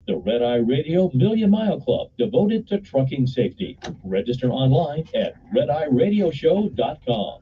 The Red Eye Radio Million Mile Club, devoted to trucking safety. Register online at redeyeradioshow.com.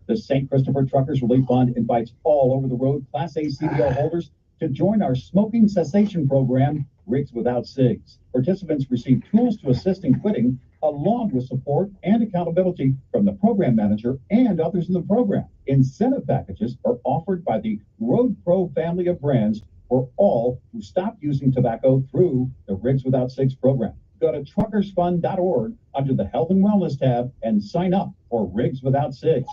The St. Christopher Truckers Relief Fund invites all over the road Class A CDL holders to join our smoking cessation program, Rigs Without Cigs. Participants receive tools to assist in quitting, along with support and accountability from the program manager and others in the program. Incentive packages are offered by the Road Pro family of brands for all who stop using tobacco through the Rigs Without Cigs program. Go to truckersfund.org under the Health and Wellness tab and sign up for Rigs Without Cigs.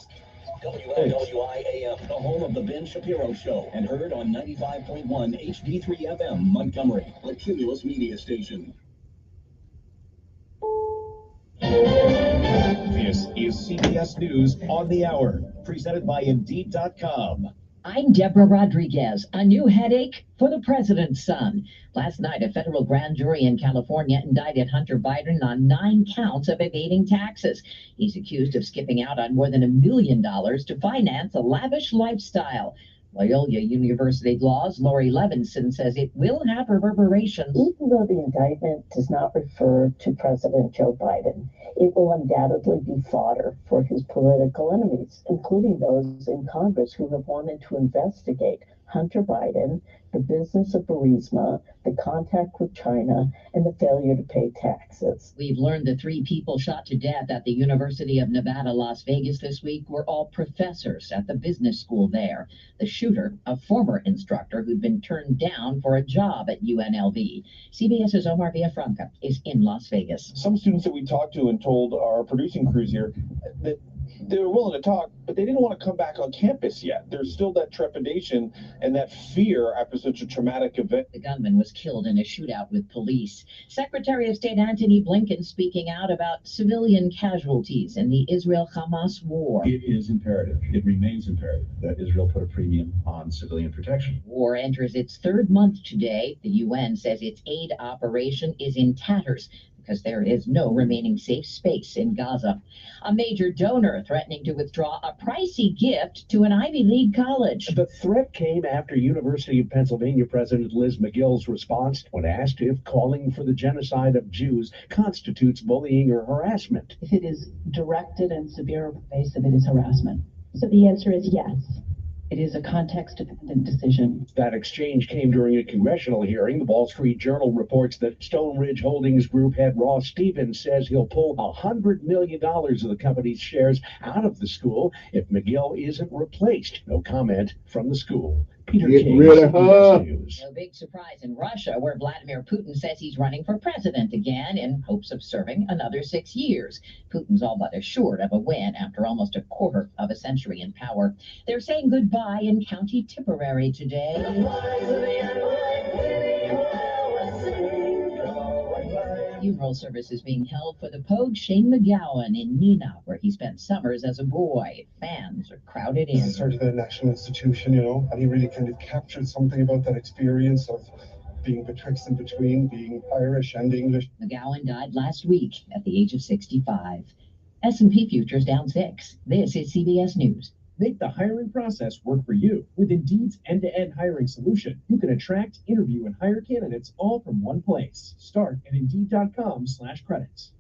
WIAM, the home of the Ben Shapiro Show, and heard on 95.1 HD3 FM, Montgomery, a Cumulus media station. This is CBS News on the Hour, presented by Indeed.com. I'm Deborah Rodriguez. A new headache for the president's son. Last night, a federal grand jury in California indicted Hunter Biden on 9 counts of evading taxes. He's accused of skipping out on more than $1 million to finance a lavish lifestyle. Loyola University Law's Lori Levinson says it will have reverberations. Even though the indictment does not refer to President Joe Biden, it will undoubtedly be fodder for his political enemies, including those in Congress who have wanted to investigate Hunter Biden, the business of Burisma, the contact with China, and the failure to pay taxes. We've learned the 3 people shot to death at the University of Nevada, Las Vegas this week were all professors at the business school there. The shooter, a former instructor who'd been turned down for a job at UNLV. CBS's Omar Villafranca is in Las Vegas. Some students that we talked to and told our producing crews here that they were willing to talk, but they didn't want to come back on campus yet. There's still that trepidation and that fear after such a traumatic event. The gunman was killed in a shootout with police. Secretary of State Antony Blinken speaking out about civilian casualties in the Israel-Hamas war. It is imperative, it remains imperative that Israel put a premium on civilian protection. War enters its 3rd month today. The UN says its aid operation is in tatters because there is no remaining safe space in Gaza. A major donor threatening to withdraw a pricey gift to an Ivy League college. The threat came after University of Pennsylvania President Liz McGill's response when asked if calling for the genocide of Jews constitutes bullying or harassment. If it is directed and severe or pervasive, it is harassment. So the answer is yes. It is a context-dependent decision. That exchange came during a congressional hearing. The Wall Street Journal reports that Stone Ridge Holdings Group head Ross Stevens says he'll pull $100 million of the company's shares out of the school if McGill isn't replaced. No comment from the school. Peter King, CBS News. No big surprise in Russia, where Vladimir Putin says he's running for president again in hopes of serving another 6 years. Putin's all but assured of a win after almost a quarter of a century in power. They're saying goodbye in County Tipperary today. Funeral service is being held for the Pogue Shane McGowan in Neenah, where he spent summers as a boy. Fans are crowded in. Sort of a national institution, and he really kind of captured something about that experience of being betwixt and between, being Irish and English. McGowan died last week at the age of 65. S&P futures down 6. This is CBS News. Make the hiring process work for you. With Indeed's end-to-end hiring solution, you can attract, interview, and hire candidates all from one place. Start at Indeed.com/credits.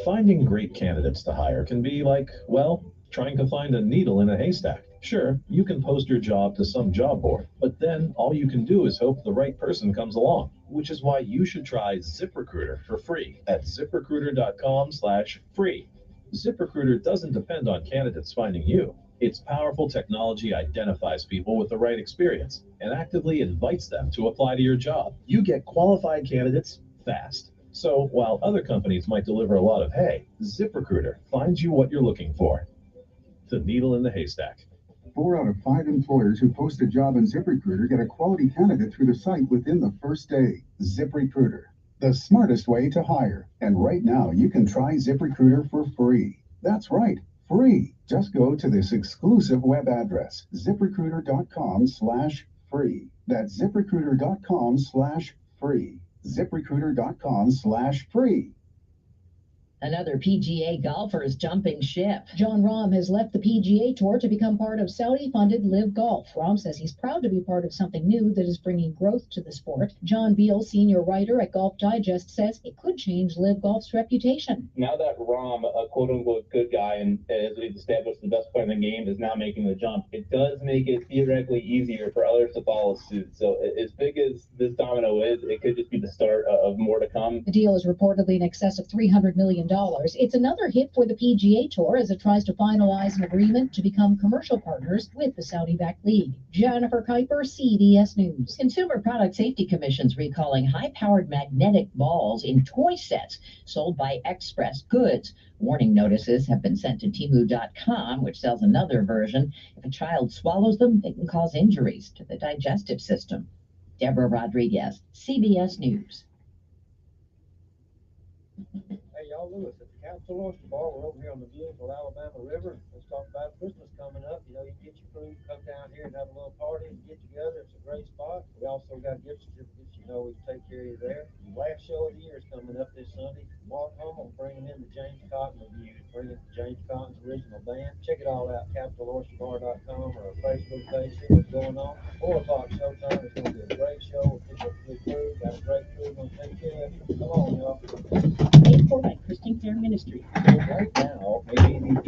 Finding great candidates to hire can be like, well, trying to find a needle in a haystack. Sure, you can post your job to some job board, but then all you can do is hope the right person comes along, which is why you should try ZipRecruiter for free at ZipRecruiter.com/free. ZipRecruiter doesn't depend on candidates finding you. Its powerful technology identifies people with the right experience and actively invites them to apply to your job. You get qualified candidates fast. So while other companies might deliver a lot of hay, ZipRecruiter finds you what you're looking for. The needle in the haystack. 4 out of 5 employers who post a job on ZipRecruiter get a quality candidate through the site within the first day. ZipRecruiter, the smartest way to hire. And right now, you can try ZipRecruiter for free. That's right, free. Just go to this exclusive web address, ZipRecruiter.com/free. That's ZipRecruiter.com/free. ZipRecruiter.com/free. Another PGA golfer is jumping ship. John Rahm has left the PGA Tour to become part of Saudi-funded Live Golf. Rahm says he's proud to be part of something new that is bringing growth to the sport. John Beal, senior writer at Golf Digest, says it could change Live Golf's reputation. Now that Rahm, a quote-unquote good guy and as he's established the best player in the game, is now making the jump, it does make it theoretically easier for others to follow suit. So as big as this domino is, it could just be the start of more to come. The deal is reportedly in excess of $300 million. It's another hit for the PGA Tour as it tries to finalize an agreement to become commercial partners with the Saudi-backed league. Jennifer Kuiper, CBS News. Consumer Product Safety Commission's recalling high-powered magnetic balls in toy sets sold by Express Goods. Warning notices have been sent to Temu.com, which sells another version. If a child swallows them, they can cause injuries to the digestive system. Deborah Rodriguez, CBS News. Hey, y'all, Lewis, at the Capitol Oyster Bar, we're over here on the beautiful Alabama River. Let's talk about Christmas coming up. You know, you can get your food, come down here and have a little party and get together. It's a great spot. We also got gift certificates. You know, we can take care of you there. The last show of the year is coming up this Sunday. Mark Hummel bringing in the James Cotton Review, bringing James Cotton's original band. Check it all out, CapitolOysterBar.com or our Facebook page. See what's going on. 4 o'clock showtime. It's going to be a great show. We'll pick up good food. Got a great crew. Going to take care of you. Come on, y'all. Paid for by Christian Care Ministry. So right now, maybe the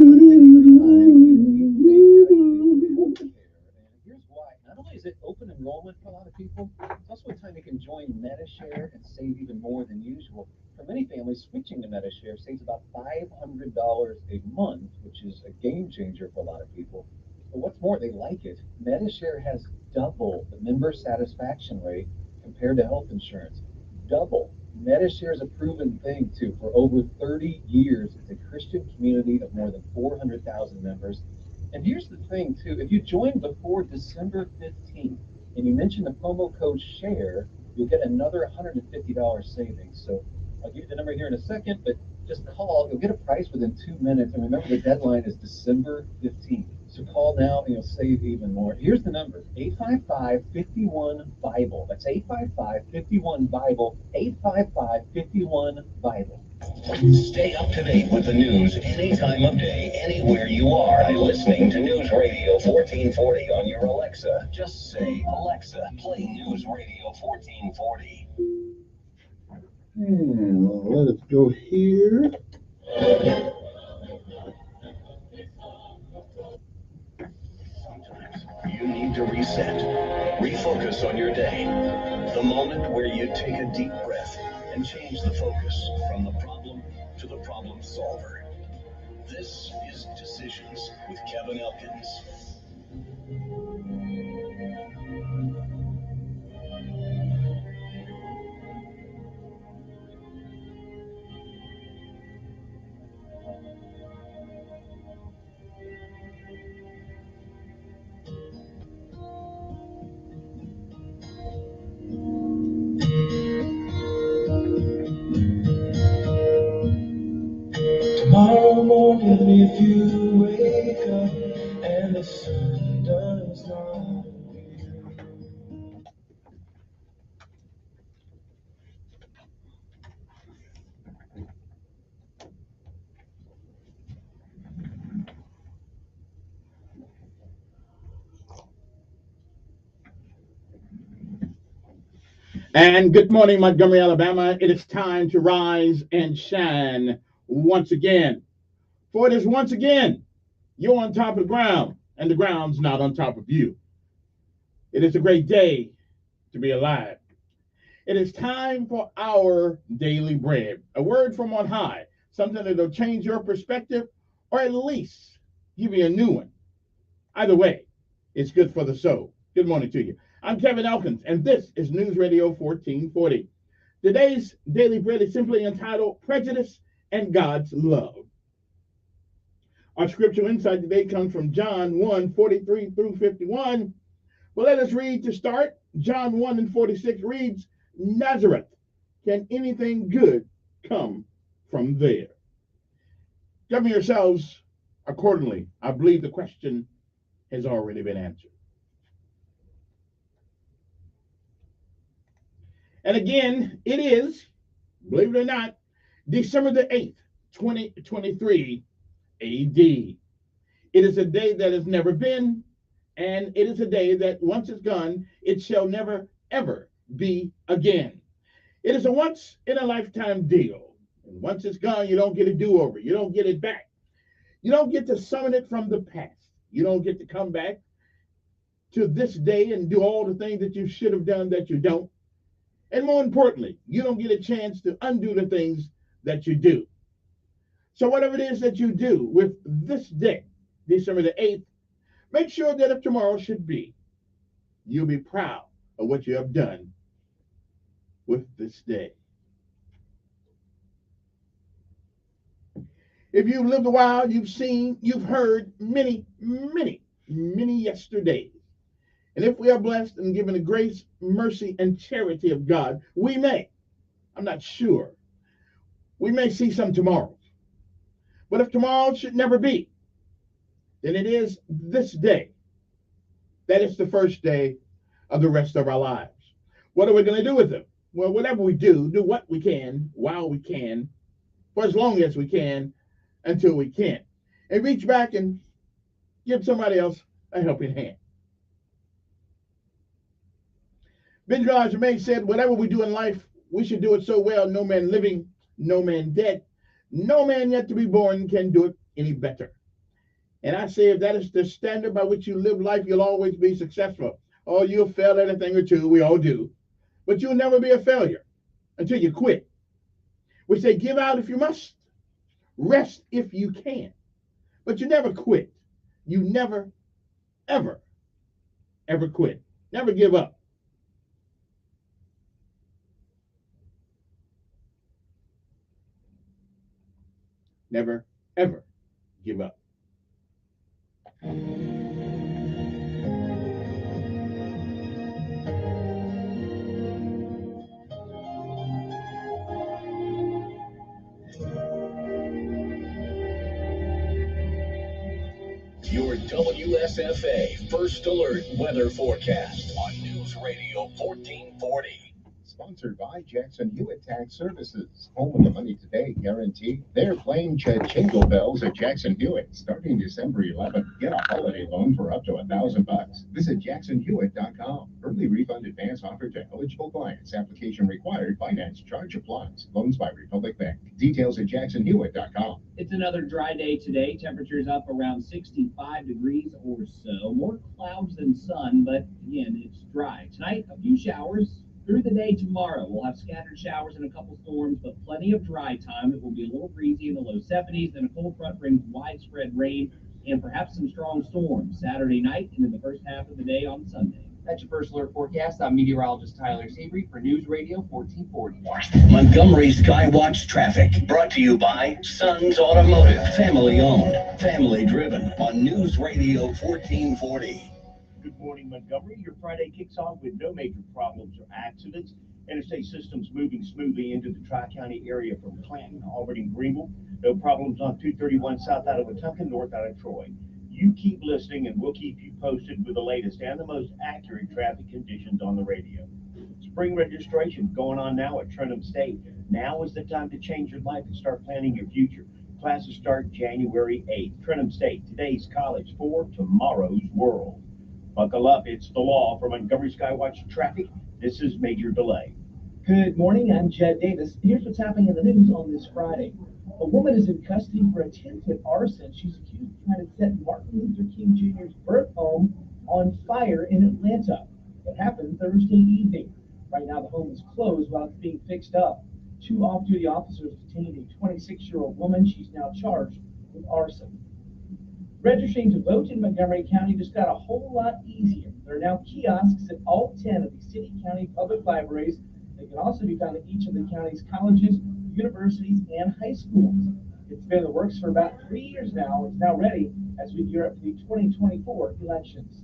here's why. Not only is it open enrollment for a lot of people, it's also a time you can join MediShare and save even more than usual. For many families, switching to MediShare saves about $500 a month, which is a game changer for a lot of people. But what's more, they like it. MediShare has double the member satisfaction rate compared to health insurance. Double. MediShare is a proven thing, too. For over 30 years, it's a Christian community of more than 400,000 members. And here's the thing, too. If you join before December 15th and you mention the promo code SHARE, you'll get another $150 savings. So I'll give you the number here in a second, but just call. You'll get a price within 2 minutes. And remember, the deadline is December 15th. So call now and you'll save even more. Here's the number, 855-51-BIBLE. That's 855-51-BIBLE, 855-51-BIBLE. Stay up to date with the news any time of day, anywhere you are, by listening to News Radio 1440 on your Alexa. Just say, Alexa, play News Radio 1440. And let us go here. You need to reset, refocus on your day. The moment where you take a deep breath and change the focus from the problem to the problem solver. This is Decisions with Kevin Elkins. Tomorrow morning, if you wake up and the sun does not appear. And good morning, Montgomery, Alabama. It is time to rise and shine once again. For it is once again, you're on top of the ground, and the ground's not on top of you. It is a great day to be alive. It is time for our daily bread, a word from on high, something that will change your perspective or at least give you a new one. Either way, it's good for the soul. Good morning to you. I'm Kevin Elkins, and this is News Radio 1440. Today's daily bread is simply entitled Prejudice and God's Love. Our scripture insight today comes from John 1:43 through 51. Well, let us read to start. John 1:46 reads, Nazareth, can anything good come from there? Govern yourselves accordingly. I believe the question has already been answered. And again, it is, believe it or not, December the 8th, 2023 AD. It is a day that has never been, and it is a day that once it's gone, it shall never, ever be again. It is a once in a lifetime deal. And once it's gone, you don't get a do over. You don't get it back. You don't get to summon it from the past. You don't get to come back to this day and do all the things that you should have done that you don't. And more importantly, you don't get a chance to undo the things that you do. So whatever it is that you do with this day, December the 8th, make sure that if tomorrow should be, you'll be proud of what you have done with this day. If you've lived a while, you've seen, you've heard many, many, many yesterdays. And if we are blessed and given the grace, mercy, and charity of God, we may, I'm not sure, we may see some tomorrows. But if tomorrow should never be, then it is this day that is the first day of the rest of our lives. What are we going to do with them? Well, whatever we do what we can, while we can, for as long as we can, until we can't. And reach back and give somebody else a helping hand. Benjamin Germain said, whatever we do in life, we should do it so well, no man living, no man dead, no man yet to be born can do it any better. And I say, if that is the standard by which you live life, you'll always be successful. Oh, you'll fail at a thing or two, we all do. But you'll never be a failure until you quit. We say, give out if you must, rest if you can. But you never quit. You never, ever, ever quit. Never give up. Never, ever give up. Your WSFA First Alert Weather Forecast on News Radio 1440. Sponsored by Jackson Hewitt Tax Services. Home of the money today guarantee. They're playing jingle bells at Jackson Hewitt. Starting December 11th, get a holiday loan for up to $1,000. Visit jacksonhewitt.com. Early refund advance offered to eligible clients. Application required. Finance charge applies. Loans by Republic Bank. Details at jacksonhewitt.com. It's another dry day today. Temperatures up around 65 degrees or so. More clouds than sun, but again, it's dry. Tonight, a few showers. Through the day tomorrow, we'll have scattered showers and a couple storms, but plenty of dry time. It will be a little breezy in the low 70s, and a cold front brings widespread rain and perhaps some strong storms Saturday night and in the first half of the day on Sunday. That's your First Alert forecast. I'm meteorologist Tyler Savory for News Radio 1440. Montgomery Skywatch traffic brought to you by Sons Automotive. Family owned, family driven on News Radio 1440. Good morning, Montgomery. Your Friday kicks off with no major problems or accidents. Interstate systems moving smoothly into the Tri-County area from Clanton, Albany, and Greenville. No problems on 231 south out of Wetumpka, north out of Troy. You keep listening, and we'll keep you posted with the latest and the most accurate traffic conditions on the radio. Spring registration going on now at Trentham State. Now is the time to change your life and start planning your future. Classes start January 8th. Trentham State, today's college for tomorrow's world. Buckle up, it's the law. For Montgomery Skywatch traffic, this is Major Delay. Good morning, I'm Jed Davis. Here's what's happening in the news on this Friday. A woman is in custody for attempted arson. She's accused of trying to set Martin Luther King Jr.'s birth home on fire in Atlanta. It happened Thursday evening. Right now, the home is closed while it's being fixed up. 2 off-duty officers detained a 26-year-old woman. She's now charged with arson. Registering to vote in Montgomery County just got a whole lot easier. There are now kiosks at all 10 of the city county public libraries. They can also be found at each of the county's colleges, universities, and high schools. It's been in the works for about 3 years now. It's now ready as we gear up for the 2024 elections.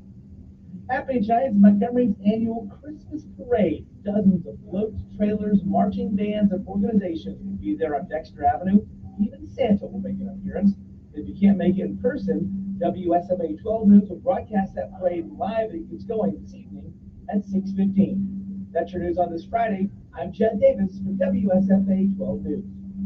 Happening tonight is Montgomery's annual Christmas Parade. Dozens of floats, trailers, marching bands, and organizations will be there on Dexter Avenue. Even Santa will make an appearance. If you can't make it in person, WSFA 12 News will broadcast that parade live as it gets going this evening at 6:15. That's your news on this Friday. I'm Jed Davis for WSFA 12 News.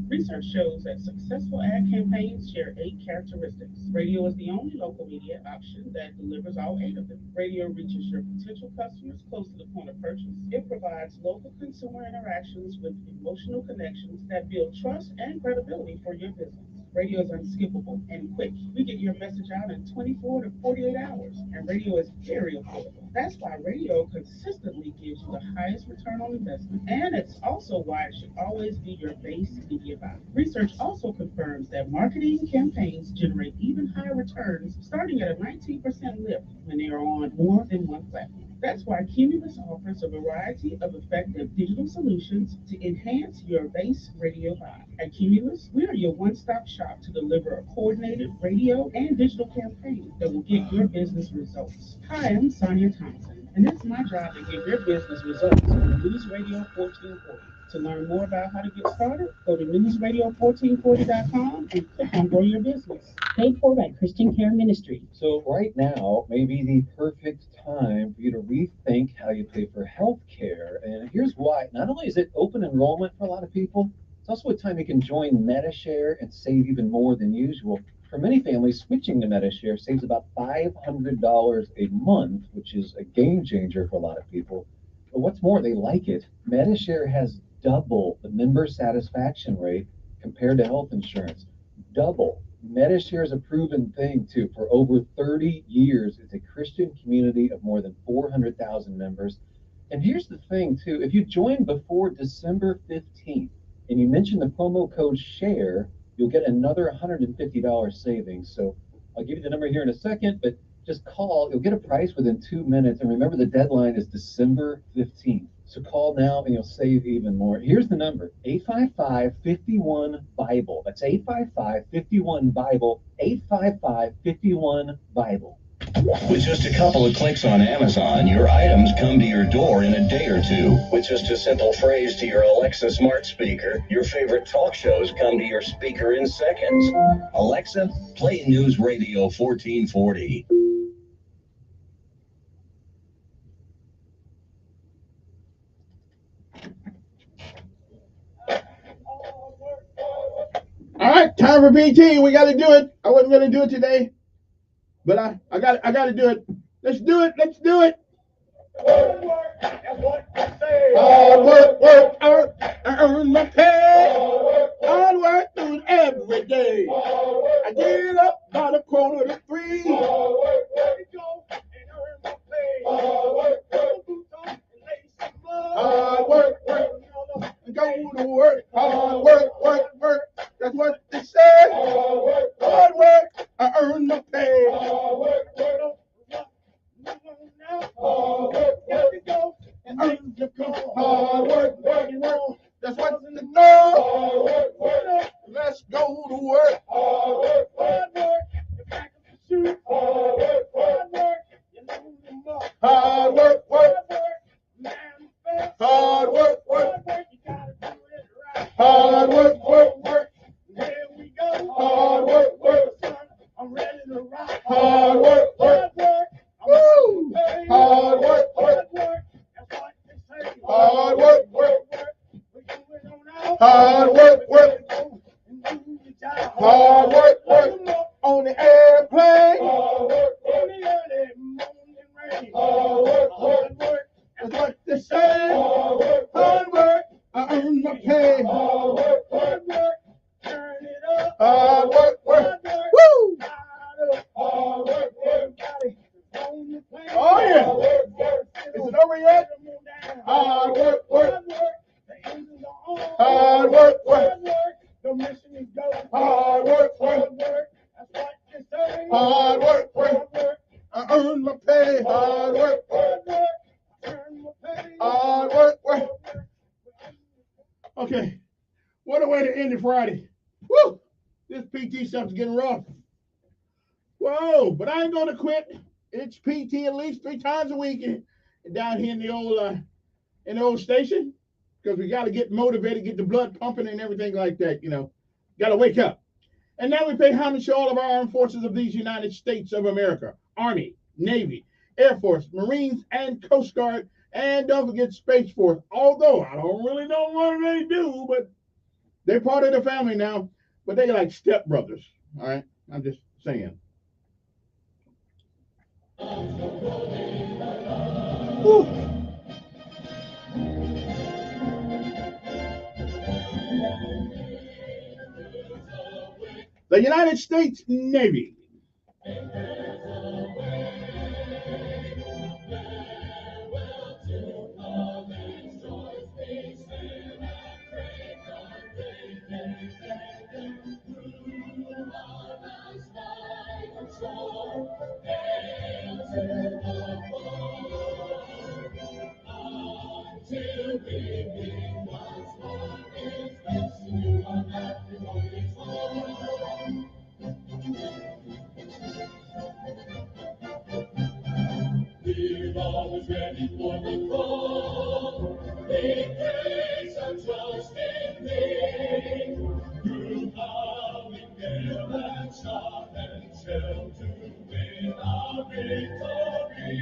Research shows that successful ad campaigns share 8 characteristics. Radio is the only local media option that delivers all 8 of them. Radio reaches your potential customers close to the point of purchase. It provides local consumer interactions with emotional connections that build trust and credibility for your business. Radio is unskippable and quick. We get your message out in 24 to 48 hours, and radio is very affordable. That's why radio consistently gives you the highest return on investment, and it's also why it should always be your base media buy. Research also confirms that marketing campaigns generate even higher returns, starting at a 19% lift when they are on more than one platform. That's why Cumulus offers a variety of effective digital solutions to enhance your base radio buy. At Cumulus, we are your one-stop shop to deliver a coordinated radio and digital campaign that will get your business results. Hi, I'm Sonia Thompson, and it's my job to get your business results on News Radio 1440. To learn more about how to get started, go to newsradio1440.com and click on Grow Your Business. Paid for by Christian Care Ministry. So right now may be the perfect time for you to rethink how you pay for health care. And here's why. Not only is it open enrollment for a lot of people, it's also a time you can join MediShare and save even more than usual. For many families, switching to MediShare saves about $500 a month, which is a game changer for a lot of people. But what's more, they like it. MediShare has double the member satisfaction rate compared to health insurance. Double. MediShare is a proven thing, too. For over 30 years, it's a Christian community of more than 400,000 members. And here's the thing, too. If you join before December 15th and you mention the promo code SHARE, you'll get another $150 savings. So I'll give you the number here in a second, but just call. You'll get a price within 2 minutes. And remember, the deadline is December 15th. So call now and you'll save even more. Here's the number, 855-51-BIBLE. That's 855-51-BIBLE, 855-51-BIBLE. With just a couple of clicks on Amazon, your items come to your door in a day or two. With just a simple phrase to your Alexa smart speaker, your favorite talk shows come to your speaker in seconds. Alexa, play News Radio 1440. All right, time for PT. We got to do it. I wasn't going to do it today, but I got to do it. Let's do it. Let's do it. Hard work, that's what I say. Hard work, I earn my pay. Hard work, do it every day. I get up about 2:45. Let it go and earn my pay. Hard work, go to work. Hard work, that's what they say. Hard work, I earn my pay. Got to go and earn the call. Hard work, that's what's in the door. Let's go to work. Hard work, you pack up the shoes. Hard work, you load them up. Hard work, manifest. Hard work, you gotta do it right. Hard work, here we go. Hard work, son, I'm ready to rock. Hard work, woo! Hard work, that's what they say. Hard work, we're doing on out. Hard work, and do your job. Hard work, on the airplane. Hard work, in the early morning rain. Hard work, that's what they say. Hard work, I earn my pay. Hard work, turn it up. Hard work, woo! Hard work, everybody. Oh yeah! Is it over yet? Hard work. Hard work. The mission is go. Hard work. That's what you say. Hard work. I earn my pay. Hard work. Hard work. Okay. What a way to end it Friday. Woo! This PT stuff's getting rough. Whoa! But I ain't gonna quit. It's PT at least 3 times a week down here in the old station, because we got to get motivated, get the blood pumping and everything like that, Got to wake up. And now we pay homage to all of our armed forces of these United States of America, Army, Navy, Air Force, Marines, and Coast Guard, and don't forget Space Force. Although I don't really know what they do, but They're part of the family now, but they like stepbrothers. All right, I'm just saying. Whew. The United States Navy. We're always ready for the call. We place our trust in Thee. Through plowing gale and storm and shelter win our victory.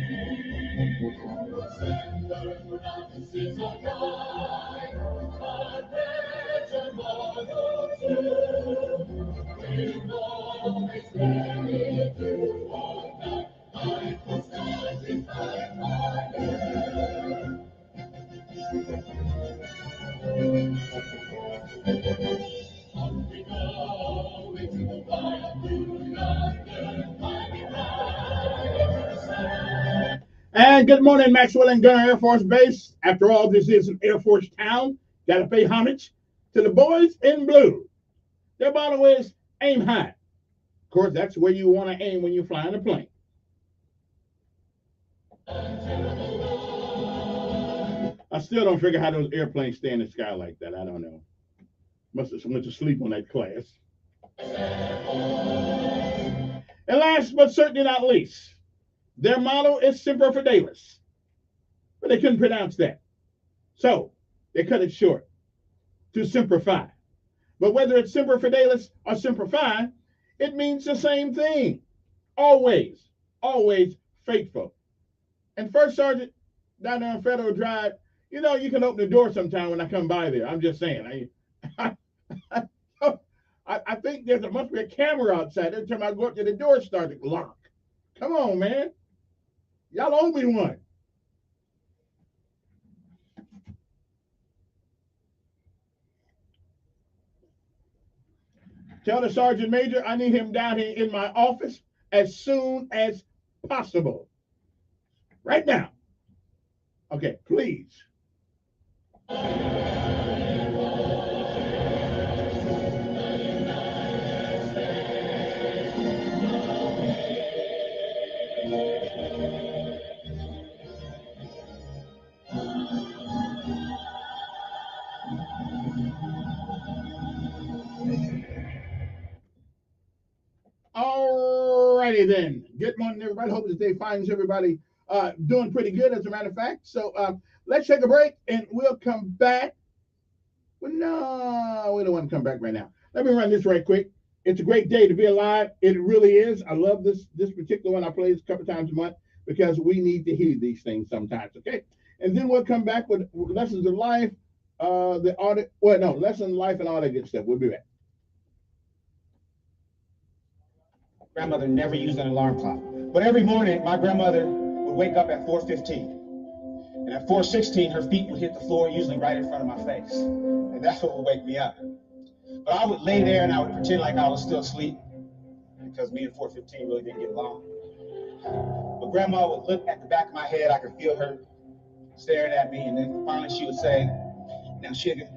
Send mountains seas are high, but better mortal too. We're always ready through all night. I will stand in my fire. On we go into the fire through London, mighty rise. And good morning, Maxwell and Gunner Air Force Base. After all, this is an Air Force town. Got to pay homage to the boys in blue. Their motto is aim high. Of course, that's where you want to aim when you're flying a plane. I still don't figure how those airplanes stay in the sky like that. I don't know. Must have went to sleep on that class. And last but certainly not least, their motto is Semper Fidelis. But they couldn't pronounce that. So they cut it short to Semper Fi. But whether it's Semper Fidelis or Semper Fi, it means the same thing. Always, always faithful. And First Sergeant down there on Federal Drive, you know, you can open the door sometime when I come by there. I'm just saying. I think there must be a camera outside. Every time I go up to the door, start to lock. Come on, man. Y'all owe me one. Tell the Sergeant Major I need him down here in my office as soon as possible. Right now. Okay, please. All righty then. Good morning, everybody. Hope this day finds everybody doing pretty good, as a matter of fact. So let's take a break, and we'll come back. Well, no, we don't want to come back right now. Let me run this right quick. It's a great day to be alive. It really is. I love this particular one. I play this a couple times a month because we need to hear these things sometimes, okay? And then we'll come back with lessons of life, lessons of life and all that good stuff. We'll be back. Grandmother never used an alarm clock. But every morning, my grandmother would wake up at 4:15. And at 4:16, her feet would hit the floor, usually right in front of my face. And that's what would wake me up. But I would lay there and I would pretend like I was still asleep because me and 4:15 really didn't get along. But Grandma would look at the back of my head. I could feel her staring at me. And then finally she would say, "Now, sugar,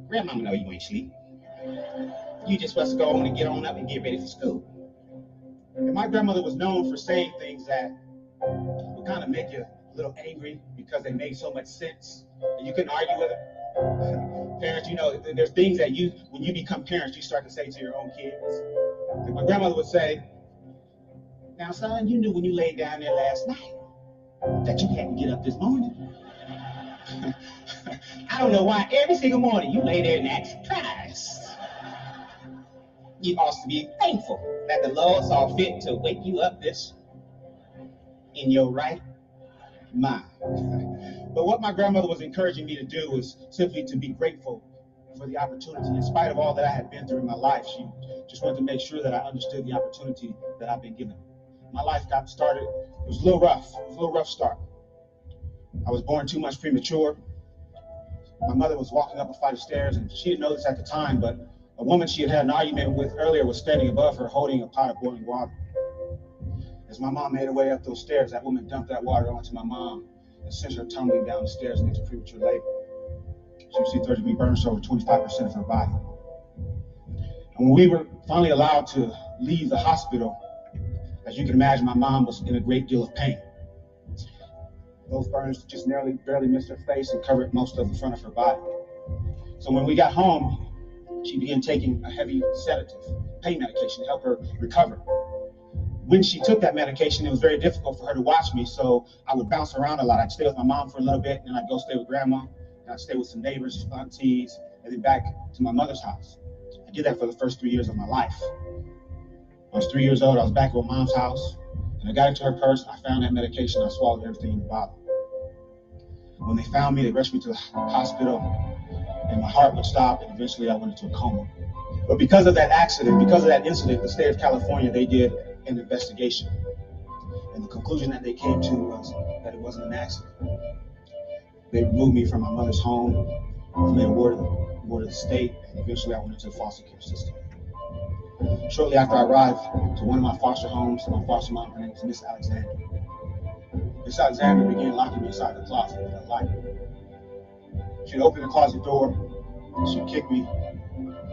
Grandmama know you ain't asleep. You just supposed to go home and get on up and get ready for school." And my grandmother was known for saying things that would kind of make you a little angry because they made so much sense and you couldn't argue with her. Parents, you know, there's things that when you become parents, you start to say to your own kids. And my grandmother would say, "Now, son, you knew when you laid down there last night that you had to get up this morning. I don't know why every single morning you lay there and act surprised. You ought to be thankful that the Lord saw fit to wake you up in your right mind." But what my grandmother was encouraging me to do was simply to be grateful for the opportunity. In spite of all that I had been through in my life, she just wanted to make sure that I understood the opportunity that I've been given. My life got started, it was a little rough. It was a little rough start. I was born 2 months premature. My mother was walking up a flight of stairs, and she didn't know this at the time, but a woman she had had an argument with earlier was standing above her holding a pot of boiling water. As my mom made her way up those stairs, that woman dumped that water onto my mom and sent her tumbling down the stairs into premature labor. She received third-degree burns to over 25% of her body. And when we were finally allowed to leave the hospital, as you can imagine, my mom was in a great deal of pain. Those burns just barely missed her face and covered most of the front of her body. So when we got home, she began taking a heavy sedative, pain medication to help her recover. When she took that medication, it was very difficult for her to watch me, so I would bounce around a lot. I'd stay with my mom for a little bit, and I'd go stay with grandma, and I'd stay with some neighbors, aunties, and then back to my mother's house. I did that for the first 3 years of my life. I was 3 years old, I was back at my mom's house, and I got into her purse, and I found that medication, I swallowed everything in the bottle. When they found me, they rushed me to the hospital, and my heart would stop, and eventually I went into a coma. But because of that accident, because of that incident, the state of California, they did an investigation. And the conclusion that they came to was that it wasn't an accident. They removed me from my mother's home, I was made a ward of the state, and eventually I went into the foster care system. Shortly after I arrived to one of my foster homes, my foster mom, her name was Miss Alexander. Miss Alexander began locking me inside the closet with a light. She'd open the closet door, and she'd kick me,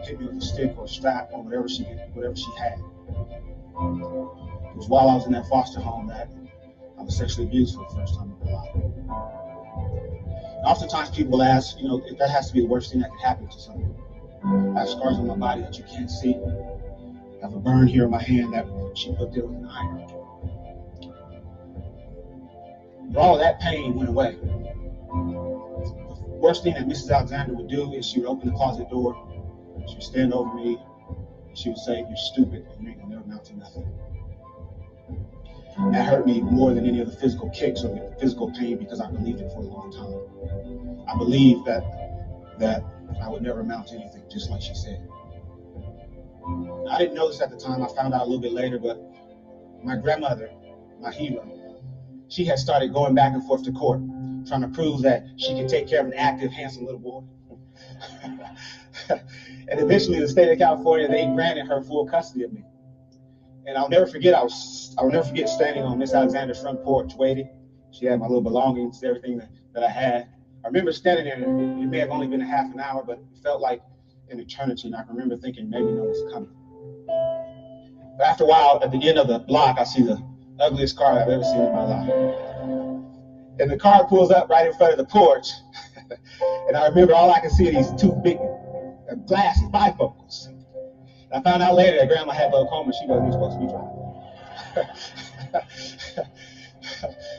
hit me with a stick or a strap or whatever she had. It was while I was in that foster home that I was sexually abused for the first time in my life. And oftentimes people will ask, if that has to be the worst thing that could happen to someone. I have scars on my body that you can't see. I have a burn here in my hand that she put there with an iron. But all of that pain went away. The worst thing that Mrs. Alexander would do is she would open the closet door, she would stand over me, and she would say, "You're stupid, and you ain't gonna never amount to nothing." That hurt me more than any of the physical kicks or the physical pain because I believed it for a long time. I believed that I would never amount to anything, just like she said. I didn't know this at the time. I found out a little bit later, but my grandmother, my hero, she had started going back and forth to court, trying to prove that she could take care of an active, handsome little boy. And eventually, the state of California, they granted her full custody of me. And I'll never forget standing on Miss Alexander's front porch waiting. She had my little belongings, everything that I had. I remember standing there, and it may have only been a half an hour, but it felt like an eternity. And I can remember thinking maybe no one's coming. But after a while, at the end of the block, I see the ugliest car I've ever seen in my life. And the car pulls up right in front of the porch. And I remember all I could see are these two big glasses, bifocals. I found out later that grandma had glaucoma. She wasn't even supposed to be driving.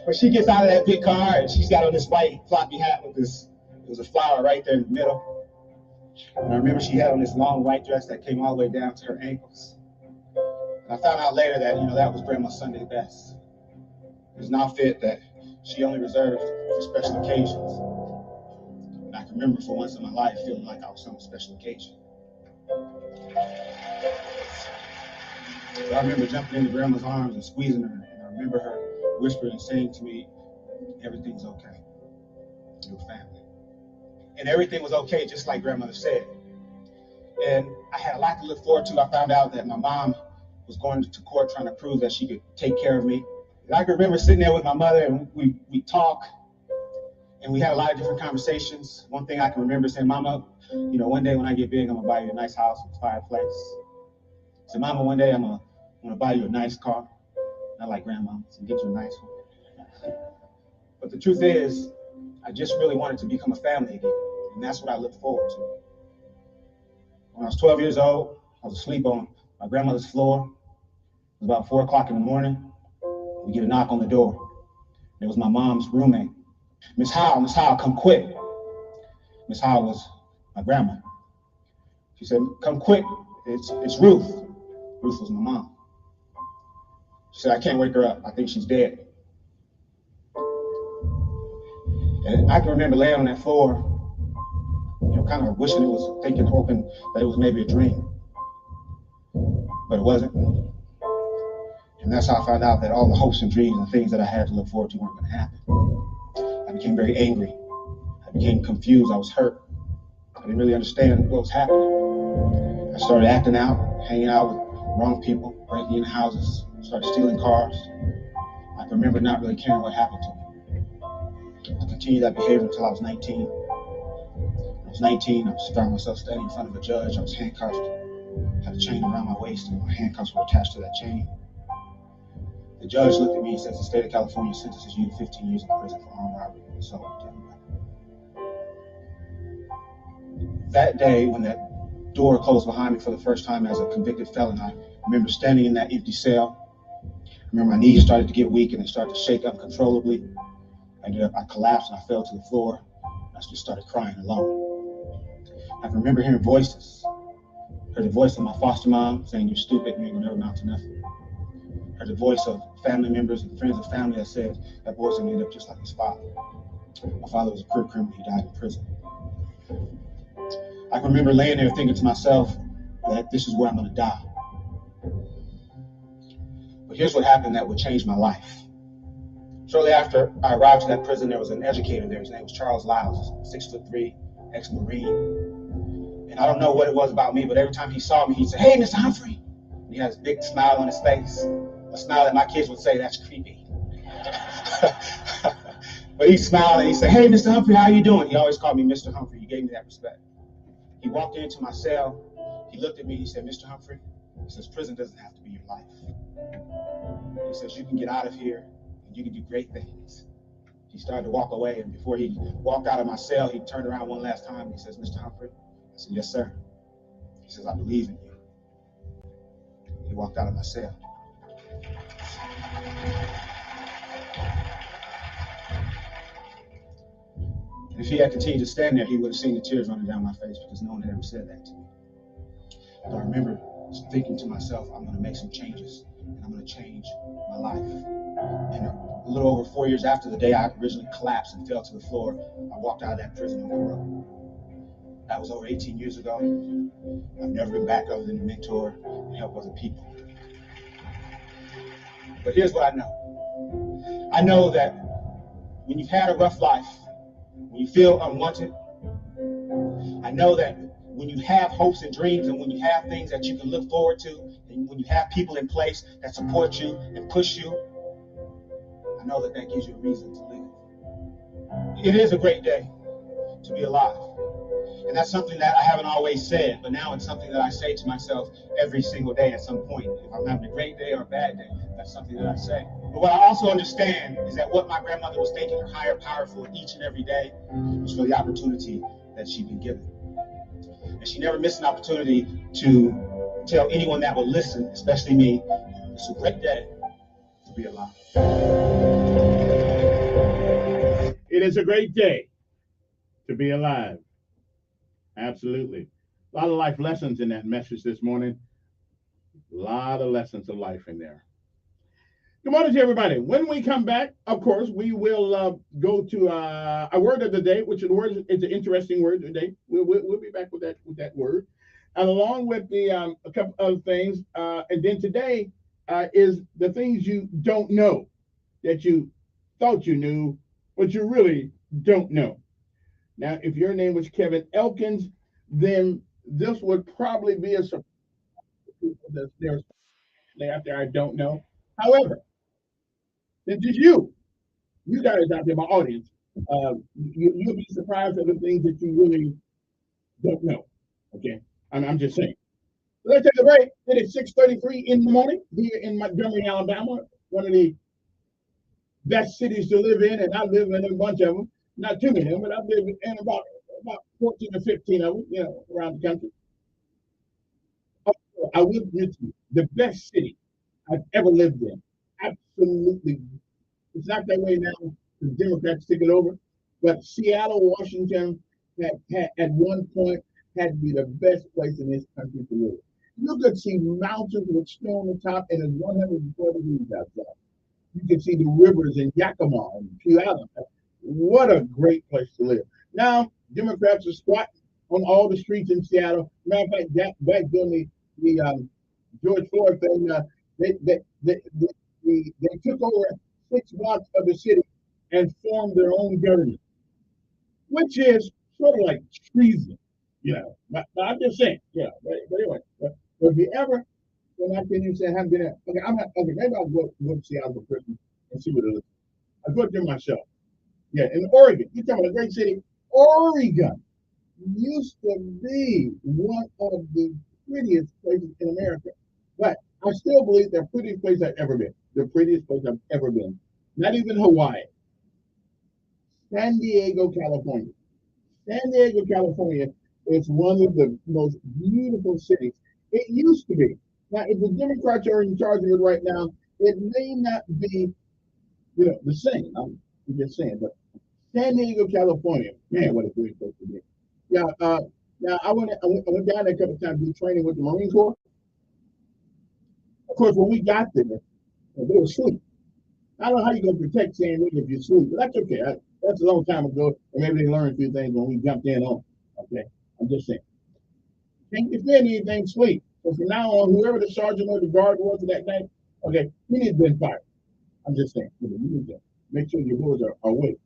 But she gets out of that big car and she's got on this white floppy hat with this, it was a flower right there in the middle. And I remember she had on this long white dress that came all the way down to her ankles. And I found out later that, that was grandma's Sunday best. It was an outfit that she only reserved for special occasions. And I can remember for once in my life feeling like I was on a special occasion. So I remember jumping into grandma's arms and squeezing her, and I remember her whispering and saying to me, "Everything's okay. You're family." And everything was okay, just like grandmother said. And I had a lot to look forward to. I found out that my mom was going to court trying to prove that she could take care of me. And I can remember sitting there with my mother, and we talked, and we had a lot of different conversations. One thing I can remember saying, "Mama, one day when I get big, I'm gonna buy you a nice house with a fireplace." I said, "Mama, one day I'm gonna buy you a nice car." Not like grandma, so get you a nice one. But the truth is, I just really wanted to become a family again, and that's what I look forward to. When I was 12 years old, I was asleep on my grandmother's floor. It was about 4 o'clock in the morning. We get a knock on the door. It was my mom's roommate. Miss Howell, come quick." Miss Howell was my grandma. She said, "Come quick, it's Ruth." Ruth was my mom. She said, "I can't wake her up. I think she's dead." And I can remember laying on that floor, kind of wishing it was, thinking, hoping that it was maybe a dream. But it wasn't. And that's how I found out that all the hopes and dreams and things that I had to look forward to weren't going to happen. I became very angry. I became confused. I was hurt. I didn't really understand what was happening. I started acting out, hanging out with wrong people, breaking into houses, started stealing cars. I can remember not really caring what happened to me. I continued that behavior until I was 19. When I was 19, I found myself standing in front of a judge. I was handcuffed, had a chain around my waist, and my handcuffs were attached to that chain. The judge looked at me and says, the state of California sentences you to 15 years in prison for armed robbery and assault with deadly weapon. That day, when that door closed behind me for the first time as a convicted felon, I remember standing in that empty cell. I remember my knees started to get weak and they started to shake uncontrollably. I collapsed and I fell to the floor. I just started crying alone. I can remember hearing voices. Heard the voice of my foster mom saying, you're stupid, you ain't gonna never amount to nothing. Heard the voice of family members and friends of family that said, that boy's gonna end up just like his father. My father was a career criminal, he died in prison. I can remember laying there thinking to myself that this is where I'm gonna die. But here's what happened that would change my life. Shortly after I arrived to that prison, there was an educator there. His name was Charles Lyles, 6'3", ex-Marine. And I don't know what it was about me, but every time he saw me, he'd say, hey, Mr. Humphrey. And he had this big smile on his face, a smile that my kids would say, that's creepy. But he smiled and he said, hey, Mr. Humphrey, how you doing? He always called me Mr. Humphrey. He gave me that respect. He walked into my cell. He looked at me. He said, Mr. Humphrey, he says, prison doesn't have to be your life. He says, you can get out of here. You can do great things. He started to walk away, and before he walked out of my cell, he turned around one last time and he says, Mr. Humphrey? I said, yes, sir. He says, I believe in you. He walked out of my cell. If he had continued to stand there, he would have seen the tears running down my face because no one had ever said that to me. But I remember thinking to myself, I'm going to make some changes, and I'm going to change my life. And a little over 4 years after the day I originally collapsed and fell to the floor, I walked out of that prison on parole. That was over 18 years ago. I've never been back other than to mentor and help other people. But here's what I know. I know that when you've had a rough life, when you feel unwanted, I know that when you have hopes and dreams and when you have things that you can look forward to, and when you have people in place that support you and push you, I know that gives you a reason to live. It is a great day to be alive. And that's something that I haven't always said, but now it's something that I say to myself every single day at some point. If I'm having a great day or a bad day, that's something that I say. But what I also understand is that what my grandmother was thanking her higher power for each and every day was for the opportunity that she'd been given. And she never missed an opportunity to tell anyone that will listen, especially me, it's a great day to be alive. It is a great day to be alive. Absolutely. A lot of life lessons in that message this morning. A lot of lessons of life in there. Good morning to everybody. When we come back, of course, we will go to a word of the day, which is an interesting word today. We'll be back with that word, and along with a couple other things. And then today is the things you don't know that you thought you knew, but you really don't know. Now, if your name was Kevin Elkins, then this would probably be a surprise. There's out there I don't know. However, since it's you guys out there, my audience, you'll be surprised at the things that you really don't know. Okay, I'm just saying. Let's take a break. It is 6:33 in the morning here in Montgomery, Alabama, one of the best cities to live in, and I live in a bunch of them. Not too many of them, but I live in about 14 or 15 of them, around the country. I will admit to you, the best city I've ever lived in. Absolutely. It's not that way now. The Democrats took it over. But Seattle, Washington, had at one point had to be the best place in this country to live. You could see mountains with snow on the top, and it's 104 degrees outside. You can see the rivers in Yakima and Puyallup. What a great place to live. Now, Democrats are squatting on all the streets in Seattle. Matter of fact, back during the George Floyd thing, they took over 6 blocks of the city and formed their own government, which is sort of like treason, you know. But I'm just saying, yeah. But anyway, but if you ever, when I can you say I haven't been there, okay, maybe I'll go to Seattle for Christmas and see what it looks like. I'll go there myself. Yeah, in Oregon. You're talking about a great city. Oregon used to be one of the prettiest places in America. But I still believe the prettiest place I've ever been. The prettiest place I've ever been. Not even Hawaii. San Diego, California. San Diego, California is one of the most beautiful cities. It used to be. Now, if the Democrats are in charge of it right now, it may not be, the same. I'm just saying, but San Diego, California, man, what a great place to be. Yeah, now I went down there a couple of times to do training with the Marine Corps. Of course, when we got there, they were asleep. I don't know how you're going to protect San Diego if you're asleep, but that's okay. That's a long time ago, and maybe they learned a few things when we jumped in on. Okay, I'm just saying. Can't defend anything sleep. So from now on, whoever the sergeant or the guard was for that night, okay, he needs to be fired. I'm just saying. You need to make sure your boys are awake.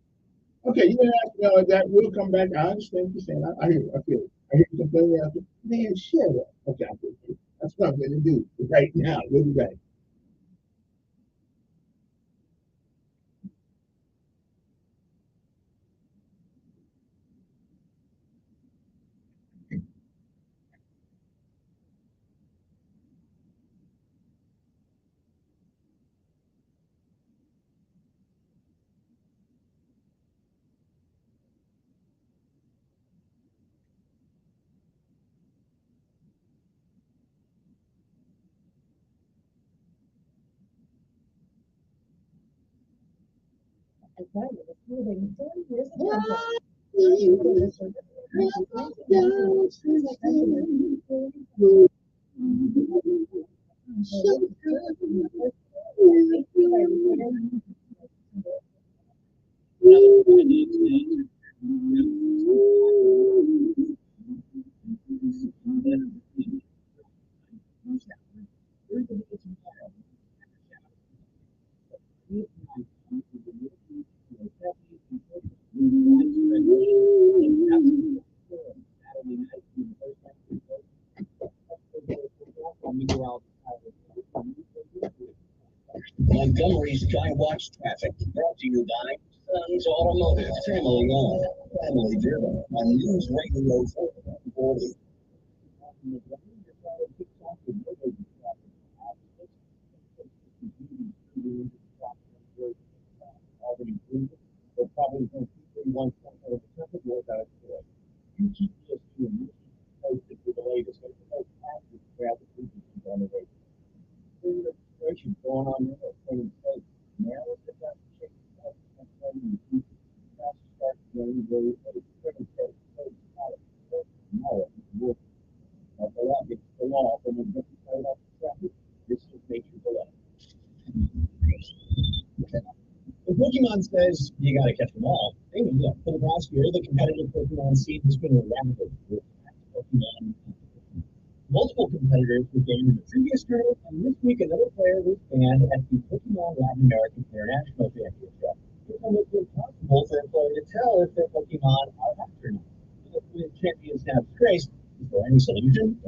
Okay, you didn't ask me like that. We'll come back. I understand what you're saying. I hear it. I feel it. I hear you complaining after. Man, shut up. Okay, I feel it. That's what I'm going to do right now. We'll be back. Montgomery's Skywatch Traffic, brought to you by Sons Automotive, family owned, family driven, on News Radio 440. Probably 31 of the traffic laws out of today. You keep just doing posted with the latest traffic on the way. There's a situation going on there at Plain State. Now it's the time to check it out. I'm telling you, start getting very Plain State. The law gets the law from the different side of traffic. This is nature's law. The Pokemon says you gotta catch them all. Yeah, for the past year, the competitive Pokemon scene has been rapid with Pokemon. Multiple competitors were banned in the previous tournament, and this week another player was banned at the Pokemon Latin American International Championship. It's almost impossible for a player to tell if their Pokemon are hacked or not. With champions now disgraced, is there any solution?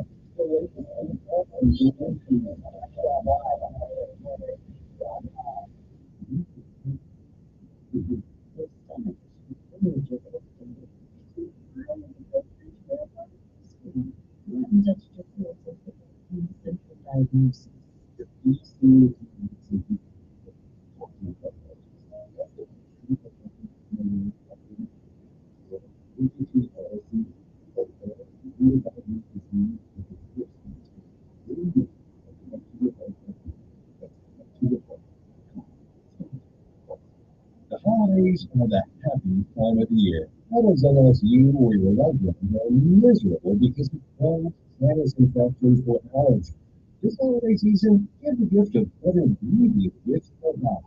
The holidays are the happy time of the year. That is unless you or your loved ones are miserable because of cold, sinus infections, or allergies. This holiday season, give the gift of whether you need a gift or not.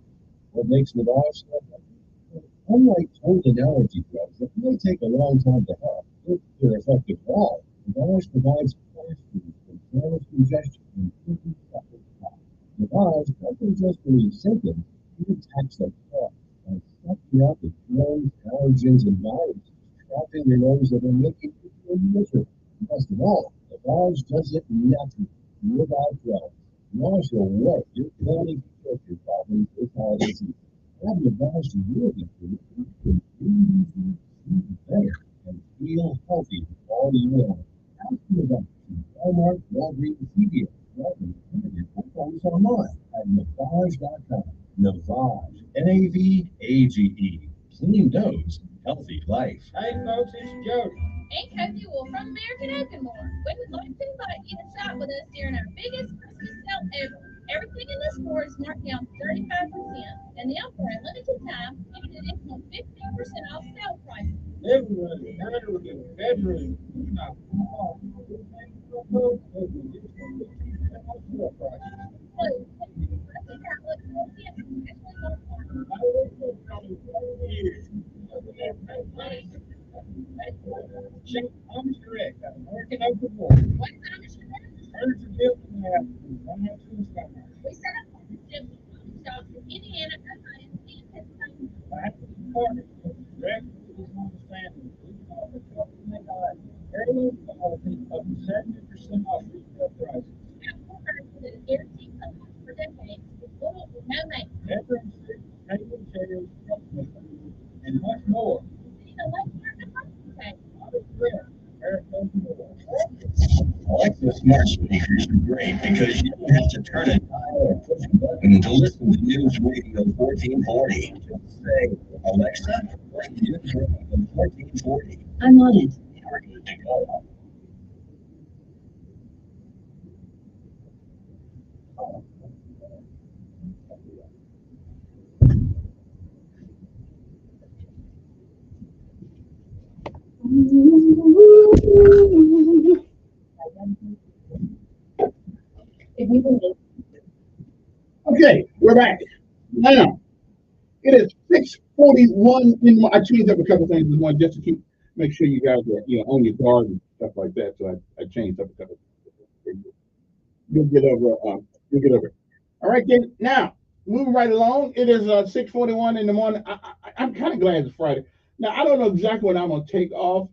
What makes the boss? Unlike cold and allergy drugs that may take a long time to help, To effective wall, the Lavage provides pass-through for careless congestion and improving traffic flow. Lavage doesn't just relieve symptoms, it attacks the cause by sucking up the germs, allergens, and viruses trapped in your nose that are making you feel miserable. Best of all, Lavage does it naturally, without drugs. Lavage will work your chronic filter problems this holiday season. Add Lavage to your history, and you feel better and feel healthy all year long. Ask for Lavage from Walmart, Walgreens, CVS, Walgreens, and phones online at Lavage.com. Lavage, Navage. Clean nose, healthy life. Hey folks, it's Joe. And Cody Wool from American Oak and More. We would like to invite you to shop with us during our biggest Christmas sale ever. Everything in the store is marked down 35%, and now for a limited time, get an additional 15% off sale prices. Living room, dining room, bedroom, not all. Please, let's check out what's more gifts, especially Check Thomas Correct at American Oak and More. What's Thomas Correct? Furniture built in the afternoon, right next to the skyline. We set up partnerships with coffee shops in Indiana, Ohio, and Pennsylvania. Back to the partner, Correct is understanding. We can offer company items, heirloom quality up to 70% off retail prices. Our furniture that is guaranteed to last for decades with little or no maintenance. Bedroom sets, table chairs, and much more. See the lake part of the okay. Alexa smart speakers are great because you don't have to turn a dial or push a button to listen to News Radio 1440. Just say, Alexa, play News Radio 1440. I'm on it. You're good to go. Okay, we're back. Now, it is 6:41 in my, I changed up a couple things this morning just to make sure you guys are, on your guard and stuff like that. So I changed up a couple things. You'll get over it. All right, then. Now, moving right along. It is 6:41 in the morning. I'm kind of glad it's Friday. Now, I don't know exactly what I'm going to take off.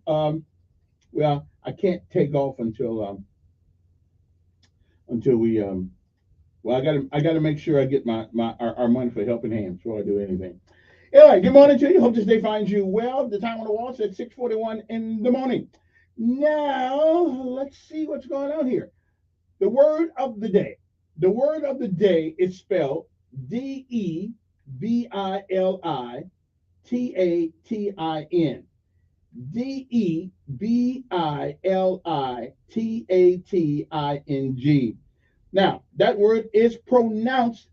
Well, I can't take off until we well, I gotta make sure I get our money for helping hands before I do anything. Anyway, good morning to you. Hope this day finds you well. The time on the wall said 6:41 in the morning. Now, let's see what's going on here. The word of the day. The word of the day is spelled DEBILITATIN. DEBILITATING. Now, that word is pronounced.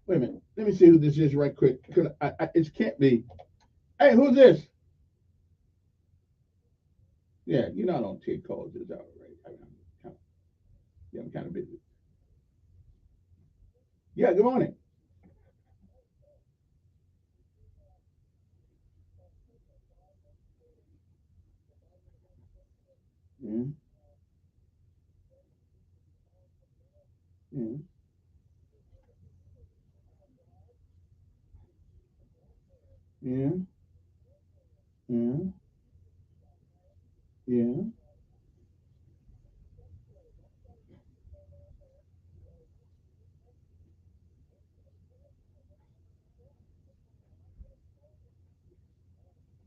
Wait a minute. Let me see who this is right quick. It can't be. Hey, who's this? Yeah, I don't take calls this hour, right? I'm kind of busy. Yeah, good morning. Yeah. Yeah. Yeah. Yeah. Yeah.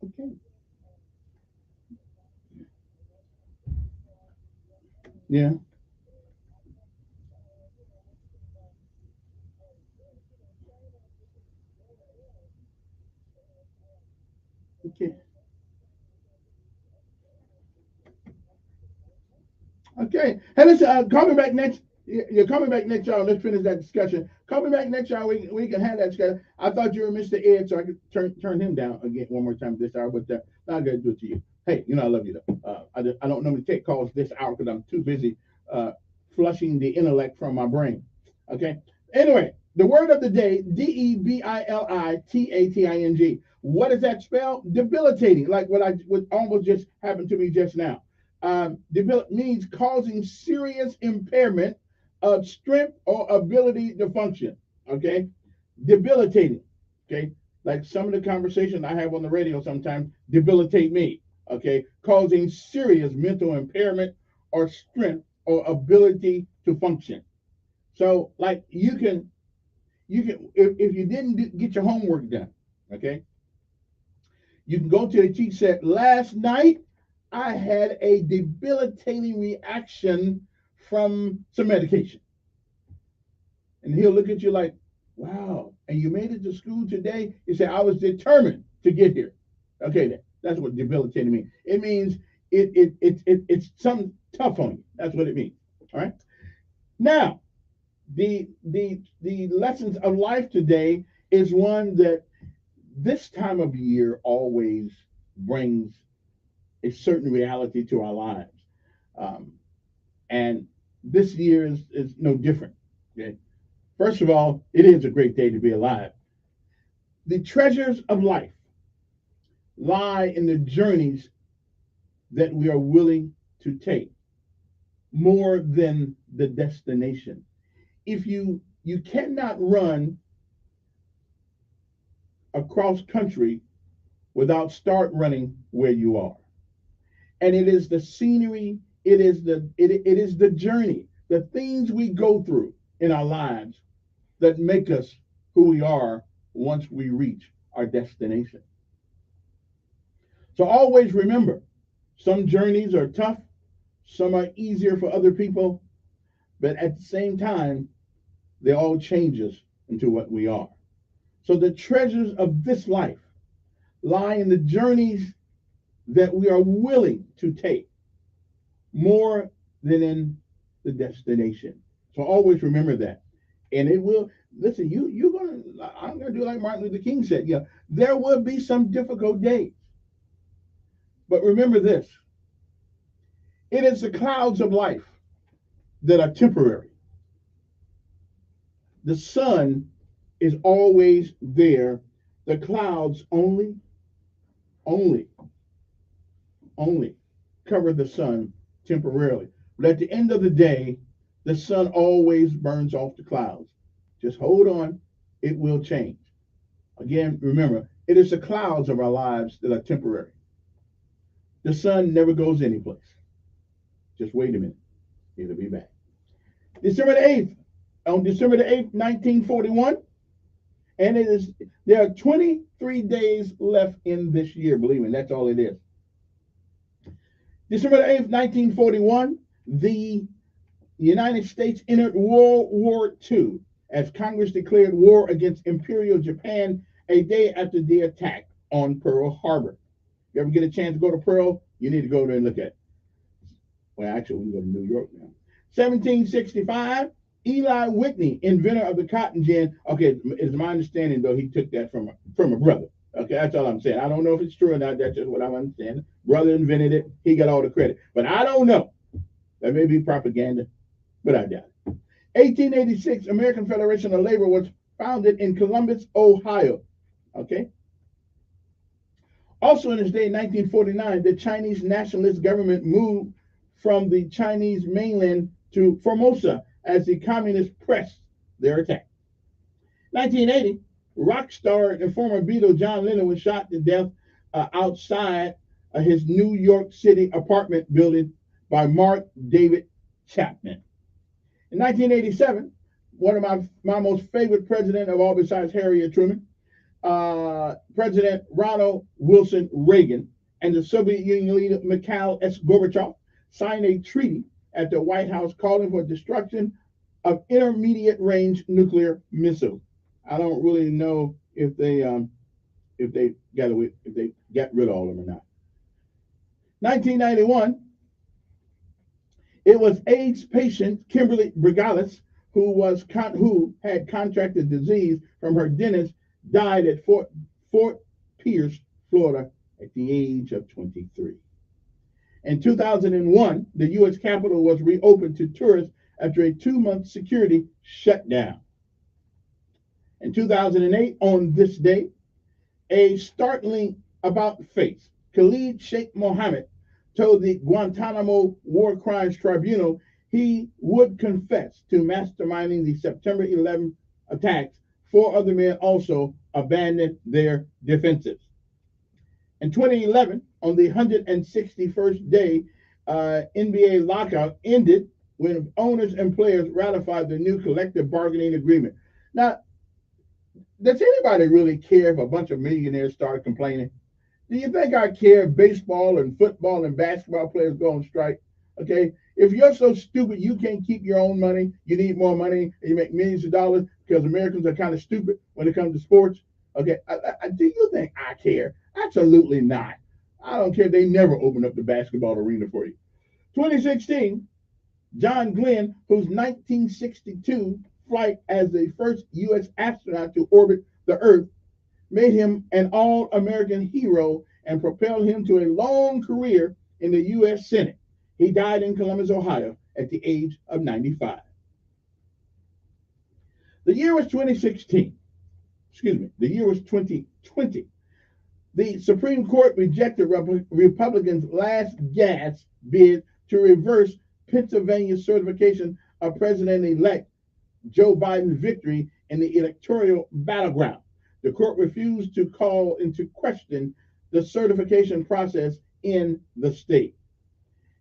Okay. Yeah. Okay. Okay. Hey, listen, call me back next. You're coming back next y'all. Let's finish that discussion. Call me back next y'all. We can have that discussion. I thought you were Mr. Ed, so I could turn him down again one more time this hour, but I got to do it to you. Hey, I love you though. I don't normally take calls this hour because I'm too busy flushing the intellect from my brain. Okay. Anyway, the word of the day: DEBILITATING. What does that spell? Debilitating, like what almost just happened to me just now. Means causing serious impairment of strength or ability to function. Okay, debilitating. Okay, like some of the conversations I have on the radio sometimes debilitate me. Okay, causing serious mental impairment or strength or ability to function. So, like you can if you didn't get your homework done, okay, you can go to the teacher said, last night I had a debilitating reaction from some medication. And he'll look at you like, wow, and you made it to school today? You say, I was determined to get here. Okay, then. That's what debilitating means. It means it's something tough on you. That's what it means. All right. Now, the lessons of life today is one that this time of year always brings a certain reality to our lives. And this year is no different. Okay? First of all, it is a great day to be alive. The treasures of life lie in the journeys that we are willing to take more than the destination. If you cannot run across country without start running where you are. And it is the scenery, it is the journey, the things we go through in our lives that make us who we are once we reach our destination. So always remember, some journeys are tough, some are easier for other people, but at the same time, they all change us into what we are. So the treasures of this life lie in the journeys that we are willing to take more than in the destination. So always remember that. And it will, listen, I'm gonna do like Martin Luther King said, yeah, there will be some difficult days. But remember this, it is the clouds of life that are temporary. The sun is always there. The clouds only cover the sun temporarily. But at the end of the day, the sun always burns off the clouds. Just hold on, it will change. Again, remember, it is the clouds of our lives that are temporary. The sun never goes anyplace. Just wait a minute, it'll be back. December the 8th, on December the 8th, 1941, and there are 23 days left in this year, believe me, that's all it is. December the 8th, 1941, the United States entered World War II as Congress declared war against Imperial Japan a day after the attack on Pearl Harbor. You ever get a chance to go to Pearl? You need to go there and look at it. Well, actually, we go to New York now. 1765, Eli Whitney, inventor of the cotton gin. Okay, it's my understanding, though, he took that from a brother. Okay, that's all I'm saying. I don't know if it's true or not. That's just what I'm understanding. Brother invented it. He got all the credit. But I don't know. That may be propaganda, but I doubt it. 1886, American Federation of Labor was founded in Columbus, Ohio. Okay. Also in this day, 1949, the Chinese nationalist government moved from the Chinese mainland to Formosa as the communists pressed their attack. 1980, rock star and former Beatle John Lennon was shot to death outside his New York City apartment building by Mark David Chapman. In 1987, one of my most favorite president of all besides Harry Truman, President Ronald Wilson Reagan and the Soviet Union leader Mikhail S. Gorbachev signed a treaty at the White House calling for destruction of intermediate range nuclear missiles. I don't really know if they got rid of all of them or not. 1991, it was AIDS patient Kimberly Brigalis who had contracted disease from her dentist, died at Fort Pierce, Florida, at the age of 23. In 2001, the U.S. Capitol was reopened to tourists after a 2-month security shutdown. In 2008, on this day, A startling about face. Khalid Sheikh Mohammed told the Guantanamo War Crimes Tribunal he would confess to masterminding the September 11th attacks. 4 other men also abandoned their defenses. In 2011, on the 161st day, NBA lockout ended when owners and players ratified the new collective bargaining agreement. Now, does anybody really care if a bunch of millionaires start complaining? Do you think I care if baseball and football and basketball players go on strike? Okay, if you're so stupid you can't keep your own money, you need more money, and you make millions of dollars because Americans are kind of stupid when it comes to sports. Okay, do you think I care? Absolutely not. I don't care if they never open up the basketball arena for you. 2016, John Glenn, whose 1962 flight as the first U.S. astronaut to orbit the Earth, made him an all-American hero and propelled him to a long career in the U.S. Senate. He died in Columbus, Ohio at the age of 95. The year was 2016. Excuse me, the year was 2020. The Supreme Court rejected Republicans' last gasp bid to reverse Pennsylvania's certification of President-elect Joe Biden's victory in the electoral battleground. The court refused to call into question the certification process in the state.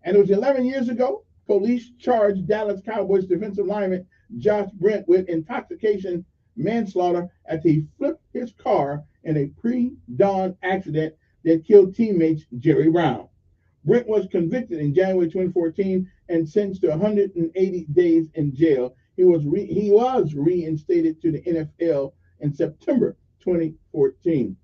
And it was 11 years ago, police charged Dallas Cowboys defensive lineman Josh Brent with intoxication manslaughter after he flipped his car in a pre-dawn accident that killed teammates Jerry Brown. Brent was convicted in January 2014 and sentenced to 180 days in jail. He was reinstated to the NFL in September 2014.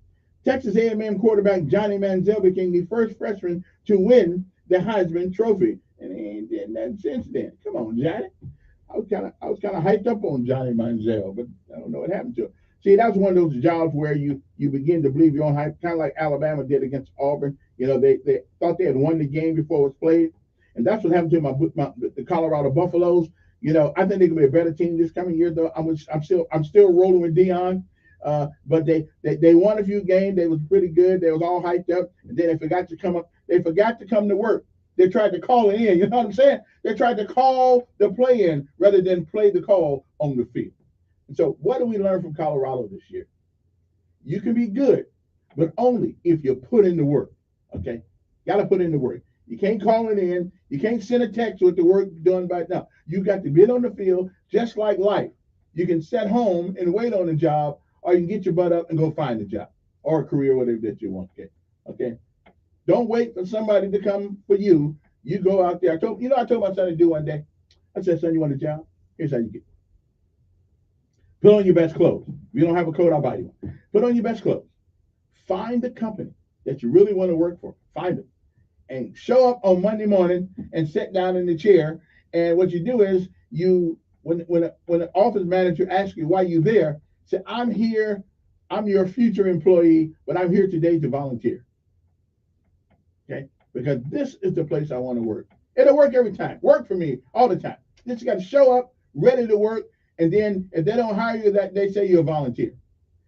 Texas A&M quarterback Johnny Manziel became the first freshman to win the Heisman Trophy, and he ain't did nothing since then. Come on, Johnny. I was kind of hyped up on Johnny Manziel, but I don't know what happened to him. See, that was one of those jobs where you begin to believe your own hype, kind of like Alabama did against Auburn. You know, they thought they had won the game before it was played, and that's what happened to the Colorado Buffaloes. You know, I think they can be a better team this coming year, though. I'm still rolling with Dion, but they won a few games. They was pretty good. They was all hyped up, and then they forgot to come up. They forgot to come to work. They tried to call it in. You know what I'm saying? They tried to call the play in rather than play the call on the field. And so, what do we learn from Colorado this year? You can be good, but only if you put in the work. Okay, got to put in the work. You can't call it in. You can't send a text with the work done by now. You got to get on the field, just like life. You can sit home and wait on a job, or you can get your butt up and go find a job or a career, whatever that you want to get. Okay. Don't wait for somebody to come for you. You go out there. I told my son to do one day. I said, son, you want a job? Here's how you get it. Put on your best clothes. If you don't have a coat, I'll buy you one. Put on your best clothes. Find the company that you really want to work for. Find them. And show up on Monday morning and sit down in the chair. And what you do is when an office manager asks you why you're there, say, I'm here. I'm your future employee, but I'm here today to volunteer. Okay, because this is the place I want to work. It'll work every time. Work for me all the time. You just got to show up, ready to work, and then if they don't hire you, that they say you're a volunteer.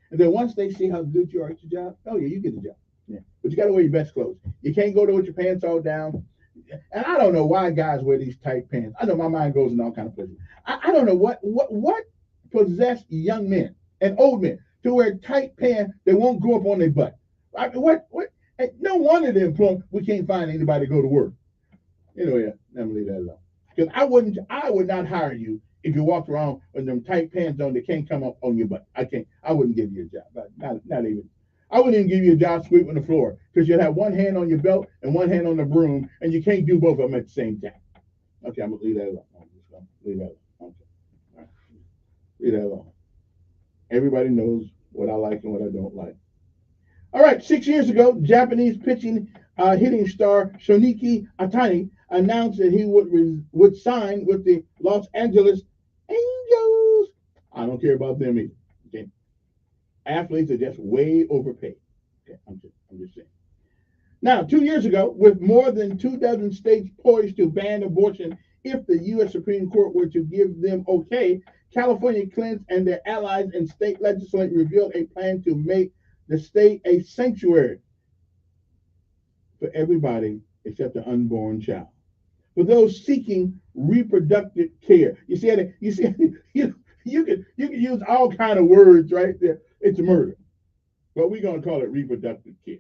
And then once they see how good you are at your job, oh yeah, you get the job. Yeah, but you got to wear your best clothes. You can't go there with your pants all down. And I don't know why guys wear these tight pants. I know my mind goes in all kinds of places. I don't know what possessed young men and old men to wear tight pants that won't go up on their butt. What? No wonder the employment, we can't find anybody to go to work. Anyway, let me leave that alone. Because I would not hire you if you walked around with them tight pants on that can't come up on your butt. I wouldn't give you a job. Not even. I wouldn't even give you a job sweeping the floor because you'd have one hand on your belt and one hand on the broom, and you can't do both of them at the same time. Okay, I'm gonna leave that alone. I'm just gonna leave that alone. Okay. All right. Leave that alone. Everybody knows what I like and what I don't like. All right, 6 years ago, Japanese hitting star Shonichi Atani announced that he would sign with the Los Angeles Angels. I don't care about them either. Okay, athletes are just way overpaid. Okay, I'm just saying. Now, 2 years ago, with more than 24 states poised to ban abortion if the U.S. Supreme Court were to give them okay, California Clintons and their allies in state legislature revealed a plan to make the state a sanctuary for everybody except the unborn child. For those seeking reproductive care. You can use all kind of words right there. It's murder. But we're gonna call it reproductive care.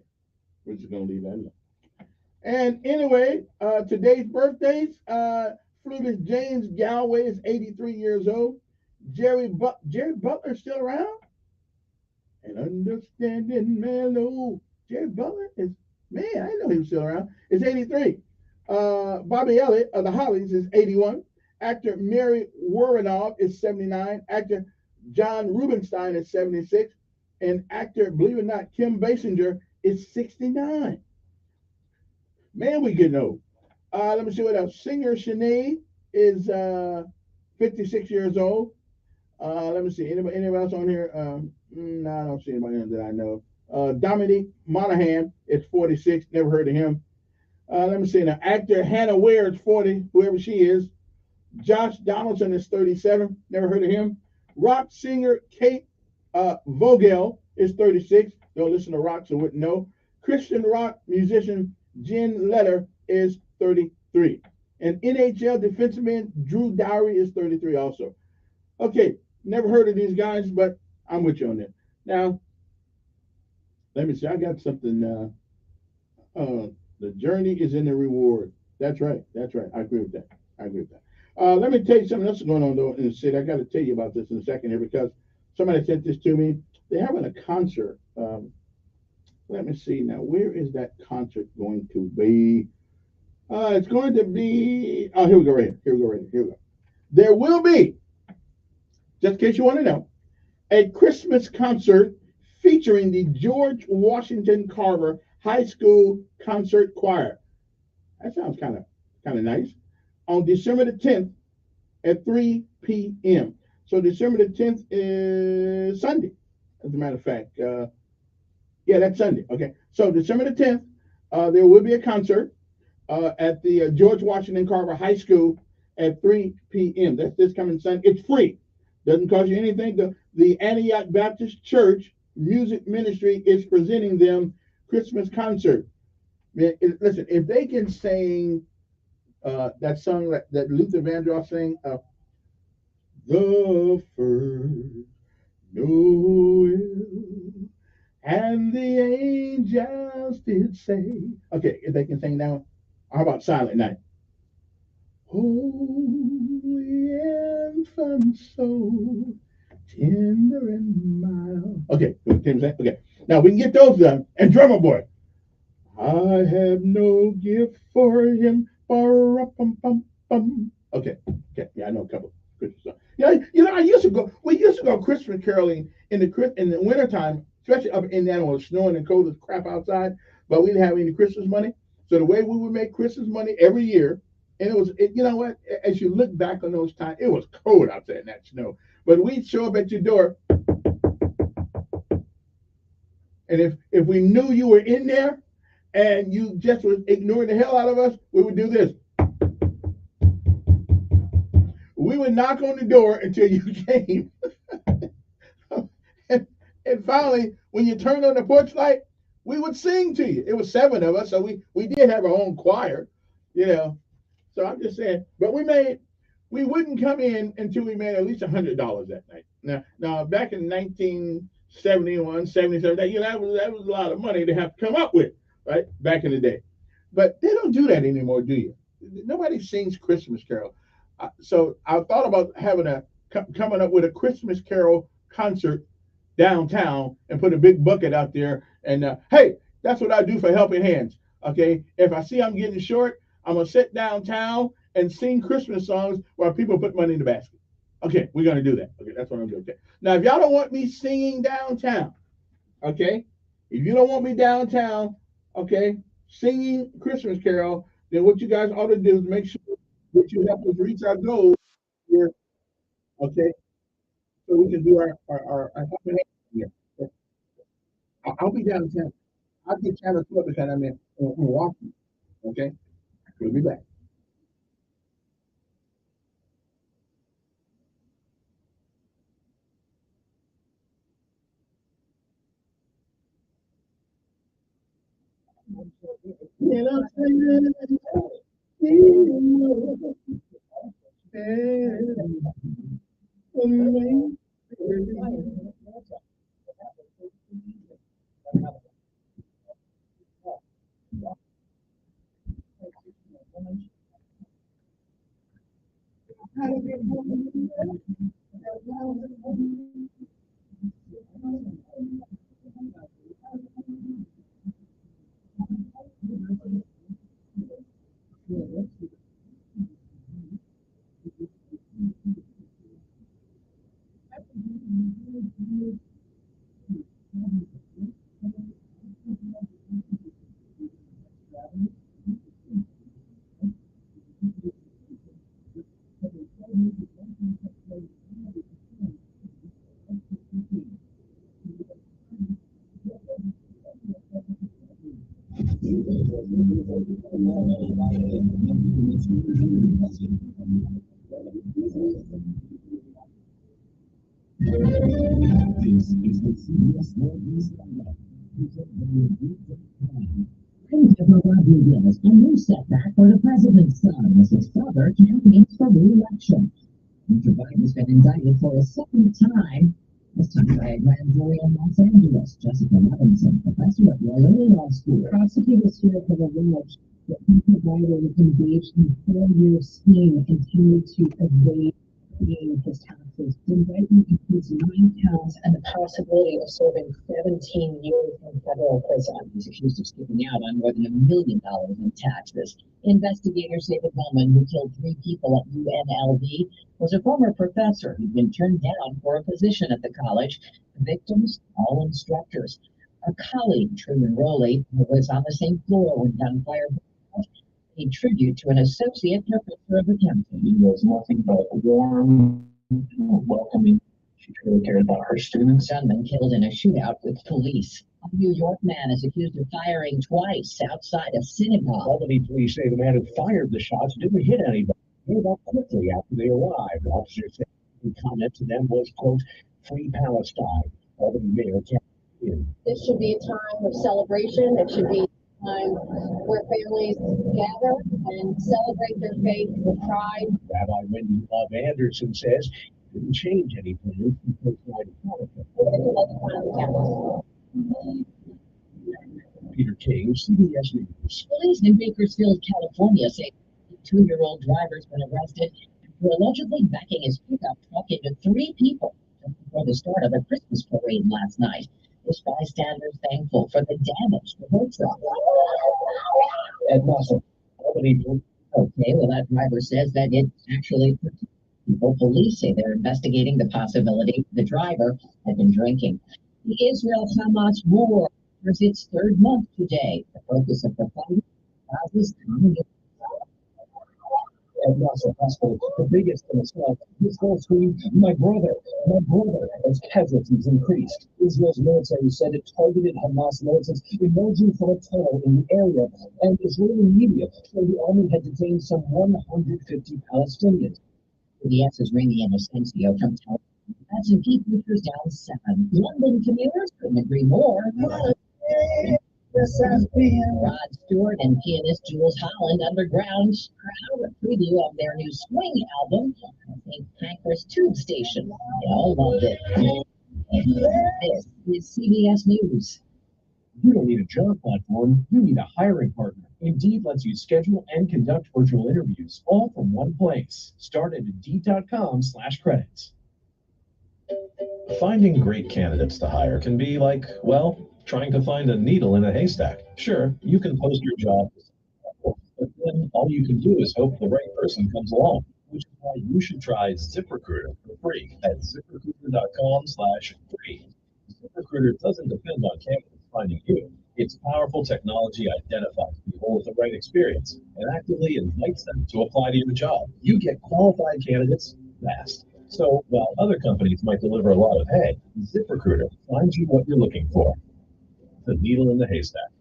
We're just gonna leave that alone. And anyway, today's birthdays, flutist James Galway is 83 years old. Jerry Butler still around? An understanding mellow. Jerry Butler is, man, I didn't know he was still around. Is 83. Bobby Elliott of the Hollies is 81. Actor Mary Woronov is 79. Actor John Rubinstein is 76. And actor, believe it or not, Kim Basinger is 69. Man, we getting old. Let me see what else. Singer Sinead is 56 years old. Let me see. Anybody else on here? No, I don't see anybody that I know. Dominique Monaghan is 46. Never heard of him. Let me see. Now, actor Hannah Ware is 40, whoever she is. Josh Donaldson is 37. Never heard of him. Rock singer Kate Vogel is 36. Don't listen to rock, so wouldn't know. Christian rock musician Jen Letter is 33. And NHL defenseman Drew Dowry is 33 also. Okay, never heard of these guys, but I'm with you on that. Now, let me see. I got something. The journey is in the reward. That's right. That's right. I agree with that. Let me tell you something else is going on though in the city. I got to tell you about this in a second here because somebody sent this to me. They're having a concert. Let me see now. Where is that concert going to be? It's going to be. Oh, here we go. Right here. Here we go. There will be, just in case you want to know, a Christmas concert featuring the George Washington Carver High School Concert Choir. That sounds kind of nice. On December the 10th at 3 p.m. So December the 10th is Sunday, as a matter of fact. Yeah, that's Sunday. Okay. So December the 10th, there will be a concert at the George Washington Carver High School at 3 p.m. That's this coming Sunday. It's free. Doesn't cost you anything. The Antioch Baptist Church Music Ministry is presenting them Christmas concert. Man, listen, if they can sing that song that Luther Vandross sang, the first Noel, and the angels did say. Okay, if they can sing that one. How about Silent Night? Holy infant soul, tender and mild. Okay, okay. Now we can get those done. And Drummer Boy. I have no gift for him. Okay. Yeah, I know a couple Christmas songs. Yeah, we used to go Christmas caroling in the wintertime, especially up in Indiana when it was snowing and cold as crap outside, but we didn't have any Christmas money. So the way we would make Christmas money every year, and you know what? As you look back on those times, it was cold out there in that snow. But we'd show up at your door, and if we knew you were in there, and you just was ignoring the hell out of us, we would do this. We would knock on the door until you came. and finally, when you turned on the porch light, we would sing to you. It was 7 of us, so we did have our own choir, you know. So I'm just saying, but we wouldn't come in until we made at least $100 that night. Now back in 1971, 77, that was a lot of money to have to come up with. Right, back in the day, but they don't do that anymore, do you? Nobody sings Christmas carol. So I thought about coming up with a Christmas carol concert downtown and put a big bucket out there. And hey, that's what I do for Helping Hands. Okay, if I see I'm getting short, I'm gonna sit downtown and sing Christmas songs while people put money in the basket. Okay, we're gonna do that. Okay, that's what I'm doing. Okay. Now, if y'all don't want me singing downtown, okay, if you don't want me downtown, okay, singing Christmas carol, then what you guys ought to do is make sure that you help us reach our goal here, okay, so we can do our helping here. I'll be downtown. I'll get Channel 12 because I'm in Washington, okay? We'll be back. Rodriguez, a new setback for the president's son as his father campaigns for re-election. Mr. Biden has been indicted for a second time, this time by a grand jury in Los Angeles. Jessica Levinson, professor at Loyola Law School. Prosecutors here have alleged that Mr. Biden engaged in a 4-year scheme intended to evade paying his taxes. The indictment includes 9 counts and the possibility of serving 17 years in federal prison. He's accused of skipping out on more than $1 million in taxes. Investigators say the gunman who killed 3 people at UNLV was a former professor who'd been turned down for a position at the college. The victims, all instructors. A colleague, Truman Rowley, who was on the same floor when gunfire paid tribute to an associate professor of accounting. He was nothing but warm, welcoming. She truly cared about her students. Gunman killed in a shootout with police. A New York man is accused of firing twice outside a synagogue. Albany police say the man who fired the shots didn't hit anybody. He gave up quickly after they arrived. Officers said the comment to them was, quote, "Free Palestine." Albany Mayor Kevin. This should be a time of celebration. It should be a time where families gather and celebrate their faith with pride. Rabbi Wendy Love Anderson says it didn't change anything because Peter King, CBS News. Police in Bakersfield, California say a 2-year-old driver's been arrested for allegedly backing his pickup truck into 3 people just before the start of a Christmas parade last night. This bystander is thankful for the damage to her truck. Ed Russell, Albany. Okay, well, that driver says that it actually protects people. Police say they're investigating the possibility the driver had been drinking. The Israel-Hamas war enters its 3rd month today. The focus of the fight is coming. Ed Russell Hospital, the biggest in the South. This whole screen, my brother, as casualties increased. Israel's military said it targeted Hamas militants emerging from a tunnel in the area, and Israeli media said the army had detained some 150 Palestinians. CBS's Ramy Inocencio from Tel Aviv. S&P futures down 7. London commuters couldn't agree more. Rod Stewart and pianist Jules Holland underground crowd a preview of their new swing album, I think Pancras Tube Station. They all loved it. This is CBS News. You don't need a job platform, you need a hiring partner. Indeed lets you schedule and conduct virtual interviews all from one place. Start at Indeed.com/credits. Finding great candidates to hire can be like, well, trying to find a needle in a haystack. Sure, you can post your job, but then all you can do is hope the right person comes along, which is why you should try ZipRecruiter for free at ZipRecruiter.com/free. ZipRecruiter doesn't depend on candidates finding you. Its powerful technology identifies people with the right experience and actively invites them to apply to your job. You get qualified candidates fast. So while other companies might deliver a lot of hay, ZipRecruiter finds you what you're looking for. The needle in the haystack.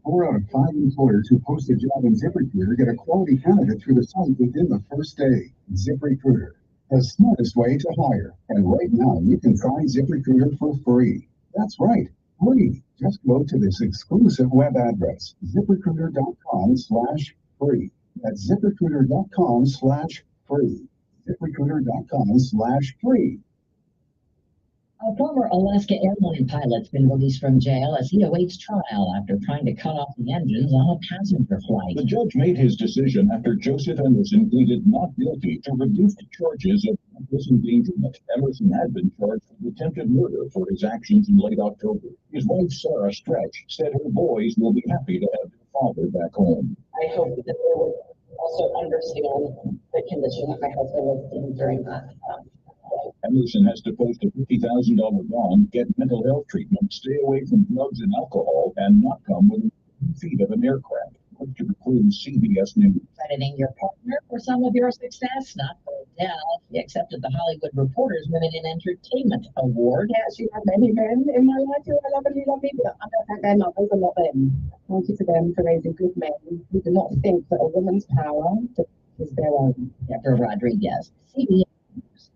4 out of 5 employers who post a job in ZipRecruiter get a quality candidate through the site within the first day. ZipRecruiter, the smartest way to hire. And right now, you can try ZipRecruiter for free. That's right. free. Just go to this exclusive web address, ZipRecruiter.com/free. That's ZipRecruiter.com/free. ZipRecruiter.com/free. A former Alaska airline pilot's been released from jail as he awaits trial after trying to cut off the engines on a passenger flight. The judge made his decision after Joseph Emerson pleaded not guilty to reduced charges of reckless endangerment. Emerson had been charged with attempted murder for his actions in late October. His wife, Sarah Stretch, said her boys will be happy to have their father back home. I hope that they will also understand the condition that my husband was in during that. Emerson has to post a $50,000 bond, get mental health treatment, stay away from drugs and alcohol, and not come within feet of an aircraft. To include CBS News. Crediting your partner for some of your success, not for Adele. He accepted the Hollywood Reporters Women in Entertainment Award. Yes, you have many men in my life who I love and who love me, but I don't think their mothers are not them. Thank you to them for raising good men who do not think that a woman's power is their own. Deborah Rodriguez, CBS News.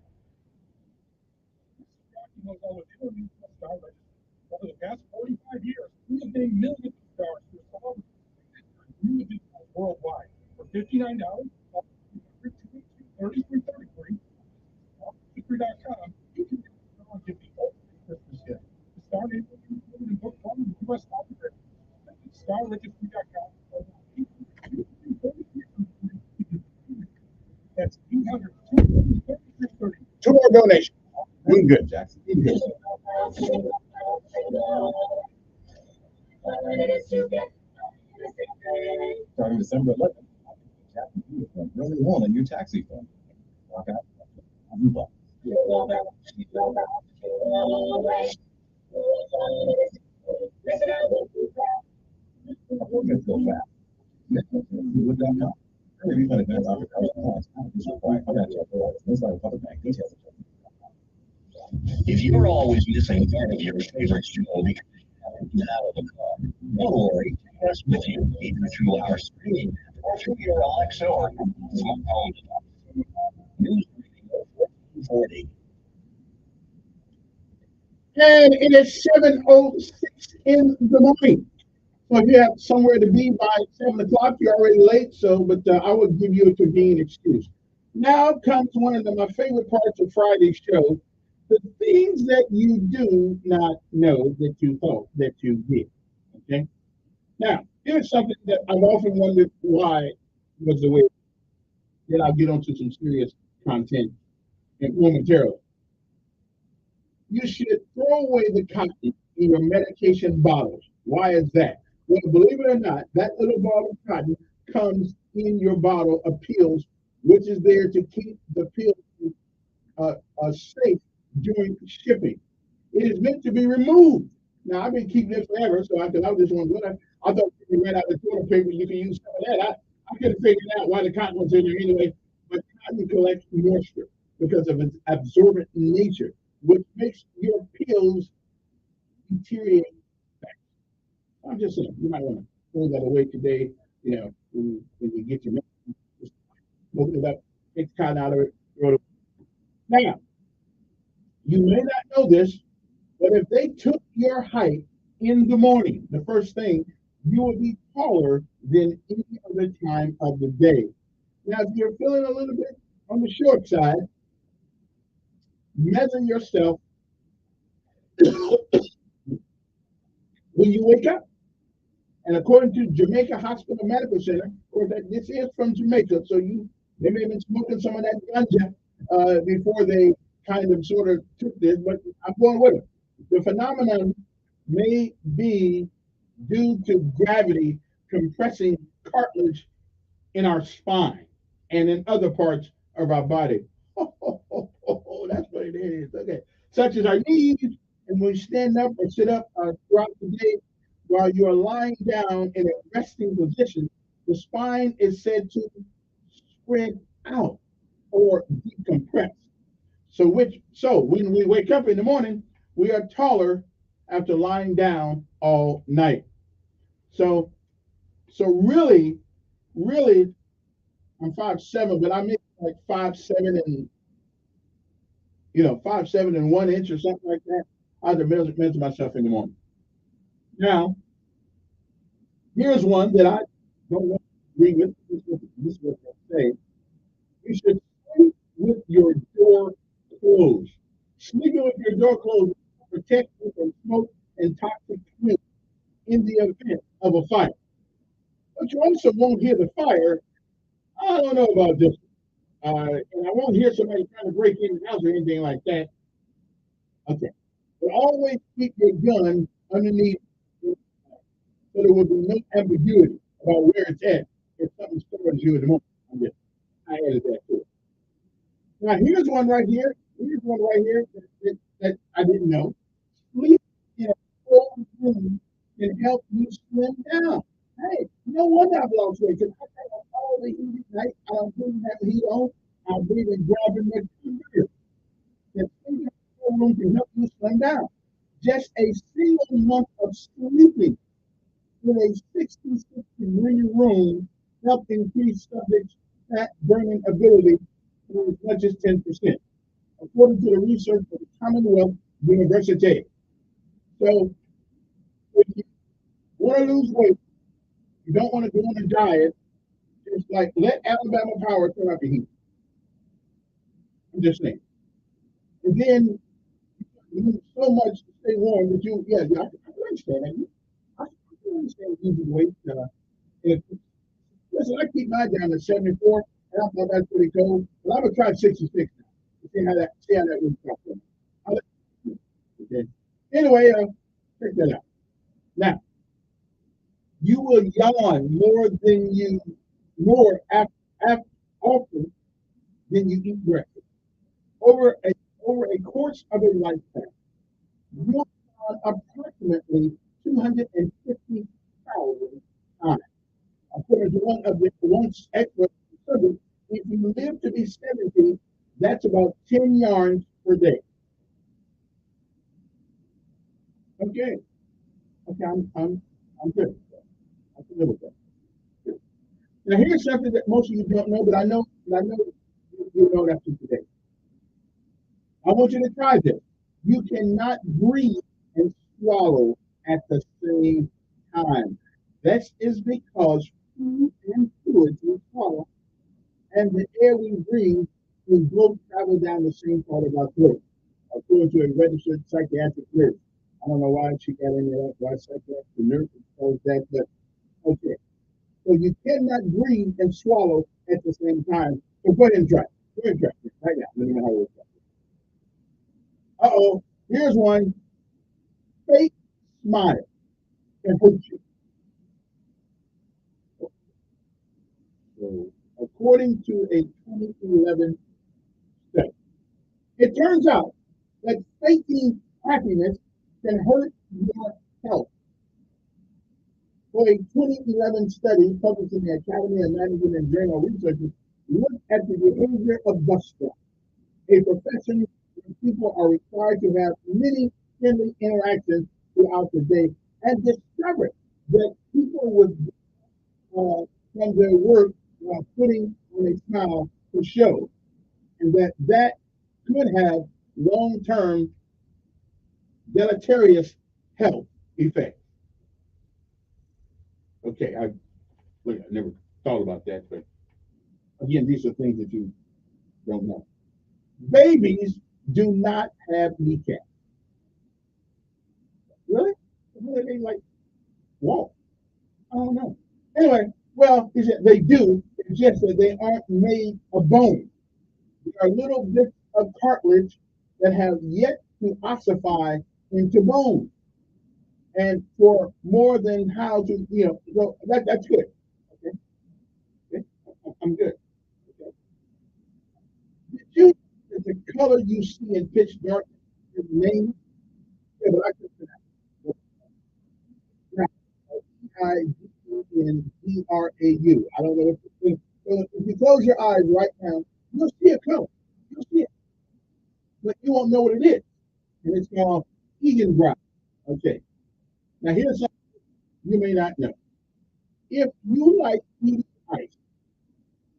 Over the past 45 years, we have gained millions of stars to solve worldwide. For $59, 3333, you can get the ultimate Christmas gift. The Star Neighborhood included in book one of the U.S. Library. StarRegistry.com. That's 200. Two more donations. Doing good, Jackson. Doing good. Starting December 11th, really on in your taxi fund. Walk out. If you're always missing part of your favorite show because you get out of the car, don't worry, take us with you, either through our screen or through your Alexa or smart home device. News Radio 1440. And it is 7:06 in the morning. So if you have somewhere to be by 7 o'clock, you're already late. But I will give you a convenient excuse. Now comes one of my favorite parts of Friday's show: the things that you do not know that you thought that you did. Okay. Now here's something that I've often wondered why was the way. Then I'll get onto some serious content momentarily. You should throw away the cotton in your medication bottles. Why is that? Well, believe it or not, that little bottle of cotton comes in your bottle of pills, which is there to keep the pills safe during shipping. It is meant to be removed. Now, I've been keeping it forever, so I was just wondering. I thought you ran out of toilet paper, you can use some of that. I couldn't figure out why the cotton was in there anyway. But cotton collects moisture because of its absorbent nature, which makes your pills deteriorate. I'm just saying, you might want to throw that away today. When you get your medicine, just open it up, take the cotton out of it, throw it away. Now, you may not know this, but if they took your height in the morning, the first thing, you will be taller than any other time of the day. Now, if you're feeling a little bit on the short side, measure yourself when you wake up. And according to Jamaica Hospital Medical Center, of course, this is from Jamaica, so they may have been smoking some of that ganja before they kind of sort of took this, but I'm going with it. The phenomenon may be due to gravity compressing cartilage in our spine and in other parts of our body. That's what it is. Okay. Such as our knees, and when you stand up or sit up throughout the day, while you are lying down in a resting position, the spine is said to spread out or decompress. So when we wake up in the morning, we are taller after lying down all night. So really, I'm 5'7", but I make like 5'7" and 5'7" and 1 inch or something like that. I have to measure myself in the morning. Now, here's one that I don't agree with. This is what I say. You should sleep with your door closed. Sleeping with your door closed protects you from smoke and toxic fumes in the event of a fire. But you also won't hear the fire. I don't know about this. And I won't hear somebody trying to break in the house or anything like that. Okay. But always keep your gun underneath so there will be no ambiguity about where it's at if something startles you in the moment. I added that too. Now here's one right here. Here's one right here that I didn't know. Sleep in a cold room can help you slim down. Hey, no wonder I've lost weight because I have all the heat at night. I don't really have the heat on. I'm breathing, grabbing my beer. The sleeping in a cold room can help you slim down. Just a single month of sleeping in a 66-degree room helped increase subjects' fat burning ability to as much as 10%, according to the research of the Commonwealth University. So, if you want to lose weight, you don't want to go on a diet, just like let Alabama Power turn up the heat. I'm just saying. And then you need so much to stay warm that I can understand that. I can understand losing weight. Listen, I keep mine down to 74, and I thought that's pretty cool. But I'm gonna try 66 now. See how that works out. Okay. Anyway, check that out. Now, you will yawn often than you eat breakfast. Over a course of a lifetime, you yawn approximately 250,000 times. According to one of the once expert studies, if you live to be 70, that's about 10 yarns per day. Okay. Okay, I'm good. I can live with that. Good. Now here's something that most of you don't know, but I know you know that today. I want you to try this. You cannot breathe and swallow at the same time. That is because food and fluids we swallow and the air we breathe will both travel down the same part of our throat, according to a registered psychiatric nurse. I don't know why she got into that, why psychiatric nurse calls that, but okay. So you cannot breathe and swallow at the same time. So go ahead and try. Go ahead and try it right now. Let me know how it works. Uh-oh, here's one. Fake smile can hurt you. So, according to a 2011 study, it turns out that faking happiness can hurt your health. For a 2011 study published in the Academy of Management and Journal Researchers looked at the behavior of Buster, a profession where people are required to have many friendly interactions throughout the day, and discovered that people would from their work while putting on a smile to show, and that could have long-term deleterious health effects. Okay, I never thought about that, but again, these are things that you don't know. Babies do not have kneecaps. Really? They like walk? I don't know. Anyway, well, he said they do. It's just that they aren't made of bone. They are little bits of cartilage that have yet to ossify into bone. And for more than how to, so that's good. Okay. Okay. I'm good. Okay. Did you that the color you see in pitch dark is the name? Yeah, but I could say that. I-D-E-N-D-R-A-U. I don't know what the thing. So if you close your eyes right now, you'll see a color. You'll see it. But you won't know what it is. And it's called Egan brown. Okay. Now here's something you may not know. If you like eating ice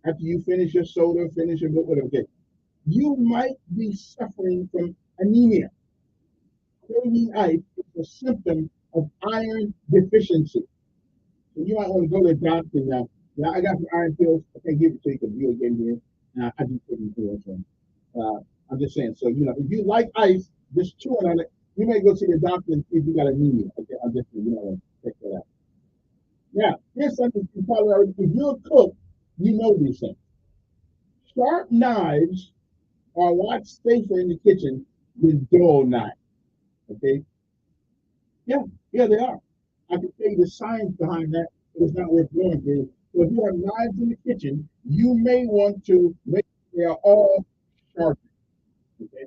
after you finish your soda, finish your book, whatever, okay, you might be suffering from anemia. Craving ice is a symptom of iron deficiency. So you might want to go to the doctor now. Now I got some iron pills. I can't give it to you because you again here. I just couldn't do it. I'm just saying. So if you like ice, just chewing on it, you may go see the doctor and see if you got anemia. Okay, I'm just check that out. Now, here's something you probably already. If you're a cook, you know these things. Sharp knives are a lot safer in the kitchen than dull knives. Okay. Yeah, they are. I can tell you the science behind that, but it's not worth going through. So if you have knives in the kitchen, you may want to make sure they are all sharp. Okay.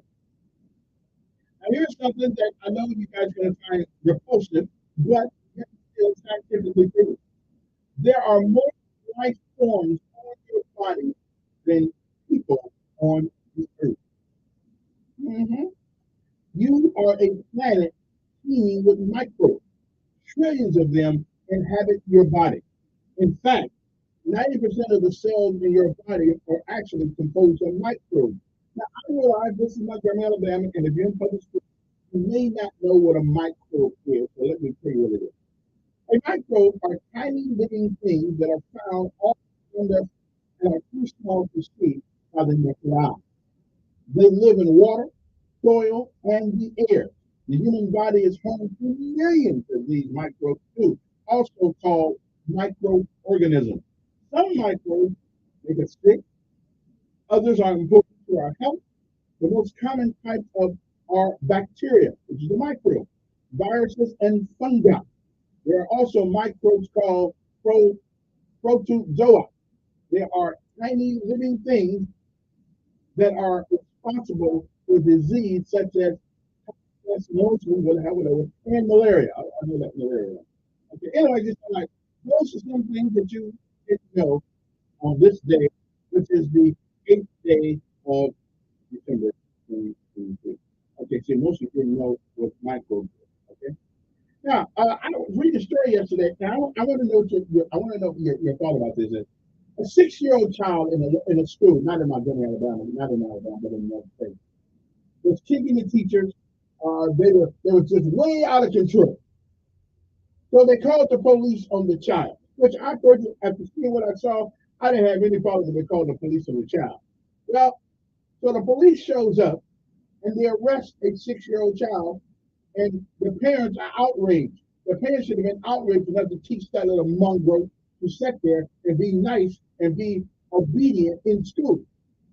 Now here's something that I know you guys are going to find repulsive, but it's still scientifically proven. There are more life forms on your body than people on the earth. Mm-hmm. You are a planet teeming with microbes. Trillions of them inhabit your body. In fact, 90% of the cells in your body are actually composed of microbes. Now, I realize this is Montgomery, Alabama, and if you're in public school, you may not know what a microbe is, so let me tell you what it is. A microbe are tiny living things that are found all around us and are too small to see by the naked eye. They live in water, soil, and the air. The human body is home to millions of these microbes too, also called microorganisms. Some microbes make us sick, others are important to our health. The most common types are bacteria, which is a microbe, viruses, and fungi. There are also microbes called protozoa. They are tiny living things that are responsible for disease such as and malaria. I know that malaria. Okay. Anyway, just like those are some things that you didn't know on this day, which is the 8th day of December 2023. Okay, so most of you didn't know what microbes is. Okay. Now, I was reading a story yesterday. Now, I want to know your thought about this. A 6-year-old child in a school, not in Montgomery, Alabama, not in Alabama, but in another state, was kicking the teachers. They were just way out of control. So they called the police on the child, which I personally, after seeing what I saw, I didn't have any problem with calling the police on the child. Well, so the police shows up and they arrest a 6-year-old child, and the parents are outraged. The parents should have been outraged enough to teach that little mongrel to sit there and be nice and be obedient in school.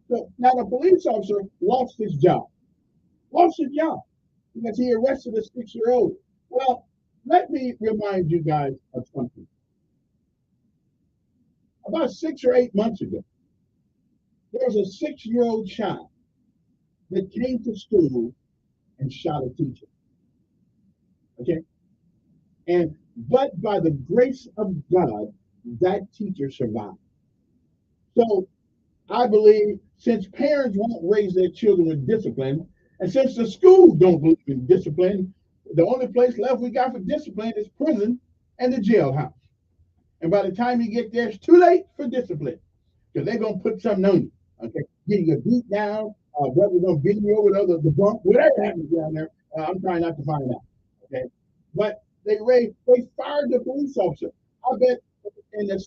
So now the police officer lost his job. Because he arrested a 6-year-old. Well, let me remind you guys of something. About 6 or 8 months ago, there was a 6-year-old child that came to school and shot a teacher. Okay? But by the grace of God, that teacher survived. So I believe since parents won't raise their children with discipline, and since the school don't believe in discipline, the only place left we got for discipline is prison and the jailhouse. And by the time you get there, it's too late for discipline because they're going to put something on you. Okay, getting you beat down, brother's going to beat you over the bump, whatever happens down there. I'm trying not to find out. Okay, but they fired the police officer. I bet in the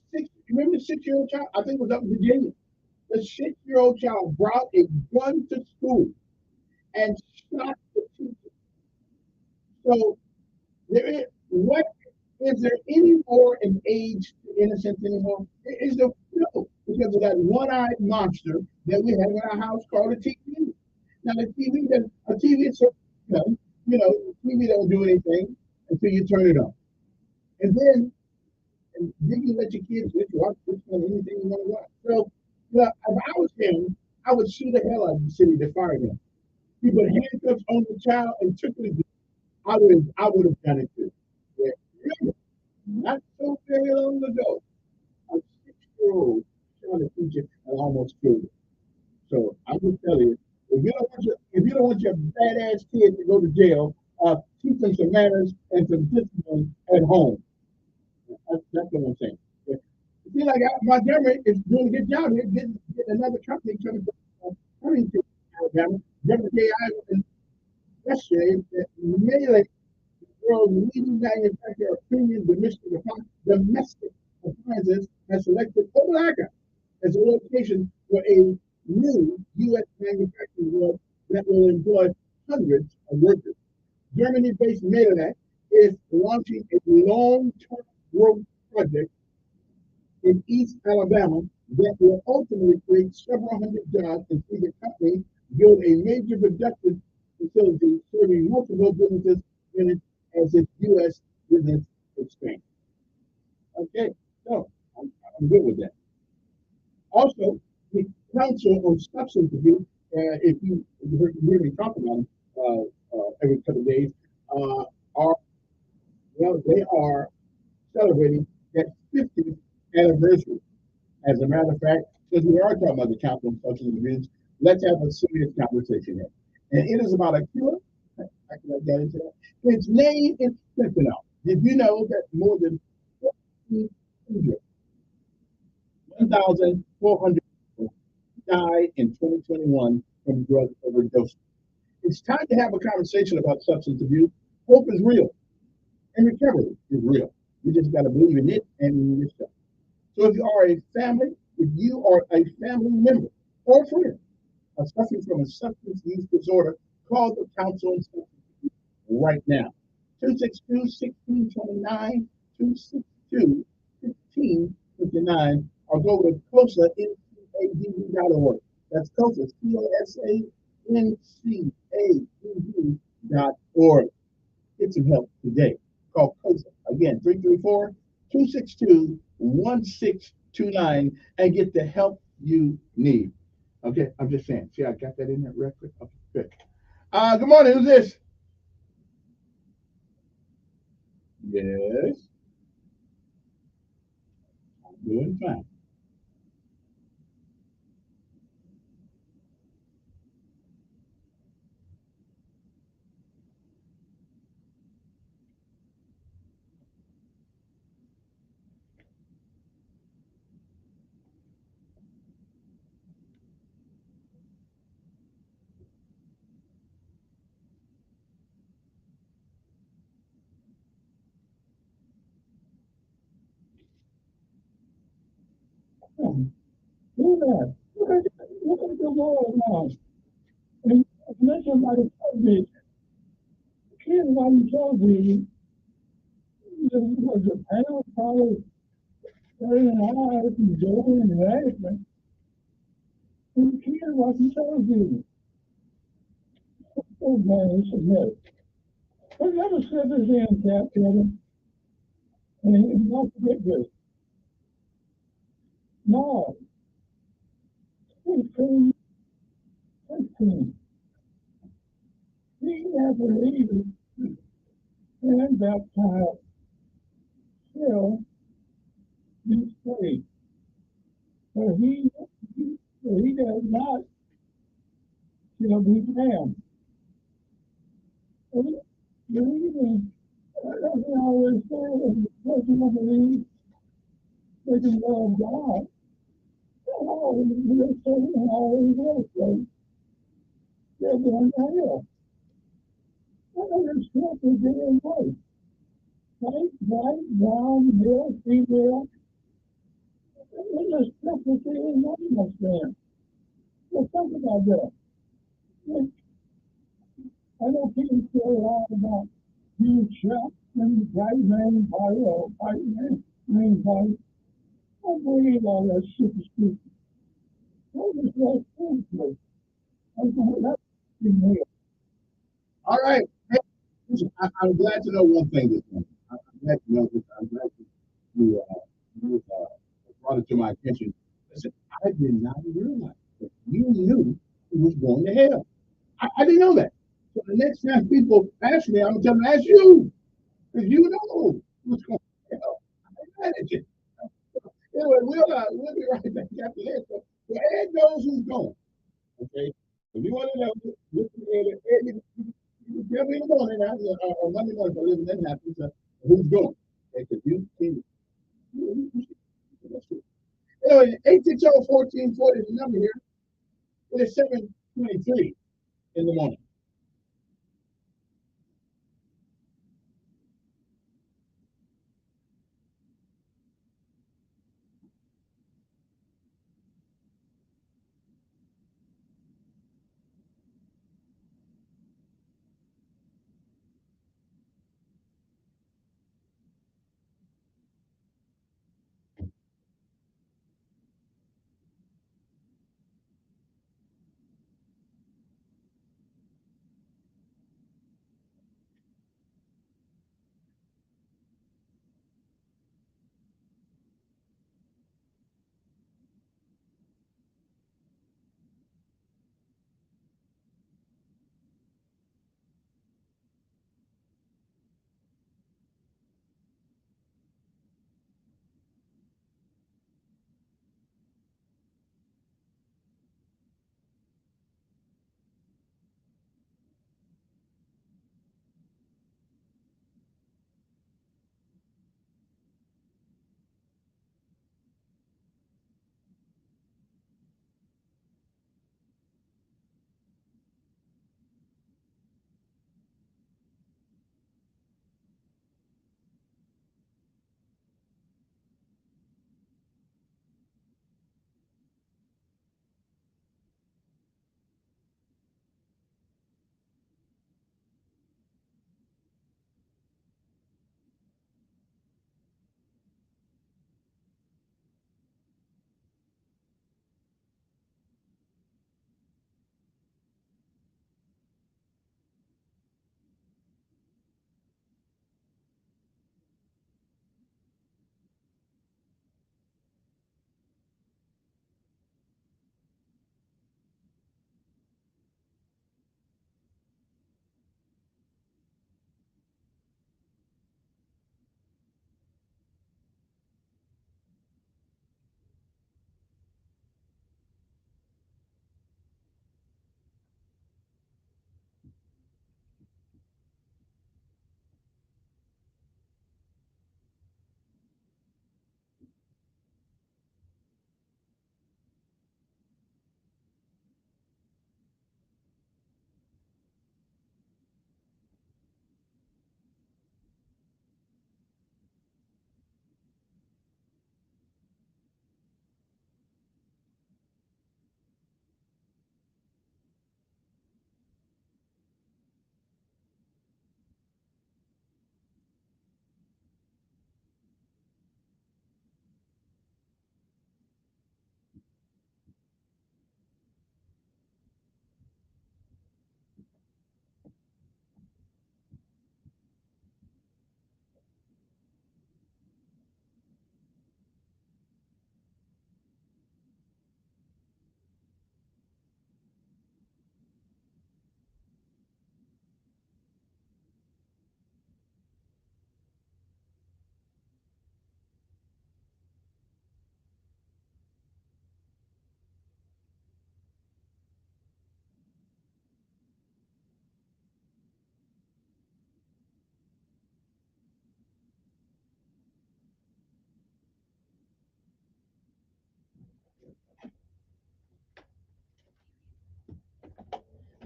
remember the 6-year-old child? I think it was up in Virginia. The 6-year-old child brought a gun to school and shot the teacher. So is there any more an age to innocence anymore? Is there no? Because of that one-eyed monster that we have in our house called a TV. Now the TV is so TV don't do anything until you turn it on, and then you let your kids watch anything you want to watch. So if I was him, I would sue the hell out of the city that fired him. He put handcuffs on the child and took it. I would have done it too. Yeah. Remember, not so very long ago, a 6-year-old shot a teacher and almost killed him. So I will tell you, if you don't want your badass kid to go to jail, teach them some manners and some discipline at home. That's what I'm saying. Yeah. It seems like Montgomery is doing a good job here, getting another company coming to Alabama. Yesterday, melee world's leading manufacturer of premium domestic appliances has selected Opelika as a location for a new U.S. manufacturing hub that will employ hundreds of workers. Germany-based Medinet is launching a long-term growth project in East Alabama that will ultimately create several hundred jobs and see the company build a major production facility serving multiple businesses in it as its U.S. business expands. Okay, so I'm good with that. Also, the Council on Substance Abuse, if you heard me talk about them every couple of days, they are celebrating their 50th anniversary. As a matter of fact, since we are talking about the Council on Substance Abuse, let's have a serious conversation here. And it is about a cure. I can get into that. Its name is fentanyl. Did you know that more than 1,400 people died in 2021 from drug overdose? It's time to have a conversation about substance abuse. Hope is real, and recovery is real. You just got to believe in it and in yourself. So if you are a family, if you are a family member or friend, suffering from a substance use disorder, call the Council on Substance Abuse right now. 262-1629, 262-1659, or go to COSA.org. That's COSA, COSANCADV.org. Get some help today. Call COSA. Again, 334-262-1629, and get the help you need. Okay, I'm just saying. See, I got that in there real quick. Okay, good. Good morning. Who's this? Yes. I'm doing fine. Look at the world now. And let somebody tell me, the kid wasn't told me, was the parent probably turning eyes and doing and laughing. And the kid wasn't told me. Oh man, it's a mess. But never slip his hand, Kevin. And not forget this. No. 15. He never even and baptized still be saved. But he does not shall be damned. The reason I always say that the person who believes they can love God, always will say and always will say they're going to hell. What other stuff is there in life? White, brown, male, female. What other stuff is there in life there? Well, think about that. I know people say a lot about being shot and white man party or white man party. I don't believe all that shit is stupid. That is like foolish. All right. Hey, listen, I'm glad to know one thing this morning. I'm glad to know this. I'm glad you brought it to my attention. Listen, I did not realize that you knew he was going to hell. I didn't know that. So the next time people ask me, I'm going to tell them, ask you. Because you know who's going to hell. I'm mad at you. Anyway, we'll be right back after this. So Ed knows who's going. Okay? If you want to know, listen to Ed. Ed, you tell me in the morning, on Monday morning, if I live in Indianapolis, who's going. Because you see, that's true. Anyway, 860-1440 is the number here. It is 7:23 in the morning.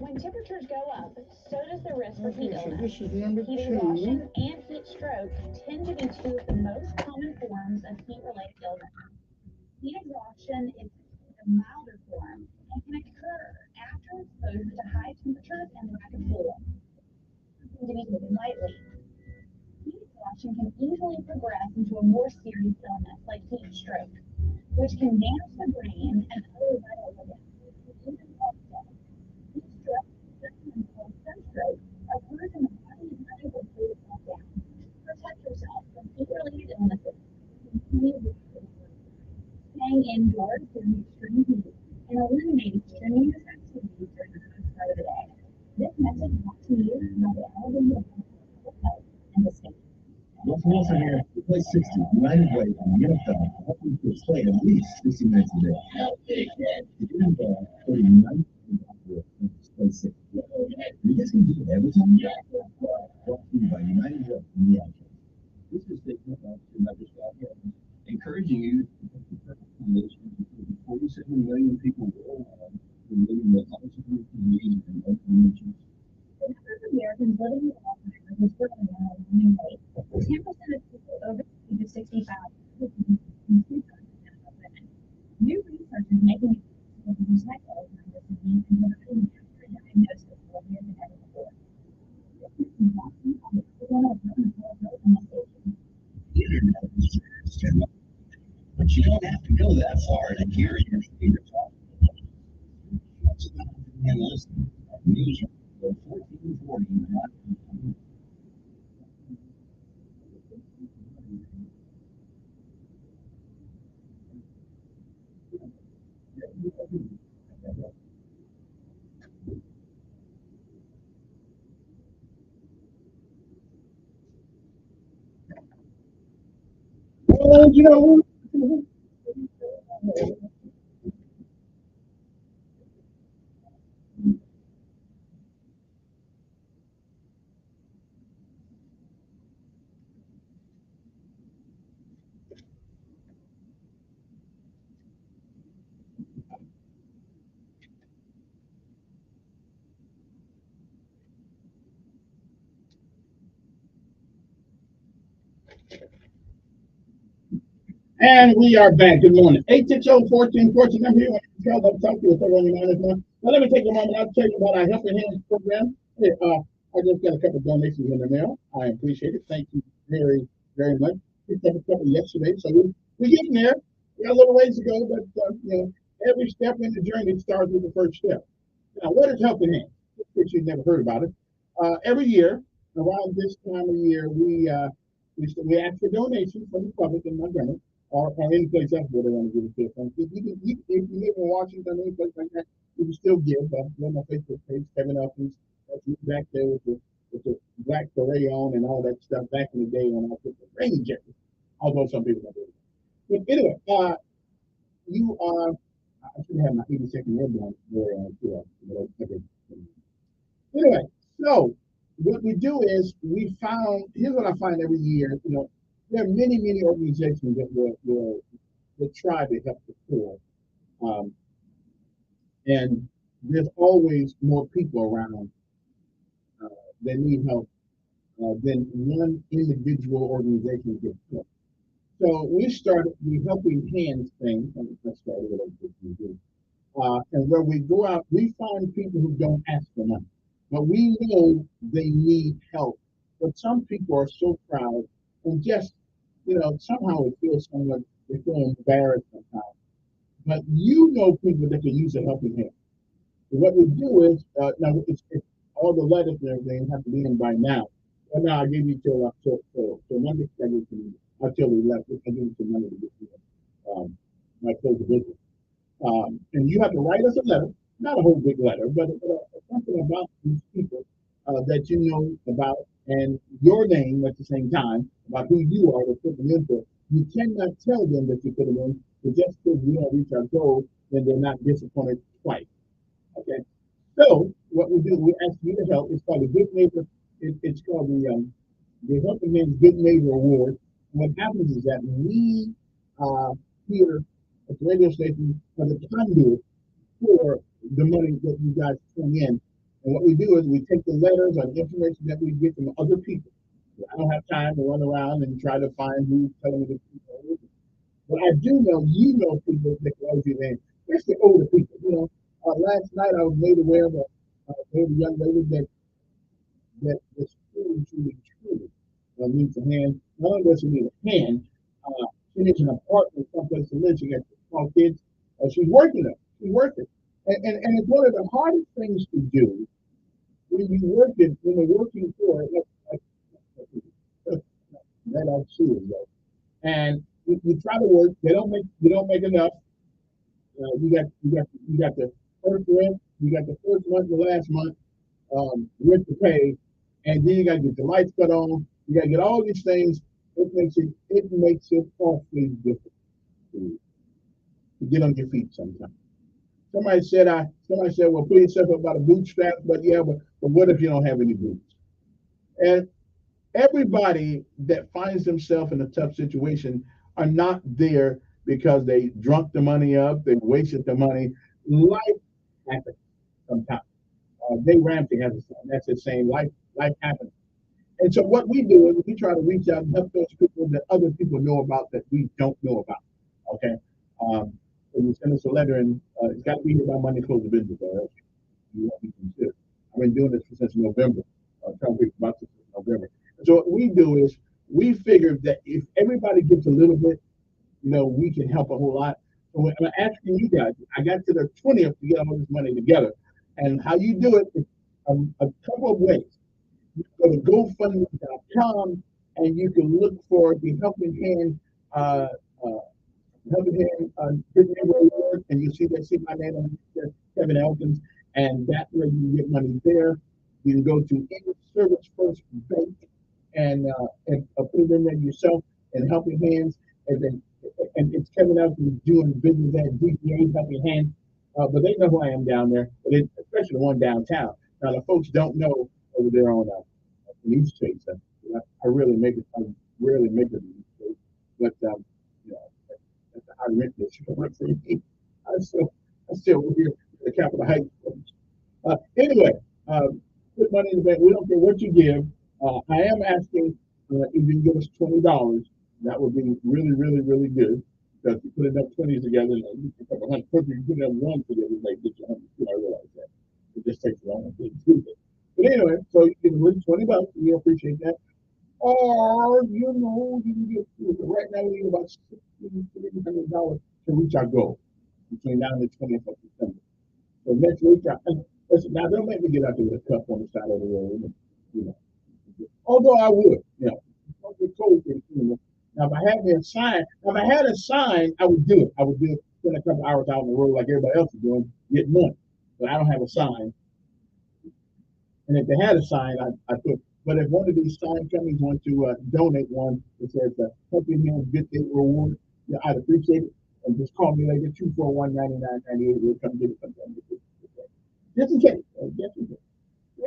When temperatures go up, so does the risk for heat Okay, so illness. this is number Heat 2. exhaustion and heat stroke tend to be two of the most common forms of heat-related illness. Heat exhaustion is a milder form and can occur after exposure to high temperatures and lack of fluid. Something to be taken lightly. Heat exhaustion can easily progress into a more serious illness like heat stroke, which can damage the brain and other vital organs. Heat stroke, called sunstroke, occurs when the body is unable to cool itself down. Protect yourself from heat-related illnesses. Continue staying indoors during extreme heat and eliminating strenuous activities during the hottest part of the day. This message brought to you by the Alabama Department of Health and the state. What's Wilson here? To play 60 United Way from the NFL, helping to play at least 60 minutes a day. If you're involved, go to United Way and play 60. You guys can do it every time. Brought to you by United Way from the NFL. This is taking up to members out here, encouraging you to pick the perfect foundation for 47 million people worldwide who are living with Alzheimer's disease and other conditions. The number of Americans living with Alzheimer's is growing at an alarming rate. 10% of people over the age of 65 and 2% of women. New research is making it possible to detect Alzheimer's disease and providing an accurate diagnosis earlier than ever before. This is Boston on the Alabama Department of Health and the state. The internet is fast, but you don't have to go that far to hear your favorite talk. And listen, News Radio 1440. Well, you know, and we are back. Good morning. 860-1414. I'm here. I'll talk to you for 1 minute. Now, let me take a moment. I'll tell you about our Helping Hands program. Hey, I just got a couple of donations in the mail. I appreciate it. Thank you very, very much. We got a couple yesterday, so we're getting there. We got a little ways to go, but you know, every step in the journey starts with the first step. Now, what is Helping Hands? Which you've never heard about it. Every year, around this time of year, we ask for donations from the public in Montgomery or any place else where they want to give it to. If you live in Washington, any place like that, you can still give. On my Facebook page, Kevin Elkins, that's me back there with the black beret on and all that stuff back in the day when I put the rain jacket. Although some people don't do it. But anyway, you are. I should have my 82nd airborne there. Anyway, so what we do is here's what I find every year. You know, there are many organizations that will try to help the poor, and there's always more people around that need help than one individual organization can help. So we started the Helping Hands thing. Let's start with it. And where we go out, we find people who don't ask for money, but we know they need help. But some people are so proud and just, you know, somehow it feels somewhat, they feel embarrassed sometimes. But you know people that can use a helping hand. So what we do is, now it's all the letters and everything have to be in by now. But now I give you till Monday, until we left. I give you till Monday to get to my close of business. And you have to write us a letter, not a whole big letter, but something about these people that you know about and your name at the same time, about who you are to put them into. You cannot tell them that you put them in, but just because we don't reach our goal, then they're not disappointed twice. Okay? So what we do, we ask you to help. It's called the Good Neighbor. It's called the Helping Hands Good Neighbor Award. What happens is that we here at the radio station are the conduit for the money that you guys bring in. And what we do is we take the letters or the information that we get from other people. I don't have time to run around and try to find who's telling me the truth. But I do know, people that close your name, especially older people. Last night I was made aware of a young lady that is truly needs a hand. Not only does she need a hand, she needs an apartment someplace to live. She got small kids. She's working it. She's working. And it's one of the hardest things to do when you're working for it. That don't see it yet. And you try to work, you don't make enough. You got the first rent, you got the first month, the last month, rent to pay, and then you got to get the lights cut on. You got to get all these things. It makes it awfully difficult to get on your feet sometimes. Somebody said, well, pull yourself up by the bootstraps, but what if you don't have any boots? And everybody that finds themselves in a tough situation are not there because they drunk the money up, they wasted the money. Life happens sometimes. Dave Ramsey has a saying, that's his saying, life happens. And so what we do is we try to reach out and help those people that other people know about that we don't know about. Okay? So you send us a letter, and it's got to be here by Monday, close the business. You won't be considered. I've been doing this since November. Trying to reach about this since November. So what we do is we figure that if everybody gives a little bit, we can help a whole lot. So I'm asking you guys, I got to the 20th to get all this money together. And how you do it is a couple of ways. You go to GoFundMe.com and you can look for the Helping Hand Award, and you see my name on there, Kevin Elkins, and that's where you can get money there. You can go to any Service First Bank and put it in there yourself and Helping Hands, and it's Kevin Elkins doing business at DPA Helping Hands. But they know who I am down there, especially the one downtown. Now the folks don't know over there on East Street. So I rarely make it in East Street, but that's a high rent district for me. I still live here in the Capitol Heights. Anyway, put money in the bank. We don't care what you give. I am asking if you can give us $20. That would be really, really, really good. Because you put enough 20s together, you can put 100. You put enough ones together, it might get you 100. I realize that. It just takes a long time to do it. But anyway, so you can lose $20. We appreciate that. Or, you can get, right now we need about $1,600 to reach our goal between now and the 20th of December. So next week, listen, now don't make me get out there with a cup on the side of the road. Although I would, don't get cold, Now, if I had a sign, I would do it. I would do it, spend a couple hours out on the road like everybody else is doing, get money. But I don't have a sign. And if they had a sign, I could. But if one of these sign companies want to donate one that says Helping Hands Good Day Reward, I'd appreciate it. And just call me later, 241-9998. We'll come get it sometime. Just in case.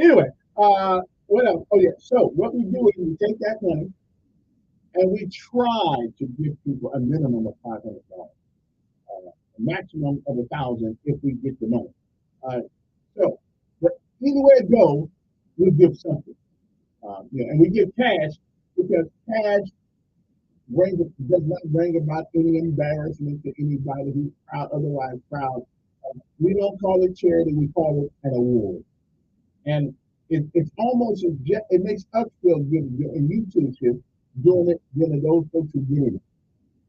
Anyway, what else? Oh, yeah. So what we do is we take that money, and we try to give people a minimum of $500, a maximum of $1,000 if we get the money. But either way it goes, we give something. And we give cash because cash does not bring about any embarrassment to anybody who's otherwise proud. We don't call it charity; we call it an award. And it's almost it makes us feel good, and you too, Chip, doing it to those folks who get it.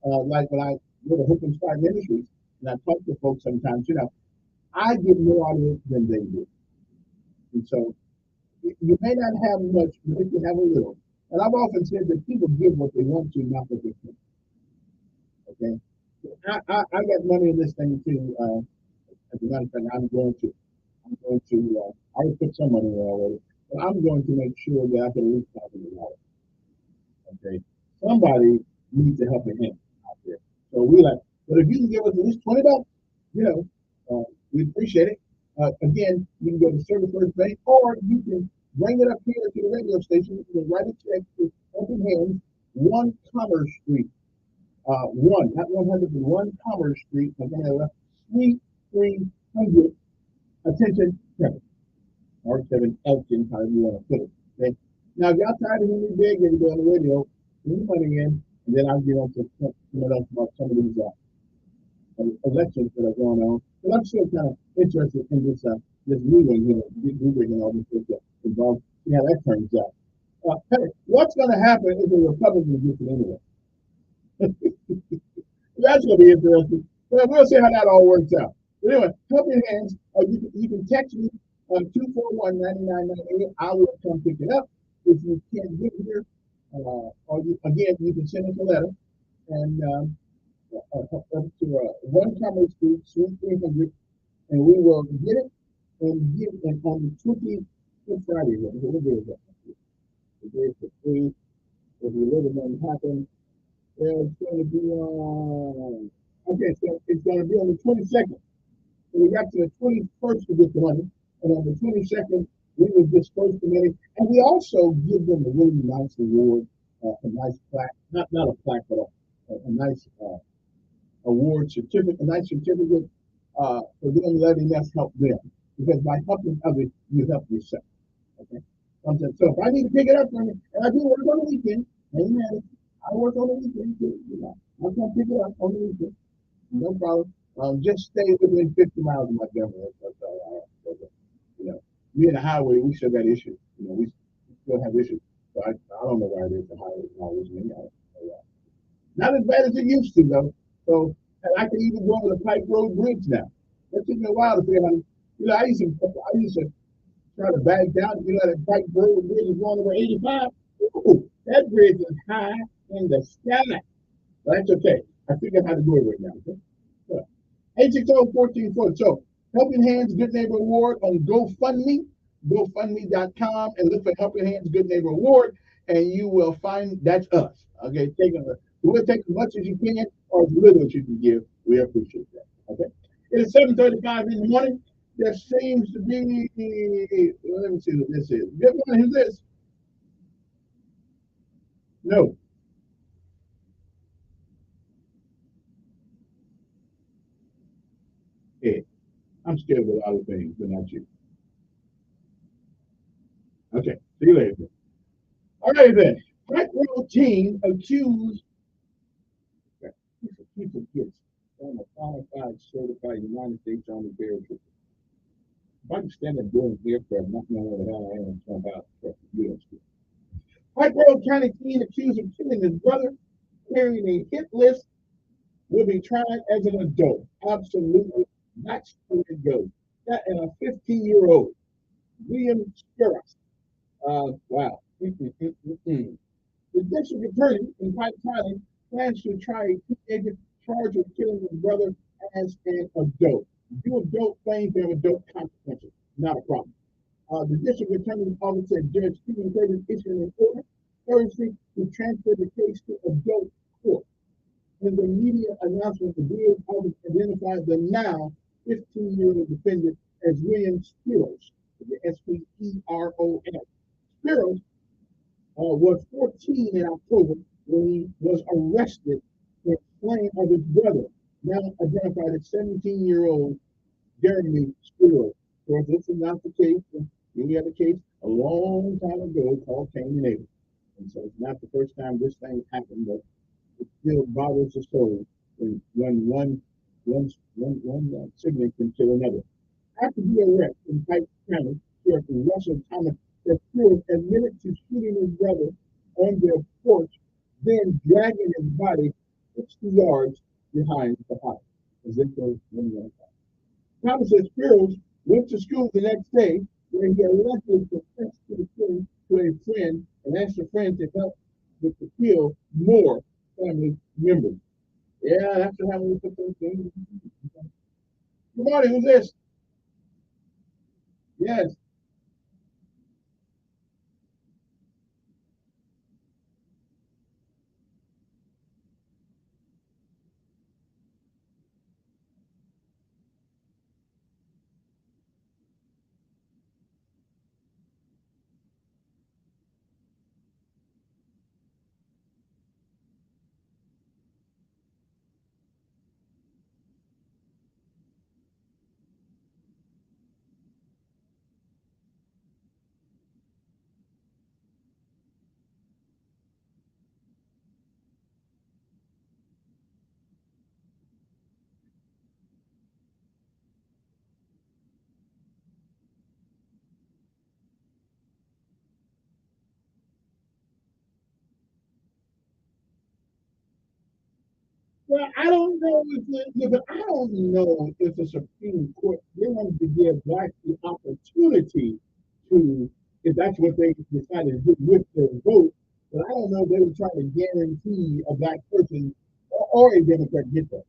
Like when I go to Hook and Spire Ministries, and I talk to folks sometimes, I get more out of it than they do. And so you may not have much, but if you have a little. And I've often said that people give what they want to, not what they can. Okay? I got money in this thing too. As a matter of fact, I already put some money there already, but I'm going to make sure that I can at least $500. Okay? Somebody needs a helping hand out there. So but if you can give us at least $20, we appreciate it. Again, you can go to Service First Bank, or you can bring it up here to the radio station. You can write a check to Helping Hands, 1 Commerce Street. 1, not 101 Commerce Street, Suite 300. Attention, Kevin. or Kevin Elkins, however you want to put it. Okay? Now, if y'all tired of hearing me beg every day on the radio, bring the money in, and then I'll get on to something else about some of these elections that are going on. But I'm still kind of interested in this new one here, and all this stuff involved. See how that turns out. Hey, what's going to happen if the Republicans get it anyway? That's going to be interesting. But we'll see how that all works out. But anyway, Helping Hands, you can text me on 241-9998. I will come pick it up. If you can't get here, again, you can send us a letter and up to 1 Commerce Street, Suite 300, and we will get it and give it on the 20th Friday. What day is that? The day for free. If you let it happen, it's going to be on. Okay, so it's going to be on the 22nd. So we got to the 21st to get the money, and on the 22nd we will disperse the money, and we also give them a really nice reward, a nice plaque, not a plaque, but a nice award certificate, a nice certificate for them letting us help them, because by helping others, you help yourself. Okay. So if I need to pick it up from you, and I do work on the weekend, amen. I work on the weekend too. I'm gonna pick it up on the weekend. No problem. Just stay within 50 miles of my government. That's all I have. Me and the highway, we still got issues. We still have issues. So I don't know why it is the highway is always me. Not as bad as it used to though. So and I can even go over the Pike Road Bridge now. It took me a while to figure out. I used to try to back down. That Pike Road Bridge is going over 85. Ooh, that bridge is high in the sky. But that's okay. I figured out how to do it right now. Okay? So, 860-1440. So, Helping Hands Good Neighbor Award on GoFundMe, GoFundMe.com, and look for Helping Hands Good Neighbor Award, and you will find that's us. Okay, we'll take as much as you can or as little as you can give. We appreciate that. Okay, it is 7:35 in the morning. There seems to be. Let me see what this is. Good morning. Who's this? No. Hey, I'm scared of a lot of things, but not you. Okay, see you later. All right then. Black World team accused. Okay, piece of kids. I'm a qualified, certified United States Army paratrooper. If I can stand up doing aircraft, not knowing what the hell I am, jump out. White Grove County teen accused of killing his brother, carrying a hit list, will be tried as an adult. Absolutely, that's the way it goes. That and a 15-year-old, William Sparrows. Wow. The district attorney in Pike County plans to try a teenager charged with killing his brother as an adult. Do adult things, have adult consequences. Not a problem. The district attorney's office said Judge Stephen Curtis issued an order Thursday to transfer the case to adult court. In the media announcement, the DA's office identified the now 15-year-old defendant as William Spiros, the S-P-E-R-O-S. Spiros was 14 in October when he was arrested for slaying of his brother, now identified as 17-year-old Jeremy Spiros. Of course, this is not the case. We had a case a long time ago called Cain and Abel. And so it's not the first time this thing happened, but it still bothers the soul when one sibling can kill another. After the arrest in Pike County, Sheriff Russell Thomas said Spiros admitted to shooting his brother on their porch, then dragging his body 60 yards behind the house. As they go, Thomas said Spiros went to school the next day where he allegedly confessed to the killing to a friend and asked a friend to help with the kill more family members. Yeah, that's what happened with those things. Good morning, who's this? Yes. Well, I don't know but I don't know if the Supreme Court they wanted to give blacks the opportunity to, if that's what they decided to do with their vote. But I don't know if they were trying to guarantee a black person or a Democrat get that.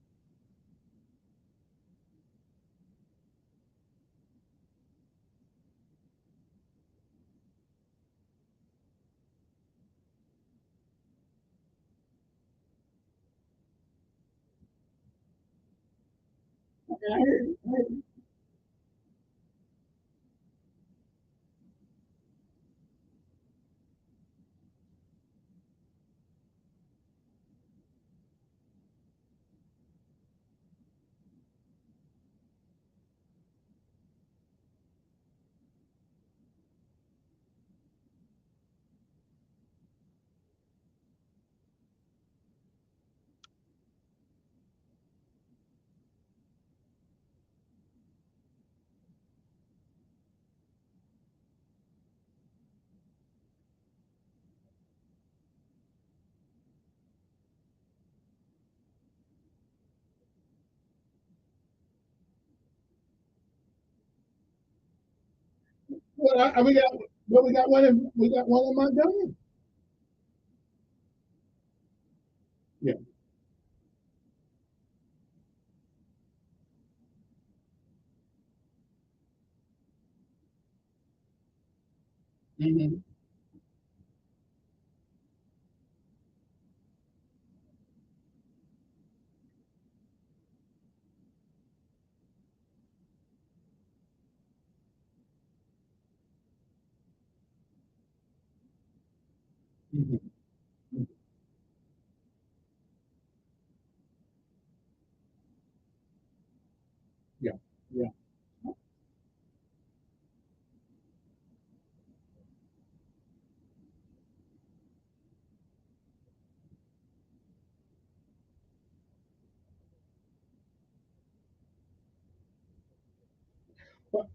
Well, we got one in Montgomery. Yeah. Mm-hmm. Mm-hmm. Yeah. Yeah. Well,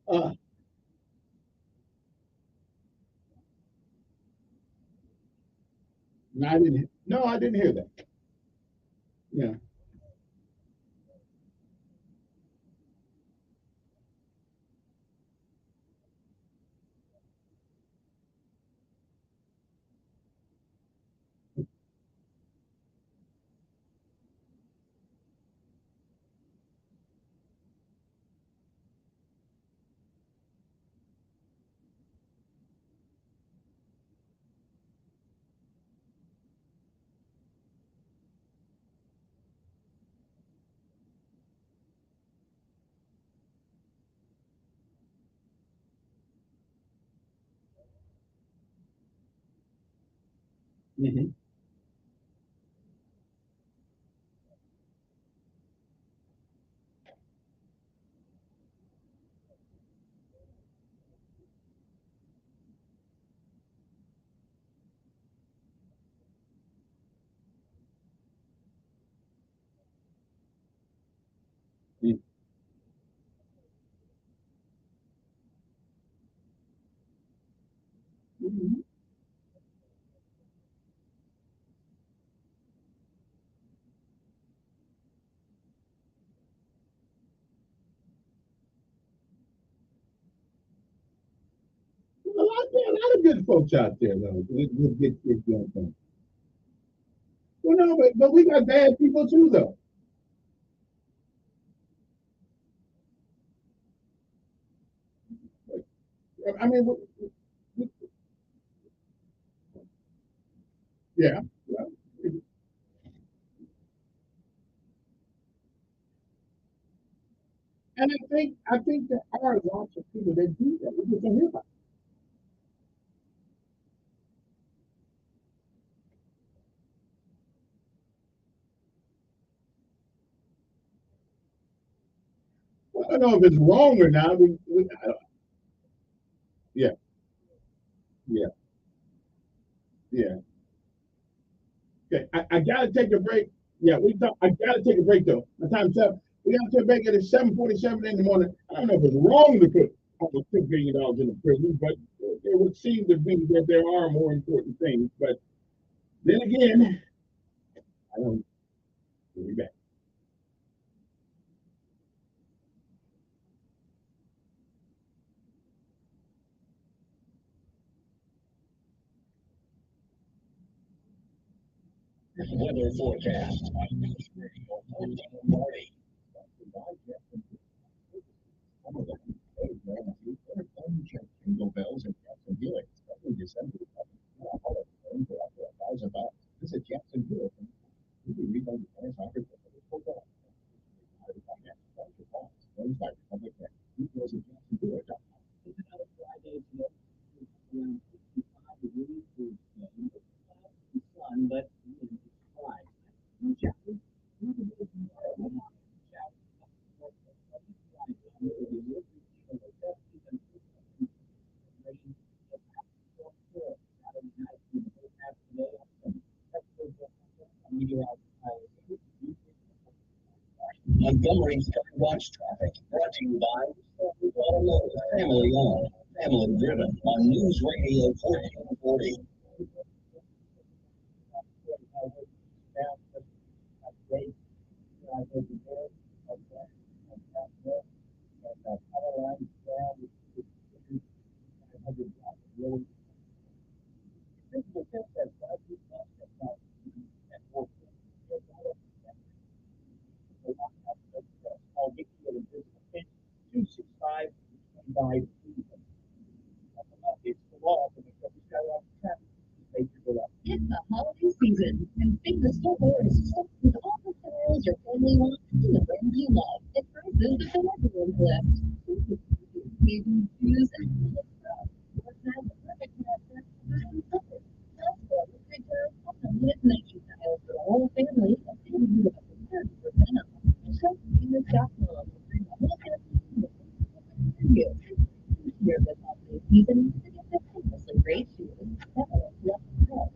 uh, no, I didn't. No, I didn't hear that. Yeah. Mm-hmm. Mm-hmm. There are a lot of good folks out there, though. With good kids doing things. Well, no, but we got bad people too, though. I mean, yeah. Yeah. And I think there are lots of people that do that. We just don't hear about it. I don't know if it's wrong or not. Yeah, yeah, yeah. Okay, I gotta take a break. Yeah, I gotta take a break though. My time's up. We gotta take a break at 7:47 in the morning. I don't know if it's wrong to put almost $2 billion in the prison, but it would seem to me that there are more important things. But then again, I don't. We'll be back. Weather forecast on News Radio 1440. Jingle bells and Jackson Buick, especially December. Visit Jackson Buick. You can read on the plans offered for the hotel. Owned by Republic Bank. Details at jacksonbuick.com. It's another Friday today. Around 65 degrees for the sun, but it's dry. Montgomery Watch Traffic brought to you by Automotive, family owned, family driven on News Radio 1440. It's the holiday season, and Big Store is stocked with all the styles your family wants and the brands you love at prices that everyone's left. Baby shoes and little stuff. What's that? The perfect mattress for comfort. Plus, for a good time, unlimited Nike styles for the whole family at 30% off. Shop Venus.com to bring the whole family to you. Here's the holiday season to get the endlessly great shoes. That will left to go.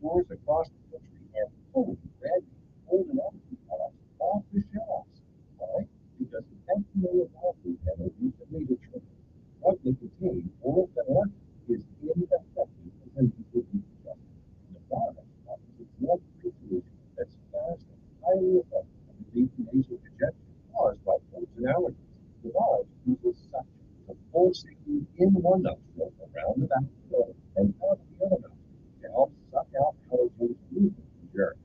Stores across the country are full of red, old, and elderly products off the shelves. Why? Because the FDA authorities have recently determined what they contain oral phenolphthalein is ineffective as anti-aging drug. The product offers a drug-free solution that's fast and highly effective at relieving nasal congestion caused by colds and allergies. The product uses suction to force it in one nostril around the back of the throat and out the other nostril to help suck out allergens, movement, and germs.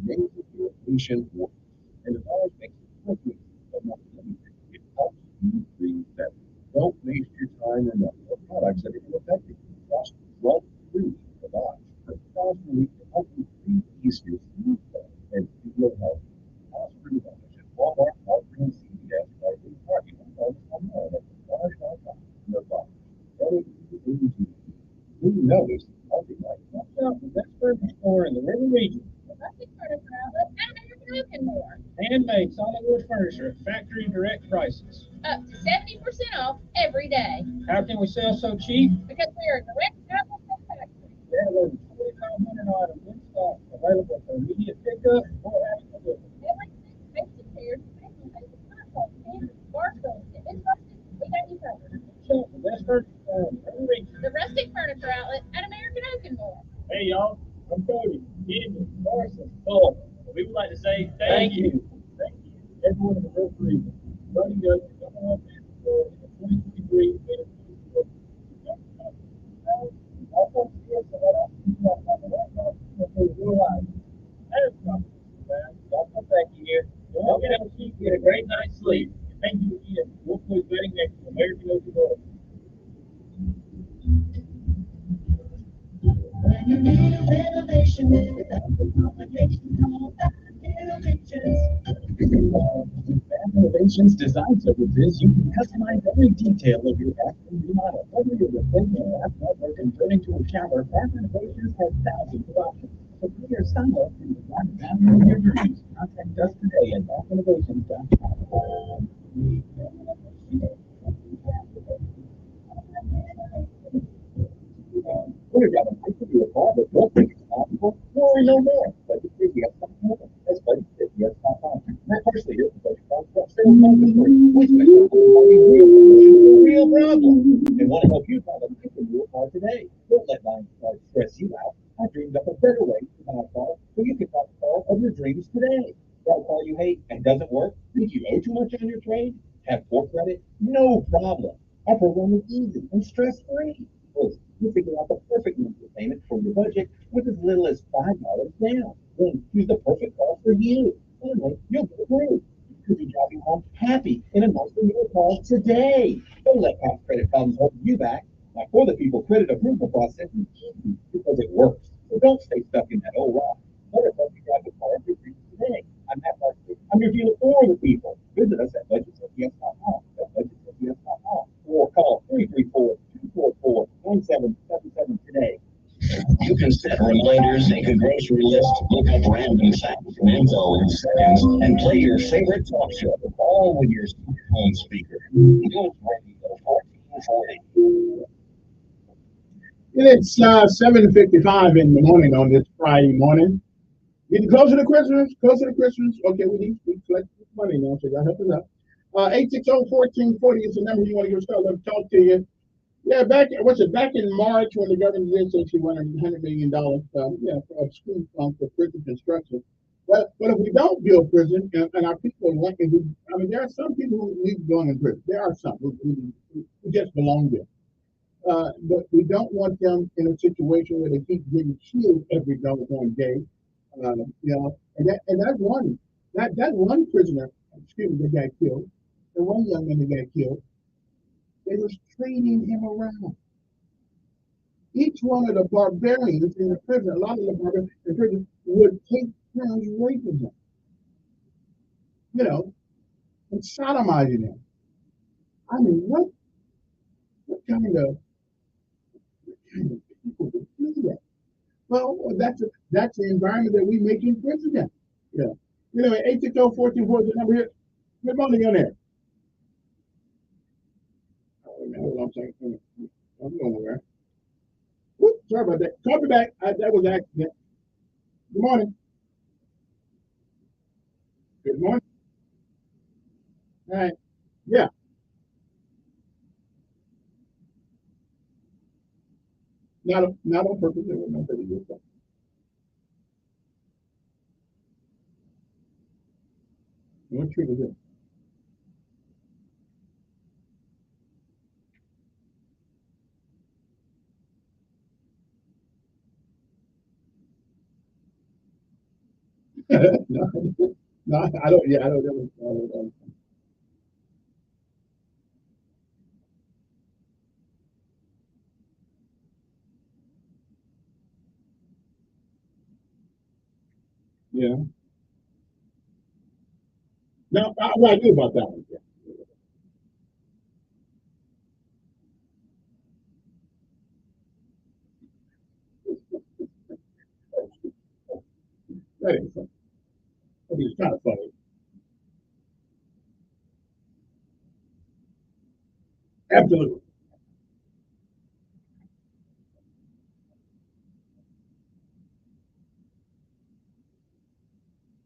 Nasal irritation works, and it always makes it quickly, but not anything. It helps you breathe better. Don't waste your time and money on products that are ineffective. Just drug-free products. The products relief to help you breathe easier, sleep better, and feel healthy. Ask for your knowledge at Walmart, Walgreens, CVS, Target, Target, online at Garage.com. Your box. Who knows healthy life? Watch out for Best Furniture Store in the River Region. Domestic furniture outlet at American Oak and More. Handmade solid wood furniture at factory direct prices. Up to 70% off every day. How can we sell so cheap? Because we are a direct outlet from factory. We have over 2,500 items in stock available for immediate pickup or having delivered. Everything basic chairs, basic consoles, stands, bar stools, if it's rustic, we got you covered. Shop the Best Furniture Store in the River Region. The rustic furniture outlet at American Oak and More. Hey, y'all. I'm Cody, David, Carson, Cole. We would like to say thank you. Thank you, everyone in the referee, running us to come on for the 2023 also, thank you here. Don't get out sleep, get a great night's sleep. Thank you again. We'll play betting next to American Open World. When you need a renovation without the complications, all that renovations. Bath Innovations Design Services, you can customize every detail of your bathroom remodel. Whether you're replacing a bathtub or converting to a shower, Bath Innovations has thousands of options. So for your style and design the bathroom of your dreams, contact us today at bathinnovations.com. We've got a nice to be a call, but don't think it's possible. Worry no more. Budget CBS.com. That's budget CBS.com. Matt Parsley here for Budget Concept Sales Laboratory. We specialize in finding real solutions to real problems and want to help you find a nice and real car today. Don't let buying cars stress you out. I dreamed up a better way to buy a car so you can buy the car of your dreams today. Got a car you hate and doesn't work? Think you owe too much on your trade? Have poor credit? No problem. Our program is easy and stress-free. First, you figure out the perfect monthly payment for your budget with as little as $5 down. Then choose the perfect car for you. Finally, you'll get approved. You could be driving home happy in a nicer new car today. Don't let past credit problems hold you back. Now, for the people, credit approval process is easy because it works. So don't stay stuck in that old rock. Let us help you drive the car of your dreams today. I'm Matt Parsley. I'm your dealer for the people. Visit us at budgetcps.com. That's budgetcps.com. Or call 334-244-1777 today. You can set reminders, make a grocery list, look up random facts and info in seconds, and play your favorite talk show, all with your smartphone speaker. News Radio 1440. It's 7:55 in the morning on this Friday morning. Getting closer to Christmas, closer to Christmas. Okay, we collect money now, so y'all help us out. 860-1440 is the number you want to give us. Let's talk to you. Yeah, back in March when the government did say she wanted $100 million for school funds for prison construction. But if we don't build prison and our people are lucky, there are some people who need going in prison. There are some who just belong there. But we don't want them in a situation where they keep getting killed every doggone day. And that's one prisoner, that got killed, and one young man that got killed. They was training him around. Each one of the barbarians in the prison, a lot of the barbarians in prison would take turns raping him, and sodomizing him. I mean, what kind of people would do that? Well, that's the environment that we make in prison. Yeah. 860-1440 is the number here. Good morning on there. Hold on a second. I'm going nowhere. Whoop, sorry about that. Call me back. That was an accident. Good morning. Good morning. All right. Yeah. Not on purpose. There was no purpose. What tree was it? No, I don't. Yeah, I don't know. Yeah. No, what I knew about that one. Yeah. That is funny. I mean, it's kind of funny. Absolutely.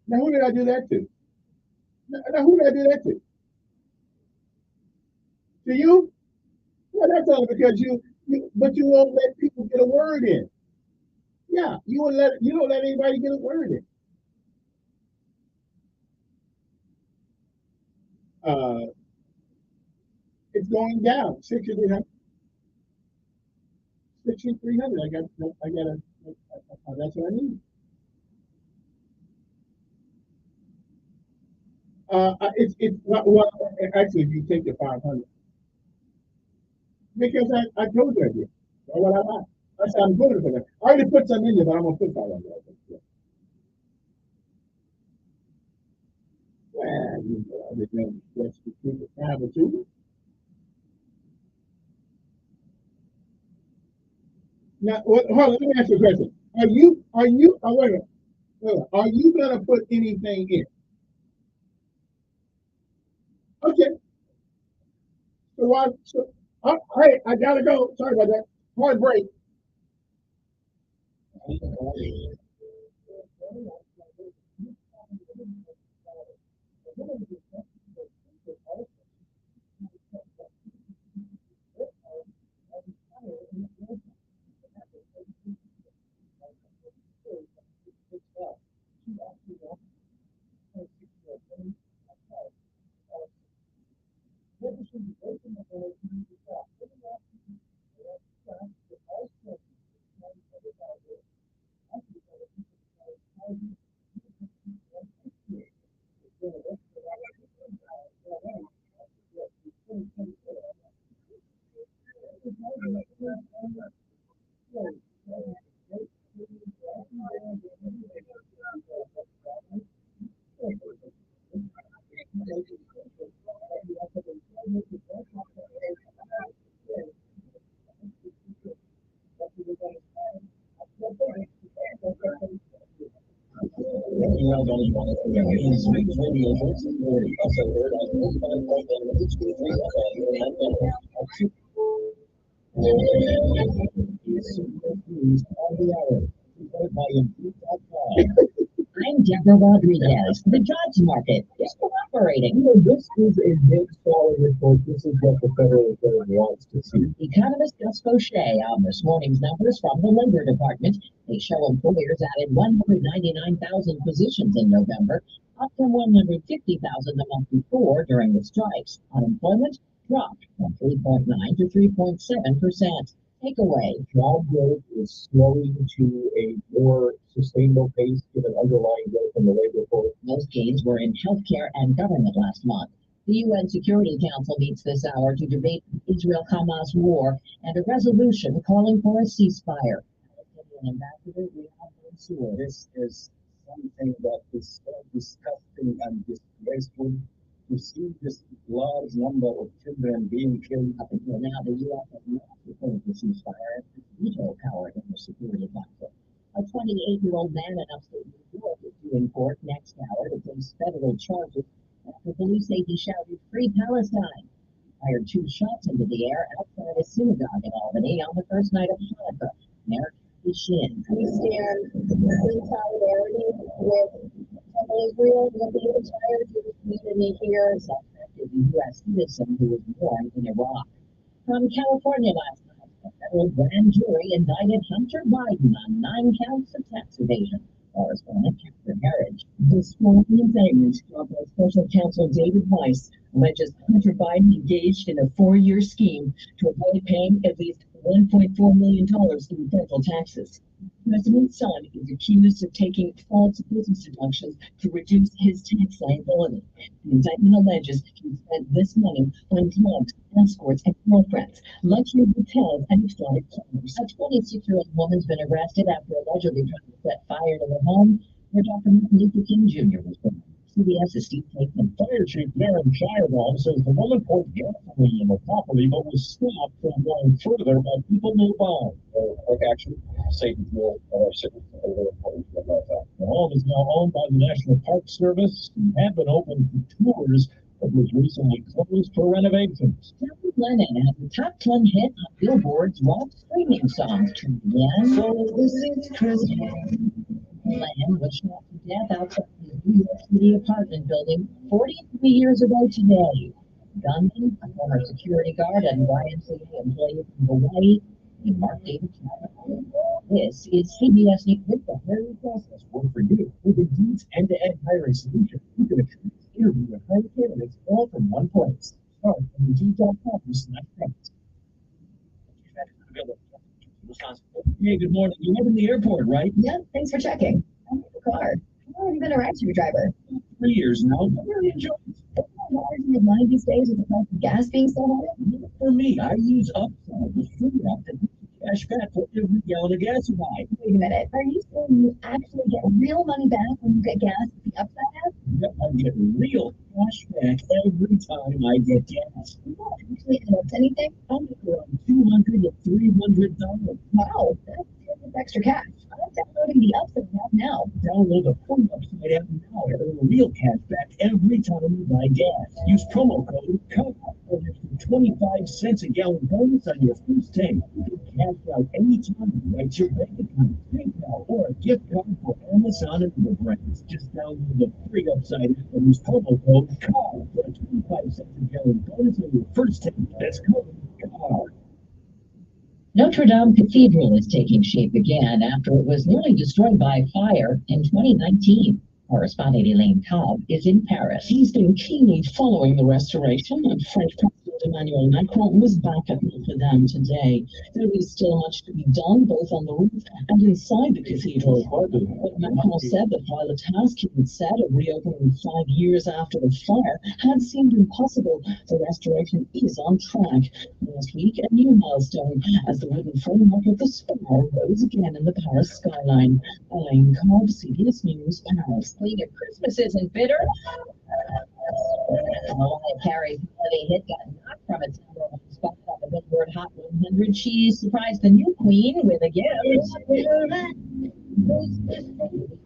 Now, who did I do that to? Now, who did I do that to? To you? Well, that's only because you won't let people get a word in. Yeah, you don't let anybody get a word in. It's going down 6,300. 6,300. That's what I need. Well, actually, if you take the 500, because I told you I did. So what I buy. That's how I'm good for that. I already put some in there, but I'm gonna put 500. Well, you know, I think that's the truth of time or two. Now, hold on, let me ask you a question. Are you, oh, wait a minute. Are you going to put anything in? Okay. So why, hey, I got to go. Sorry about that. Hard break. I'm Deborah Rodriguez. The jobs market is cooperating. This is a big solid report. This is what the Federal Reserve wants to see. Economist Gus Fauché on this morning's numbers from the Labor Department. They show employers added 199,000 positions in November, up from 150,000 the month before during the strikes. Unemployment dropped from 3.9 to 3.7%. Takeaway. Job growth is slowing to a more sustainable pace given underlying growth in the labor force. Most gains were in healthcare and government last month. The UN Security Council meets this hour to debate the Israel-Hamas war and a resolution calling for a ceasefire. Ambassador, we have Mansour. This is something that is so disgusting and disgraceful to see this large number of children being killed. Up until now, the U.S. has not proposed a ceasefire as its veto power in the Security Council. A 28-year-old man in upstate New York is due in court next hour to face federal charges after police say he shouted "Free Palestine." He fired 2 shots into the air outside a synagogue in Albany on the first night of Hanukkah. American Shin. We stand in solidarity with Israel, with the entire Jewish community here. Suspect is a U.S. citizen who was born in Iraq. From California last night, a federal grand jury indicted Hunter Biden on 9 counts of tax evasion. Correspondent Catherine Harridge. This small indictment brought by Special Counsel David Weiss alleges Hunter Biden engaged in a 4-year scheme to avoid paying at least $1.4 million in federal taxes. The president's son is accused of taking false business deductions to reduce his tax liability. The indictment alleges he spent this money on drugs, escorts, and girlfriends, luxury hotels, and exotic cars. A 26-year-old woman's been arrested after allegedly trying to set fire to her home where Dr. Martin Luther King Jr. was born. CBS's Steve Takeman. Fire Chief Darren Shirebaum says the woman poured gasoline in the property but was stopped from going further by people nearby. Quick action, safety drill, The home is now owned by the National Park Service and had been open for tours but was recently closed for renovations. John Lennon had the top 10 hit on Billboard's rock streaming songs to begin. So this is Christmas. Lennon was shot to death outside his New York City apartment building 43 years ago today. Gunman, a former security guard and YMCA employee from Hawaii, named Mark David Chapman. This is CBS News. Make the hiring process work for you with Indeed's end-to-end hiring solution. You can attract, interview, and hire candidates all from one place. Start at Indeed.com/credits. Hey, good morning. You live in the airport, right? Yep, thanks for checking. I need a car. How long have you been a rideshare driver? 3 years now. I really enjoy it. Why are you one of these days with the price of gas being so high? For me, I use Upside, the free app that gives you cash back for every gallon of gas you buy. Wait a minute. Are you saying you actually get real money back when you get gas with the Upside app? Yep, I get real cash back every time I get gas. You don't actually add up to anything? I make around $200 to $300. Wow, that's serious extra cash. I'm downloading the Upside app now. Download the free Upside app now and earn real cash back every time you buy gas. Use promo code COVER for an extra 25 cents a gallon bonus on your first tank. You can cash out anytime you write your bank account, PayPal, or a gift card for Amazon and other brands. Just download the free Upside app and use promo code COVER for a 25 cents a gallon bonus on your first tank. That's code COVER. Notre Dame Cathedral is taking shape again after it was nearly destroyed by fire in 2019. Correspondent Elaine Cobb is in Paris. He's been keenly following the restoration, and French President Emmanuel Macron was back at Notre Dame today. There is still much to be done, both on the roof and inside the cathedral. But Macron said that while the task he had set of reopening 5 years after the fire had seemed impossible, the restoration is on track. Last week, a new milestone as the wooden framework of the spire rose again in the Paris skyline. Elaine Cobb, CBS News, Paris. Queen of Christmas isn't bitter. Mariah Carey's holiday hit got knocked from its number one spot on the Billboard Hot 100. She surprised the new queen with a gift.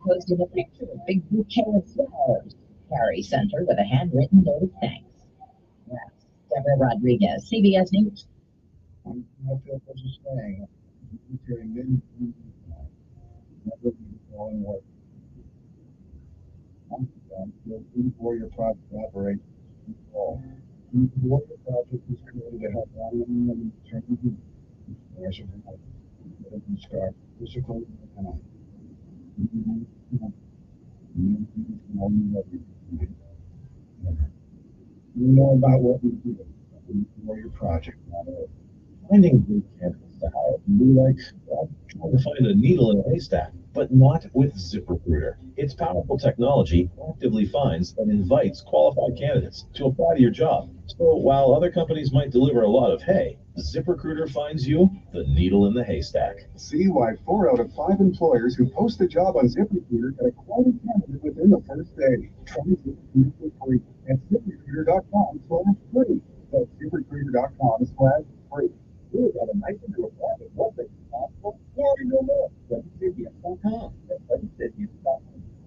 Posted a picture of a big bouquet of flowers. Carey sent her with a handwritten note of thanks. Yes, Deborah Rodriguez, CBS News. I'm not sure what you're saying. You're hearing never be going work. Warrior Project operates control. The Warrior Project is created to help all women and children commercial and scarf, physical and you know about what we do. The Warrior Project. Finding good candidates to hire can be like trying to find a needle in a haystack, but not with ZipRecruiter. Its powerful technology actively finds and invites qualified candidates to apply to your job. So while other companies might deliver a lot of hay, ZipRecruiter finds you the needle in the haystack. See why 4 out of 5 employers who post a job on ZipRecruiter get a quality candidate within the first day. Try ZipRecruiter for free at ZipRecruiter.com/free. That's ZipRecruiter.com/free. We got a nice into a private public possible. Worry no more. WebCityS.com. That's WebCityS.com.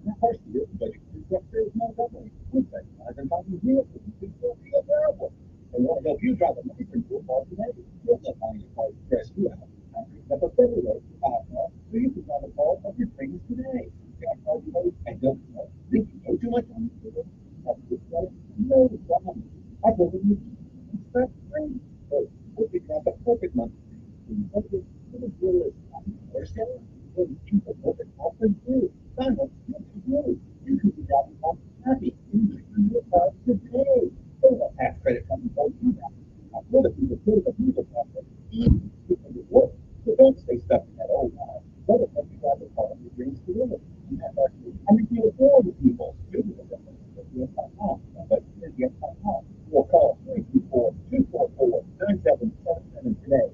And of course, the budget structure is not government. We specialize in helping vehicles and people be available. And want to help you drive a nice and cool car today. You'll let buying a car stress you out. I picked up a better way to buy a car so you can drive a car of your dreams today. Got a car today and don't think you know too much on the field. Have a good day. No problem. I told you it's not free. So we'll figure out the perfect month. You can be driving home happy. You can your car today. There's a tax credit coming for you. I know that people say that you can have it easy to work. So don't stay stuck in that old life. Let it help you drive the car your dreams today. I mean, you afford the people. You can get them. But we'll call 324-244-9777 today.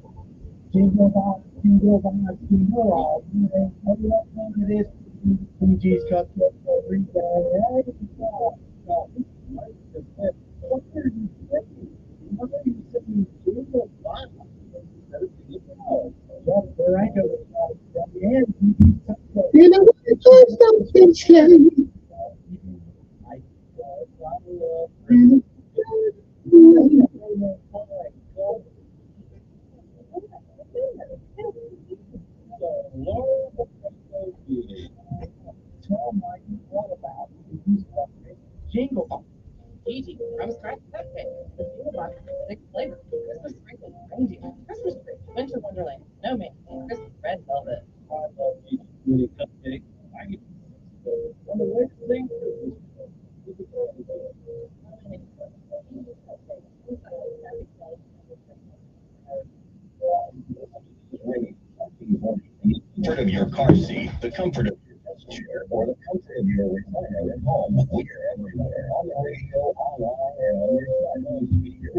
Jingle ball, jingle ball, jingle all. Every time it is, PG's cut every day. What are you saying? What are you saying? Jingle ball. There I go. You know what? It's something scary. Jingle ball. Gigi, I was trying to cupcake. The single box, 6 flavors. Christmas sprinkles, reindeer, Christmas tree, winter wonderland, snowman, and Christmas red velvet. comfort of your car seat, the comfort of your desk chair, or the comfort of your recliner at home, we're everywhere. On the radio, online, and on your smart speaker.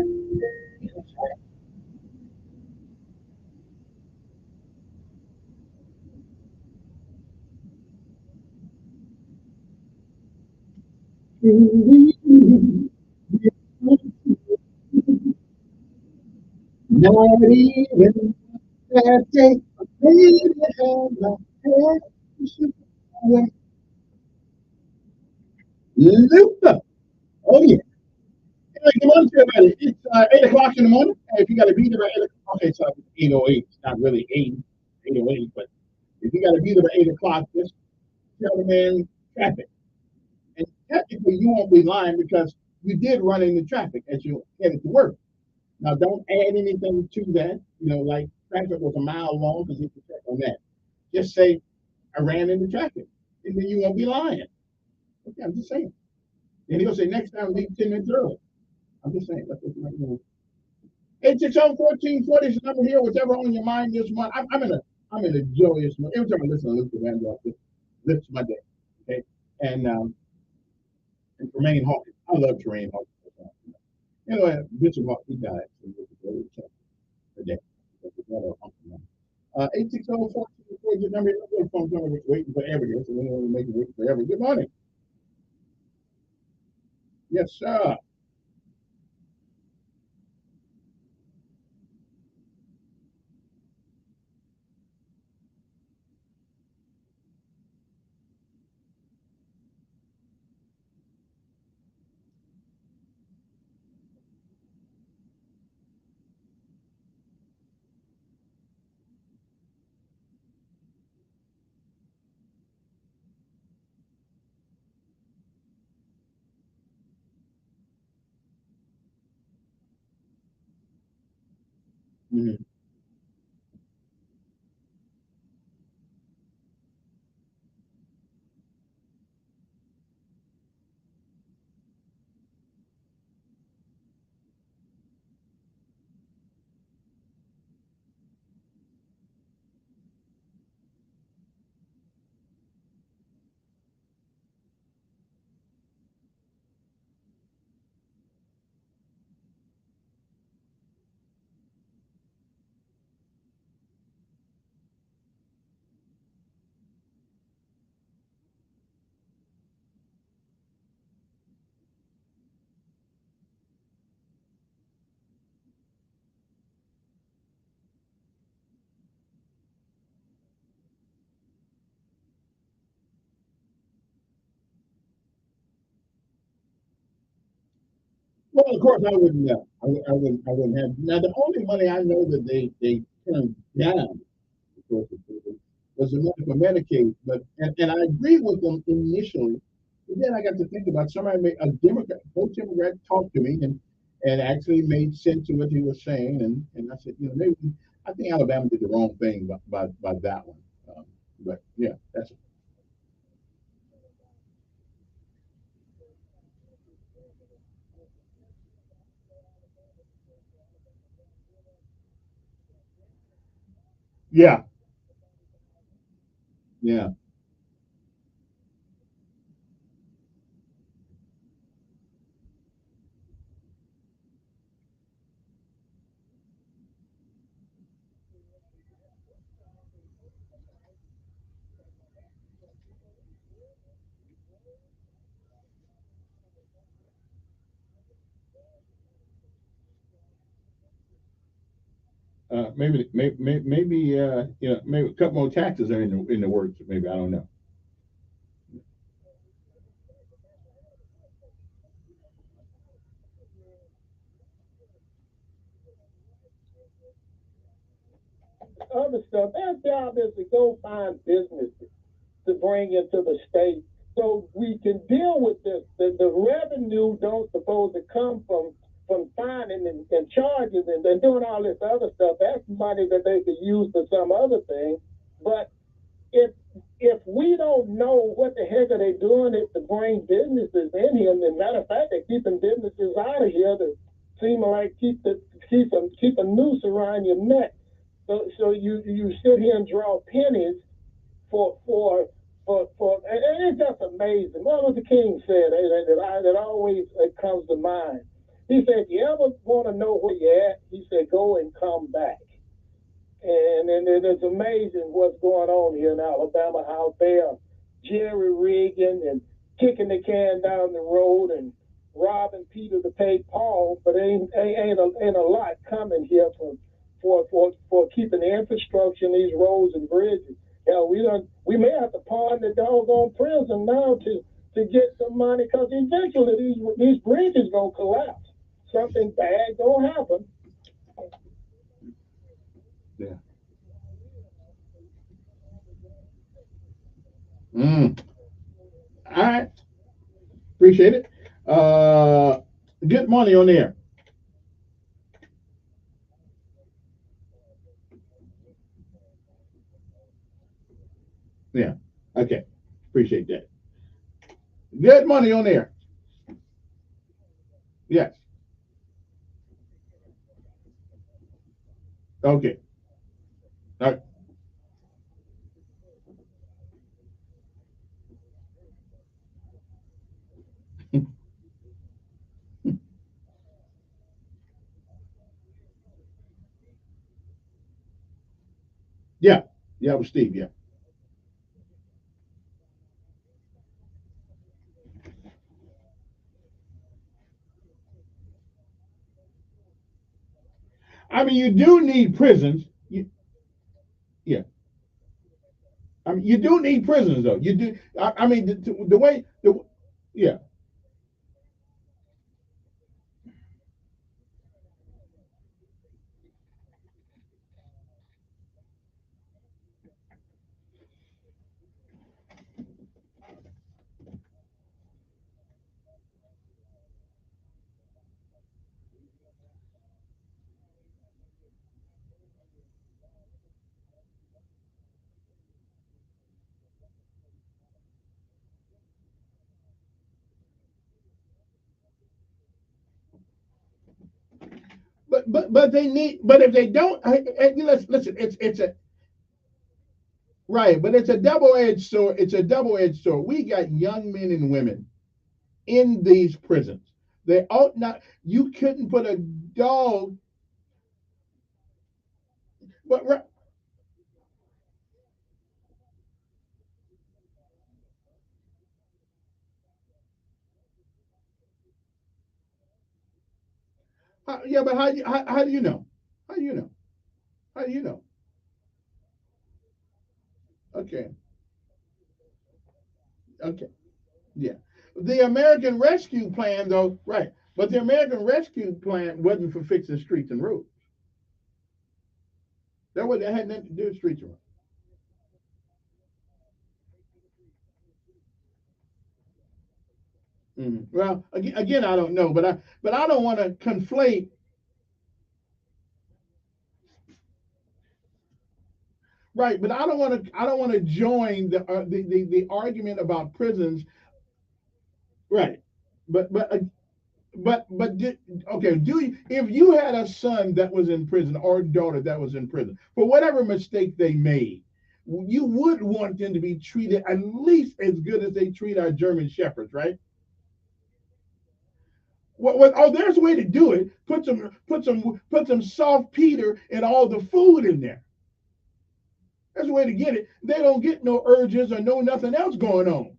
Not even that day, maybe have my head away. Luther. Oh, yeah. Hey, good morning to everybody. It's 8 o'clock in the morning. Hey, if you got to be there by 8 o'clock, okay, so it's 8:08. It's not really 8:08, but if you got to be there by 8 o'clock, just tell the man traffic. And technically, you won't be lying because you did run into traffic as you headed to work. Now, don't add anything to that, like traffic was a mile long because you can check on that. Just say, I ran into traffic, and then you won't be lying. Okay, I'm just saying. And he'll say, next time, leave 10 minutes early. I'm just saying. That's what you're doing. 860-1440 is the number here. Whatever on your mind this month. I'm in a joyous mood. Every time I listen to Luther Vandross, it lifts my day. Okay, and Tremaine Hawkins. I love Tremaine Hawkins. Bishop Hawkins, he died. Today. 860-1440 is the number. Your phone's going to be waiting forever here, so we don't want to make it wait forever. Good morning. Yes, sir. Mm-hmm. Well, of course, I wouldn't. I wouldn't have. Now, the only money I know that they turned down, of course, was the money for Medicaid. But and I agree with them initially. But then I got to think about somebody made a Democrat, both Democrat talked to me and actually made sense of what he was saying. And I said, maybe I think Alabama did the wrong thing by that one. But yeah, that's it. Yeah, yeah. Maybe a couple more taxes are in the works. Maybe I don't know. Other stuff. Their job is to go find businesses to bring into the state so we can deal with this. The revenue don't supposed to come from finding and charging and doing all this other stuff. That's money that they could use for some other thing. But if we don't know what the heck are they doing it to bring businesses in here, and as a matter of fact, they're keeping businesses out of here to seem like keep a noose around your neck. So you sit here and draw pennies and it's just amazing. Martin Luther King said that always comes to mind. He said, "You ever want to know where you're at?" He said, "Go and come back." And it's amazing what's going on here in Alabama, how they are jerry rigging and kicking the can down the road and robbing Peter to pay Paul, but ain't a lot coming here for keeping the infrastructure in these roads and bridges. Yeah, we may have to pawn the doggone prison now to get some money, because eventually these bridges gonna collapse. Something bad gonna happen. Yeah. Mm. All right. Appreciate it. Good morning on there. Yeah. Okay. Appreciate that. Good morning on there. Yes. Okay. All right. Yeah. Yeah, it was Steve. Yeah. I mean, you do need prisons. Yeah. I mean, you do need prisons, though. You do. I mean, the way. Yeah. But they need. But if they don't, listen. It's a right. But it's a double edged sword. It's a double edged sword. We got young men and women in these prisons. They ought not. You couldn't put a dog. But yeah. But how do you know? How do you know? How do you know? Okay. Okay. Yeah. The American Rescue Plan, though, right? But the American Rescue Plan wasn't for fixing streets and roads. That had nothing to do with streets and roads. Well, again, I don't know, but I don't want to conflate. Right, but I don't want to join the argument about prisons. Right, but okay, if you had a son that was in prison or a daughter that was in prison for whatever mistake they made, you would want them to be treated at least as good as they treat our German shepherds, right? Oh, there's a way to do it. Put some soft Peter and all the food in there. That's the way to get it. They don't get no urges or no nothing else going on.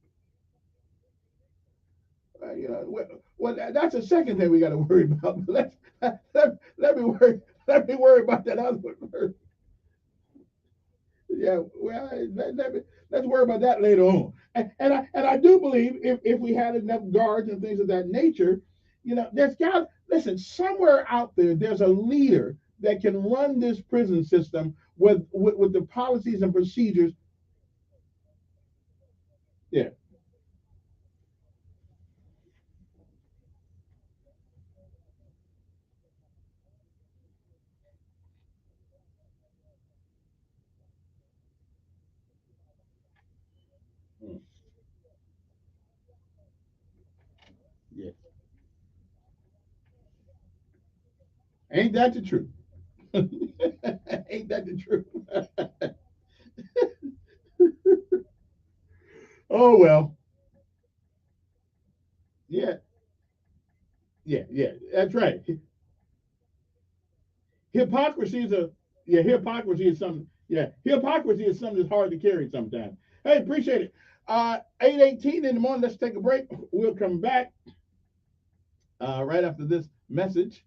That's the second thing we got to worry about. Let me worry about that other one first. Yeah, well, let's worry about that later on. And I do believe if we had enough guards and things of that nature, there's got listen somewhere out there. There's a leader that can run this prison system with the policies and procedures. Yeah. Mm. Yeah. Ain't that the truth? Ain't that the truth? Oh well. Yeah, yeah. That's right. Hypocrisy is a yeah. Hypocrisy is something. Yeah, hypocrisy is something that's hard to carry sometimes. Hey, appreciate it. 8:18 in the morning. Let's take a break. We'll come back right after this message.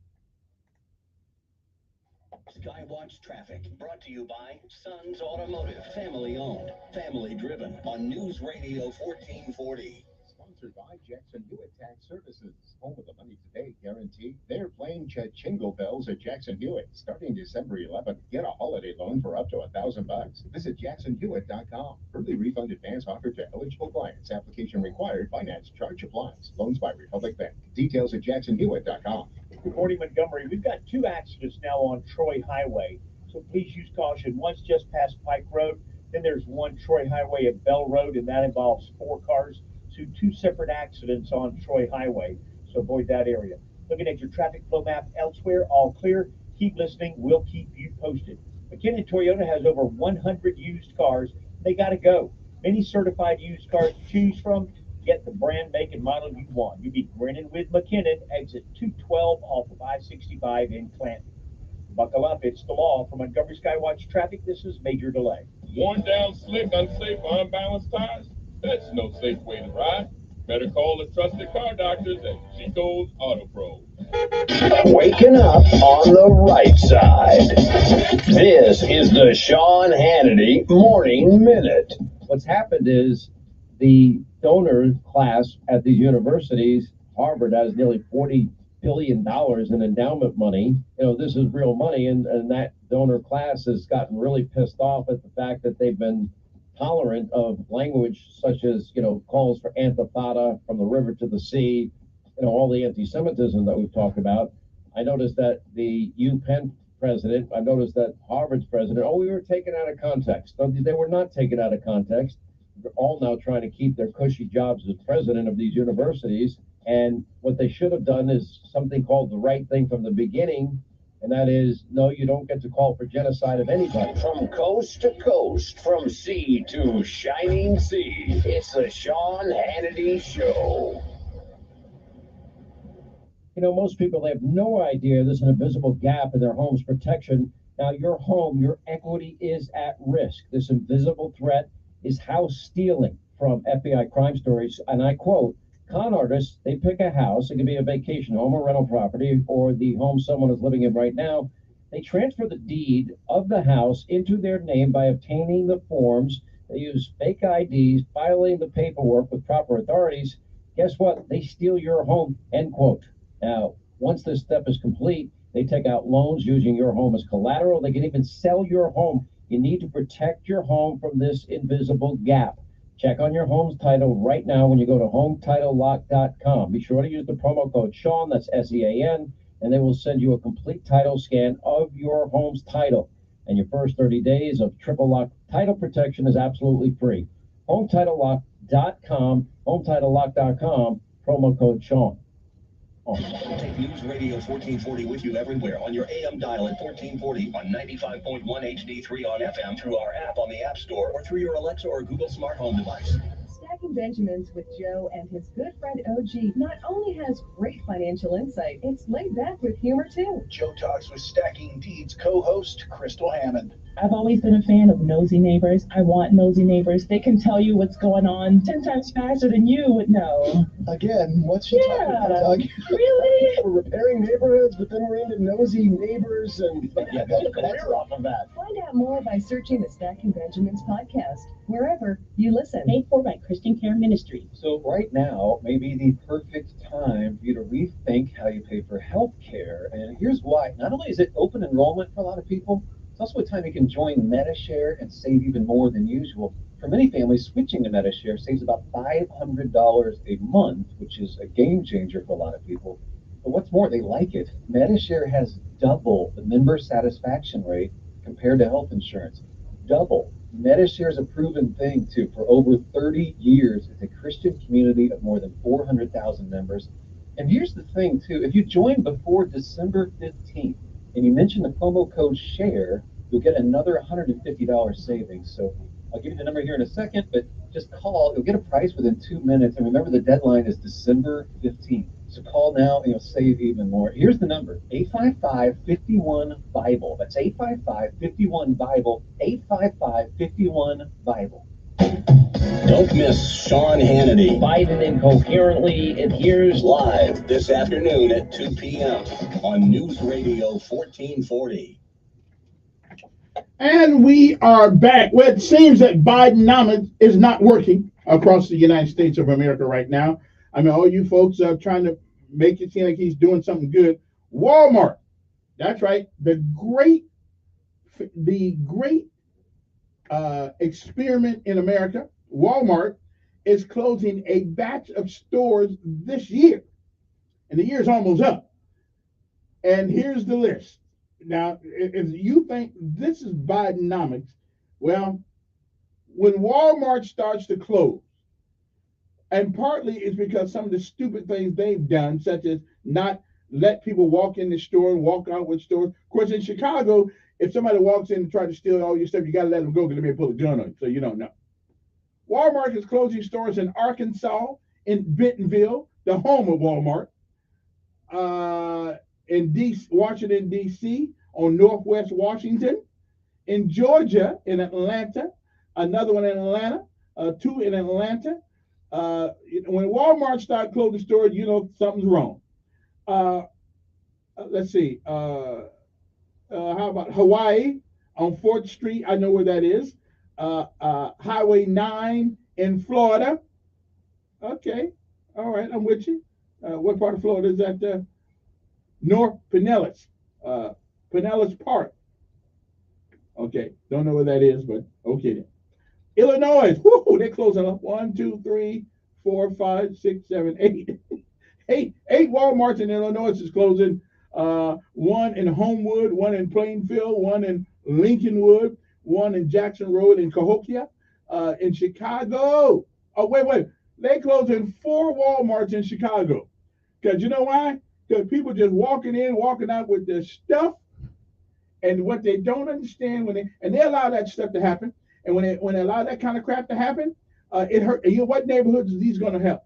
Skywatch Traffic, brought to you by Sons Automotive, family owned, family driven, on News Radio 1440. Sponsored by Jackson Hewitt Tax Services, home of the Money Today guarantee. They're playing Jingle Bells at Jackson Hewitt. Starting December 11th, get a holiday loan for up to $1,000. Visit jacksonhewitt.com. Early refund advance offered to eligible clients. Application required. Finance charge applies. Loans by Republic Bank. Details at jacksonhewitt.com. Good morning, Montgomery. We've got 2 accidents now on Troy Highway, so please use caution. One's just past Pike Road, then there's one Troy Highway at Bell Road, and that involves 4 cars. So 2 separate accidents on Troy Highway, so avoid that area. Looking at your traffic flow map elsewhere, all clear. Keep listening. We'll keep you posted. McKinnon Toyota has over 100 used cars. They got to go. Many certified used cars to choose from. Get the brand, make, and model you want. You'll be grinning with McKinnon, exit 212 off of I-65 in Clanton. Buckle up, it's the law. For Montgomery Skywatch Traffic, this is Major Delay. Worn down, slick, unsafe, or unbalanced tires? That's no safe way to ride. Better call the trusted car doctors at Chico's Auto Pro. Waking up on the right side. This is the Sean Hannity Morning Minute. What's happened is the donor class at these universities, Harvard has nearly $40 billion in endowment money. You know, this is real money, and that donor class has gotten really pissed off at the fact that they've been tolerant of language such as, you know, calls for intifada, from the river to the sea, you know, all the anti-Semitism that we've talked about. I noticed that the UPenn president, I noticed that Harvard's president, we were taken out of context. No, they were not taken out of context. They're all now trying to keep their cushy jobs as president of these universities. And what they should have done is something called the right thing from the beginning. And that is, no, you don't get to call for genocide of anybody. From coast to coast, from sea to shining sea, it's the Sean Hannity Show. You know, most people, they have no idea there's an invisible gap in their home's protection. Now, your home, your equity is at risk. This invisible threat is house stealing from FBI crime stories. And I quote, con artists, they pick a house. It can be a vacation home or rental property or the home someone is living in right now. They transfer the deed of the house into their name by obtaining the forms. They use fake IDs, filing the paperwork with proper authorities. Guess what? They steal your home, end quote. Now, once this step is complete, they take out loans using your home as collateral. They can even sell your home. You need to protect your home from this invisible gap. Check on your home's title right now when you go to HomeTitleLock.com. Be sure to use the promo code Sean, that's SEAN, and they will send you a complete title scan of your home's title. And your first 30 days of triple lock title protection is absolutely free. HomeTitleLock.com, HomeTitleLock.com, promo code Sean. Take News Radio 1440 with you everywhere on your AM dial at 1440, on 95.1 HD3 on FM, through our app on the App Store, or through your Alexa or Google smart home device. Stacking Benjamins with Joe and his good friend OG not only has great financial insight, it's laid back with humor too. Joe talks with Stacking Deeds co-host Crystal Hammond. I've always been a fan of nosy neighbors. I want nosy neighbors. They can tell you what's going on 10 times faster than you would know. Again, what's she talking about, Doug? Really? We're repairing neighborhoods, but then we're into nosy neighbors, and yeah, that's a career off of that. Find out more by searching the Stacking Benjamins podcast, wherever you listen. Paid for by Christian Care Ministry. So right now may be the perfect time for you to rethink how you pay for health care. And here's why. Not only is it open enrollment for a lot of people, it's also a time you can join MediShare and save even more than usual. For many families, switching to MediShare saves about $500 a month, which is a game changer for a lot of people. But what's more, they like it. MediShare has double the member satisfaction rate compared to health insurance. Double. MediShare is a proven thing, too. For over 30 years, it's a Christian community of more than 400,000 members. And here's the thing, too. If you join before December 15th, and you mention the promo code SHARE, you'll get another $150 savings. So I'll give you the number here in a second, but just call. You'll get a price within 2 minutes. And remember, the deadline is December 15th. So call now and you'll save even more. Here's the number, 855-51-BIBLE. That's 855-51-BIBLE, 855-51-BIBLE. Don't miss Sean Hannity. Biden incoherently adheres. Live this afternoon at 2 p.m. on News Radio 1440. And we are back. Well, it seems that Bidenomics is not working across the United States of America right now. I mean, all you folks are trying to make it seem like he's doing something good. Walmart, that's right. The great experiment in America, Walmart, is closing a batch of stores this year. And the year's almost up. And here's the list. Now, if you think this is Bidenomics, well, when Walmart starts to close, and partly it's because some of the stupid things they've done, such as not let people walk in the store and walk out with stores. Of course, in Chicago, if somebody walks in and tries to steal all your stuff, you got to let them go because they may pull a gun on you, so you don't know. Walmart is closing stores in Arkansas, in Bentonville, the home of Walmart, in Washington, D.C., on Northwest Washington, in Georgia, in Atlanta, another one in Atlanta, two in Atlanta. When Walmart starts closing stores, you know something's wrong. Let's see. How about Hawaii on 4th Street? I know where that is. Highway 9 in Florida. Okay. All right. I'm with you. What part of Florida is that? North Pinellas. Pinellas Park. Okay. Don't know where that is, but okay then. Illinois. Whoo, they're closing up. 1, 2, 3, 4, 5, 6, 7, 8. Eight Walmarts in Illinois is closing. One in Homewood, one in Plainfield, one in Lincolnwood, one in Jackson Road in Cahokia. In Chicago. Oh, wait. They closing 4 Walmarts in Chicago. Because you know why? Because people just walking in, walking out with their stuff. And what they don't understand and they allow that stuff to happen. And when they allow that kind of crap to happen, it hurt. You know, what neighborhoods is these going to help?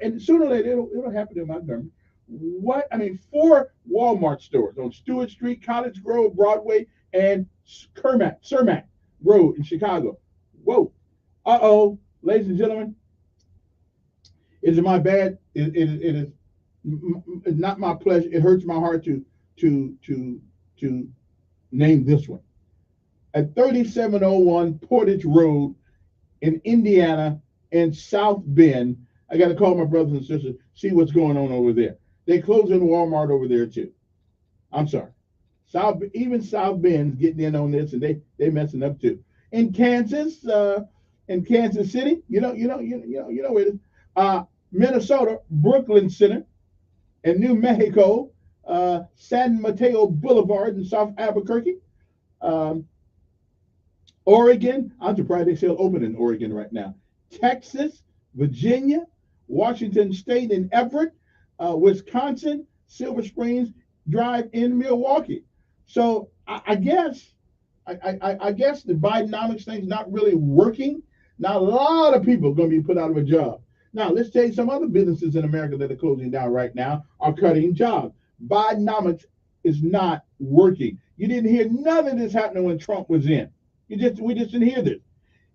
And sooner or later, it'll happen in Montgomery. 4 Walmart stores on Stewart Street, College Grove, Broadway, and Cermak Road in Chicago. Whoa. Uh-oh, ladies and gentlemen, is it my bad? It is not my pleasure. It hurts my heart to name this one. At 3701 Portage Road in Indiana and South Bend, I got to call my brothers and sisters, see what's going on over there. They closing Walmart over there too. I'm sorry. Even South Bend's getting in on this, and they messing up too. In Kansas City, you know where it is. Minnesota, Brooklyn Center, and New Mexico, San Mateo Boulevard in South Albuquerque. Oregon, I'm surprised they still open in Oregon right now. Texas, Virginia, Washington State in Everett, Wisconsin, Silver Springs Drive in Milwaukee. So I guess the Bidenomics thing's not really working. Now, a lot of people are going to be put out of a job. Now, let's tell you some other businesses in America that are closing down right now are cutting jobs. Bidenomics is not working. You didn't hear none of this happening when Trump was in. We just didn't hear this.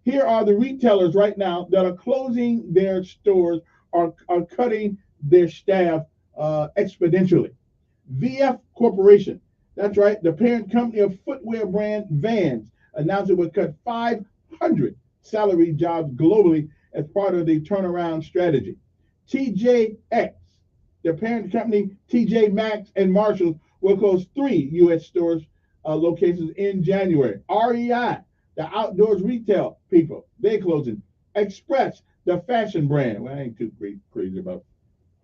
Here are the retailers right now that are closing their stores or are cutting their staff exponentially. VF Corporation, that's right, the parent company of footwear brand Vans, announced it would cut 500 salary jobs globally as part of the turnaround strategy. TJX, the parent company TJ Maxx and Marshalls, will close 3 U.S. stores locations in January. REI, the outdoors retail people, they're closing. Express, the fashion brand. Well, I ain't too crazy about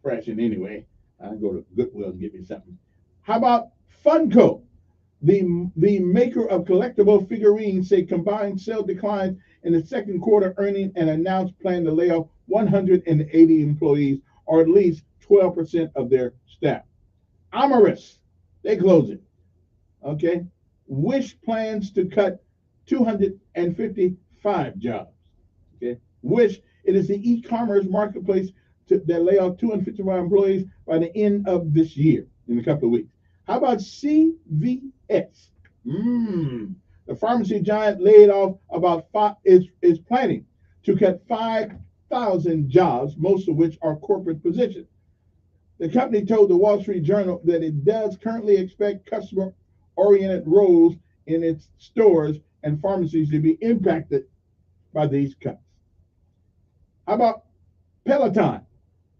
fashion anyway. I go to Goodwill and get me something. How about Funko? The maker of collectible figurines say combined sales declines in the second quarter, earning an announced plan to lay off 180 employees, or at least 12% of their staff. Amaris, they close it. Okay. Wish plans to cut 250 5 jobs. Okay, which it is the e-commerce marketplace that lay off 255 employees by the end of this year in a couple of weeks. How about CVS? The pharmacy giant laid off about is planning to cut 5,000 jobs, most of which are corporate positions. The company told the Wall Street Journal that it does currently expect customer-oriented roles in its stores and pharmacies to be impacted by these cuts. How about Peloton?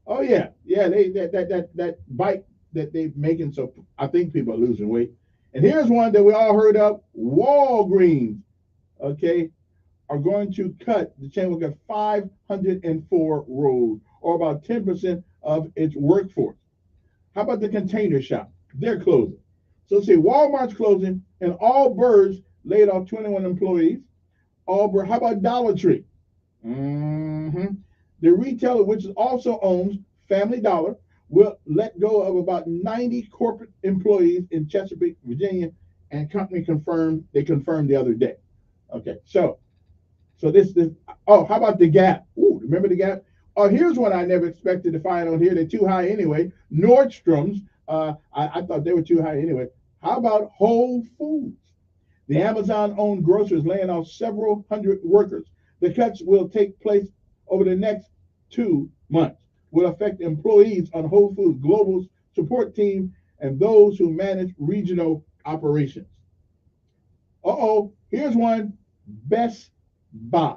Oh yeah, that bike that they're making, so I think people are losing weight. And here's one that we all heard of: Walgreens. Okay, are going to cut the chain will cut 504 roles, or about 10% of its workforce. How about the Container Shop? They're closing. So see, Walmart's closing, and Allbirds laid off 21 employees. Allbirds. How about Dollar Tree? The retailer, which also owns Family Dollar, will let go of about 90 corporate employees in Chesapeake, Virginia, and company confirmed the other day. Okay, so this oh, how about the Gap? Ooh, remember the Gap? Oh, here's one I never expected to find on here. They're too high anyway. Nordstrom's. I thought they were too high anyway. How about Whole Foods? The Amazon-owned grocer is laying off several hundred workers. The cuts will take place over the next 2 months. Will affect employees on Whole Foods global support team and those who manage regional operations. Here's one: Best Buy.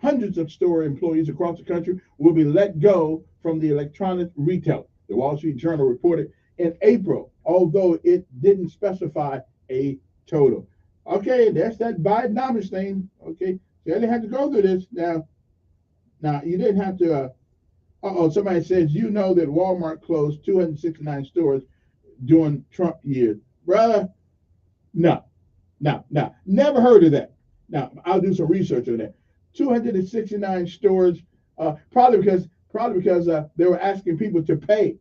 Hundreds of store employees across the country will be let go from the electronics retailer, the Wall Street Journal reported in April, although it didn't specify a total. Okay, that's that Bidenomics thing. Okay, so they had to go through this. Now you didn't have to. Somebody says, you know that Walmart closed 269 stores during Trump years. Brother, no, never heard of that. Now, I'll do some research on that. 269 stores, probably because they were asking people to pay.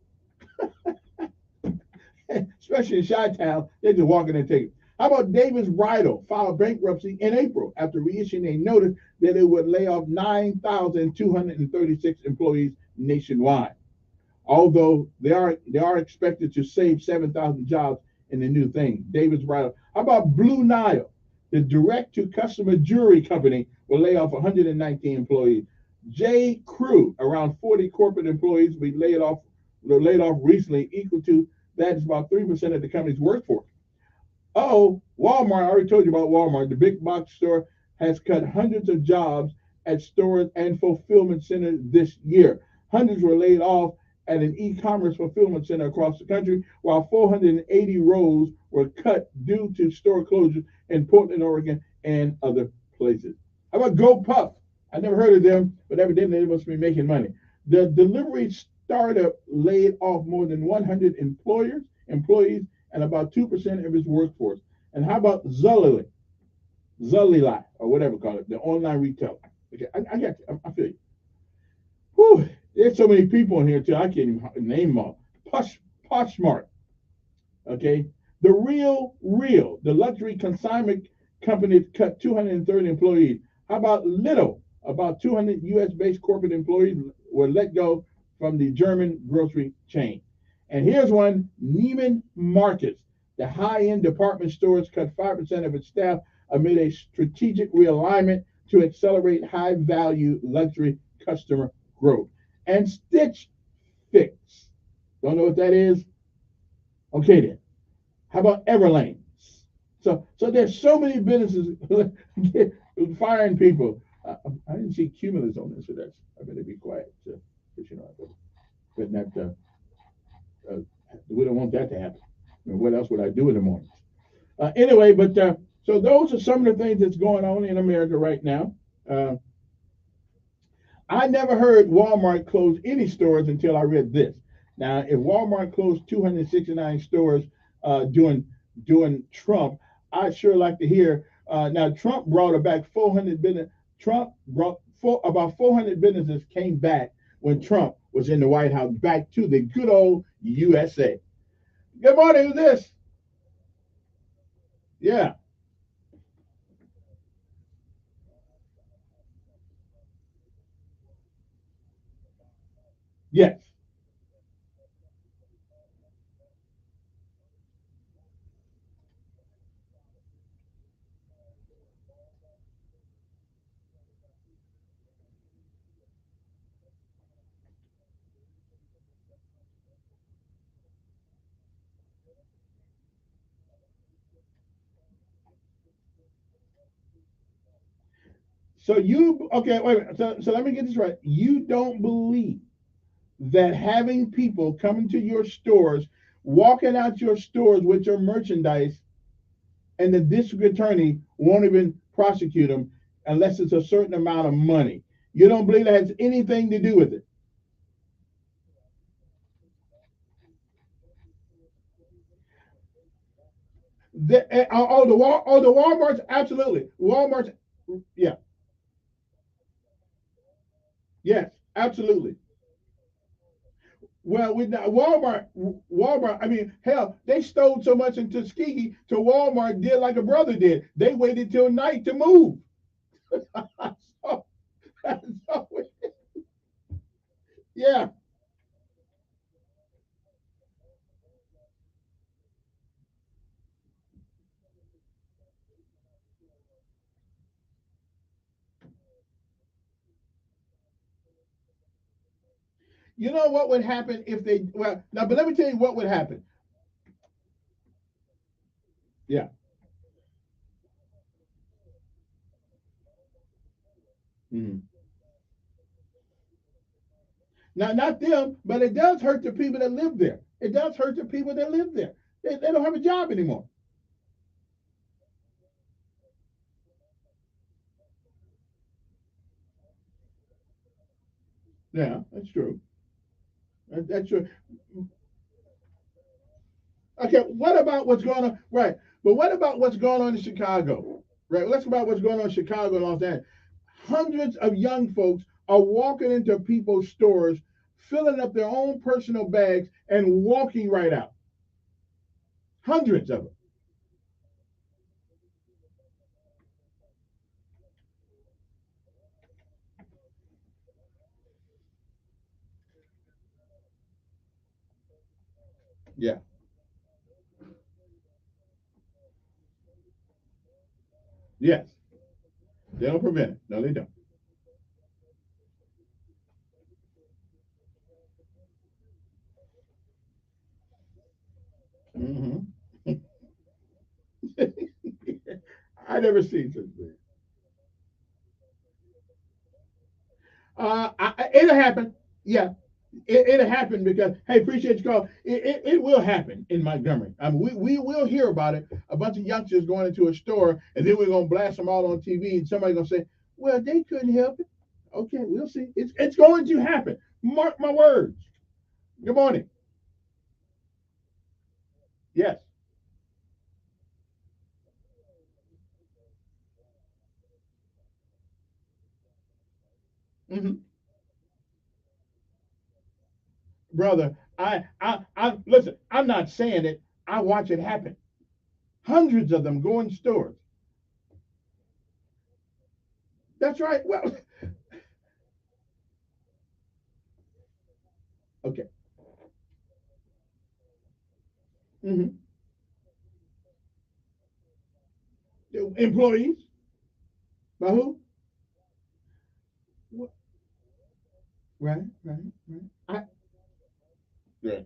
Especially in Chi-Town, they just walk in and take it. How about Davis Bridal filed bankruptcy in April after reissuing a notice that it would lay off 9,236 employees nationwide. Although they are expected to save 7,000 jobs in the new thing. Davis Bridal. How about Blue Nile? The direct-to-customer jewelry company will lay off 119 employees. J. Crew, around 40 corporate employees, were laid off recently, equal to that is about 3% of the company's workforce. Walmart, I already told you about Walmart. The big box store has cut hundreds of jobs at stores and fulfillment centers this year. Hundreds were laid off at an e-commerce fulfillment center across the country, while 480 roles were cut due to store closures in Portland, Oregon, and other places. How about GoPuff? I never heard of them, but evidently they must be making money. The delivery startup laid off more than 100 employees, and about 2% of its workforce. And how about Zulily, or whatever call it, the online retailer? Okay, I got you. I feel you. Whew, there's so many people in here too. I can't even name them all. Poshmark. Okay, the the luxury consignment company cut 230 employees. How about Lidl? About 200 U.S.-based corporate employees were let go from the German grocery chain. And here's one: Neiman Marcus. The high-end department stores cut 5% of its staff amid a strategic realignment to accelerate high-value luxury customer growth. And Stitch Fix. Don't know what that is? Okay then. How about Everlane? So there's so many businesses firing people. I didn't see Cumulus on this, so I better be quiet. But not. We don't want that to happen. What else would I do in the morning? Anyway, but so those are some of the things that's going on in America right now. I never heard Walmart close any stores until I read this. Now, if Walmart closed 269 stores during Trump, I'd sure like to hear. Now, Trump brought back 400 business. Trump brought about 400 businesses came back when Trump was in the White House, back to the good old USA. Good morning, who's this? Yeah. Yes. So you okay? Wait a minute. So let me get this right. You don't believe that having people coming to your stores, walking out your stores with your merchandise, and the district attorney won't even prosecute them unless it's a certain amount of money. You don't believe that has anything to do with it. The Walmart's absolutely. Walmart's, yeah, yes, absolutely. Well, with Walmart. I mean, hell, they stole so much in Tuskegee to Walmart did like a brother did. They waited till night to move. so, so, yeah, you know what would happen if they? Well, now, but let me tell you what would happen. Yeah. Mhm. Now, not them, but it does hurt the people that live there. It does hurt the people that live there. They don't have a job anymore. Yeah, that's true. That's true. Okay, what about what's going on? Right, but what about what's going on in Chicago? Right, let's about what's going on in Chicago and Los Angeles. Hundreds of young folks are walking into people's stores, filling up their own personal bags, and walking right out. Hundreds of them. Yeah. Yes. They don't prevent it. No, they don't. Hmm. I never seen such thing. It'll happen. Yeah, it'll happen because hey, appreciate your call. It will happen in Montgomery. I mean, we will hear about it. A bunch of youngsters going into a store, and then we're gonna blast them all on TV, and somebody's gonna say, "Well, they couldn't help it." Okay, we'll see. It's going to happen. Mark my words. Good morning. Yes. Hmm. Brother, I listen. I'm not saying it. I watch it happen. Hundreds of them go in stores. That's right. Well, okay. Hmm. Employees. By who? Right, right, right. Yeah.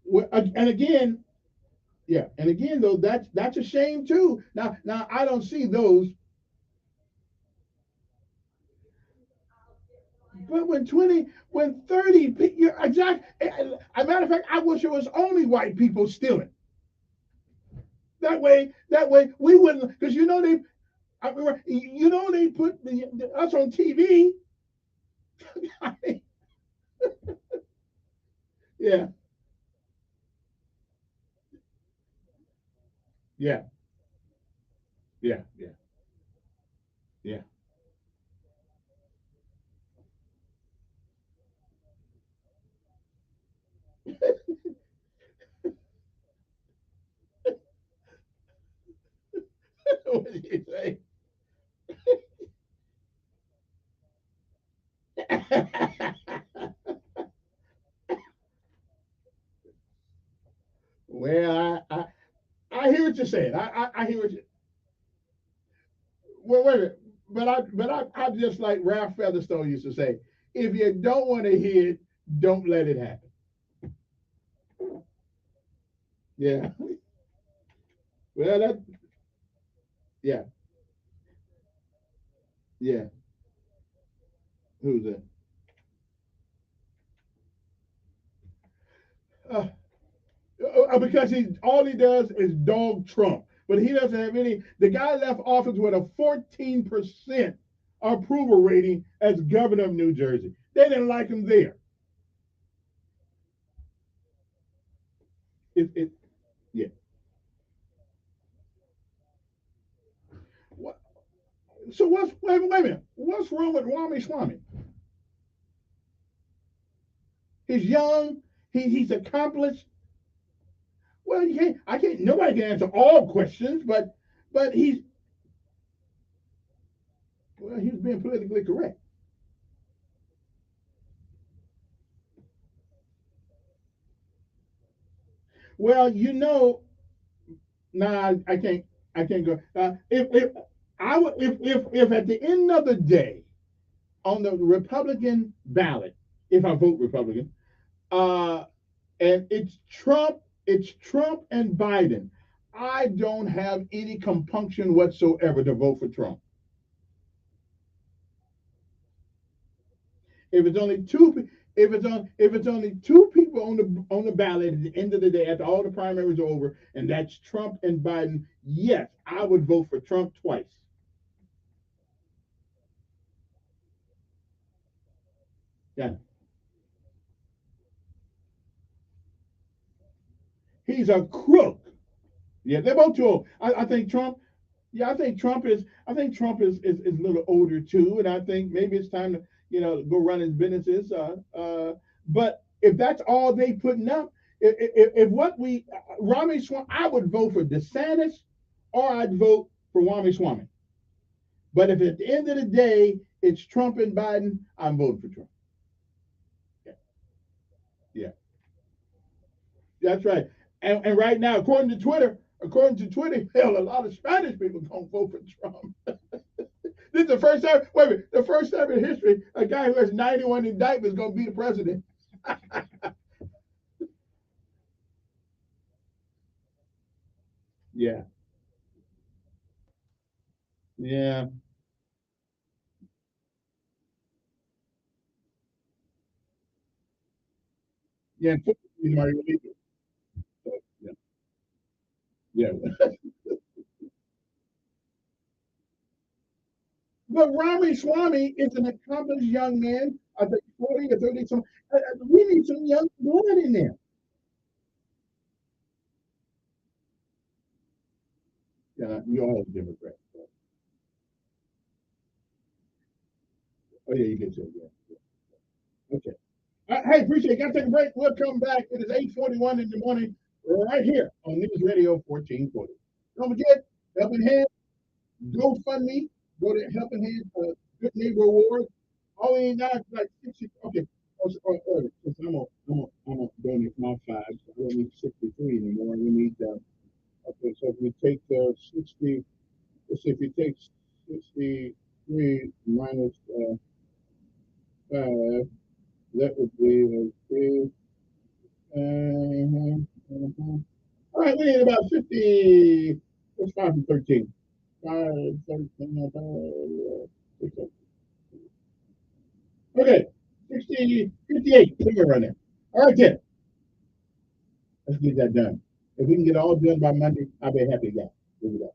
Well, and again, yeah, and again though, that's a shame too. Now I don't see those, but when 30, you're exact. A matter of fact, I wish it was only white people stealing. That way, we wouldn't, because they put us on TV. Yeah, yeah, yeah, yeah, yeah. What did you say? Well, I hear what you're saying. I hear what you. Well, wait a minute. I'm just like Ralph Featherstone used to say: if you don't want to hear it, don't let it happen. Yeah. Well, that. Yeah. Yeah. Who's that? Uh, because he all he does is dog Trump, but he doesn't have any. The guy left office with a 14% approval rating as governor of New Jersey. They didn't like him there. It yeah. What, so wait a minute. What's wrong with Swami Swami? He's young. He's accomplished. Well, you can't. I can't. Nobody can answer all questions, but he's being politically correct. Well, nah, I can't. I can't go. If I would, if at the end of the day on the Republican ballot, if I vote Republican, uh, and it's Trump and Biden, I don't have any compunction whatsoever to vote for Trump. If it's only two, if it's only two people on the ballot at the end of the day, after all the primaries are over, and that's Trump and Biden, yes, I would vote for Trump twice. Yeah, he's a crook. Yeah, they're both too old. I think Trump. Yeah, I think Trump is. I think Trump is a little older too, and I think maybe it's time to go run his businesses. But if that's all they putting up, if what we Rami Swami, I would vote for DeSantis, or I'd vote for Rami Swami. But if at the end of the day it's Trump and Biden, I'm voting for Trump. Yeah, yeah, that's right. And right now, according to Twitter, hell, a lot of Spanish people gonna vote for Trump. This is the first time. Wait a minute, the first time in history a guy who has 91 indictments is gonna be the president. Yeah, yeah, yeah. And he's already illegal. So, yeah, yeah. But Rami Swami is an accomplished young man. I think 40 or 30. We need some young blood in there. Yeah, you all have Democrats. Oh yeah, you can say yeah. Yeah. Okay. Hey, appreciate it. Got to take a break. We'll come back. It is 8:41 in the morning, right here on News Radio 1440. Don't forget, Helping Hand, GoFundMe. Go to Helping Hand for Good Neighbor Awards. All we need now is like 60. Okay. Since I'm gonna donate my five, so I don't need 63 anymore. We need okay. So if we take 60, let's see if we take 63 minus 5, that would be okay. All right, we need about 50. What's 5 and 13? 5, 13, okay, 60, 58, somewhere around there. All right, then. Let's get that done. If we can get it all done by Monday, I'll be a happy guy. Here we go.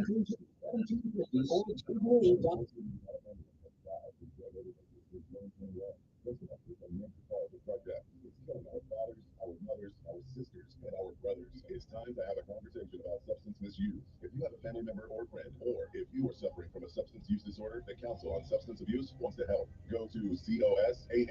1750 Old School. Our fathers, our mothers, our sisters, and our brothers. It's time to have a conversation about substance misuse. If you have a family member or friend, or if you are suffering from a substance use disorder, the Council on Substance Abuse wants to help. Go to cosancAD.org.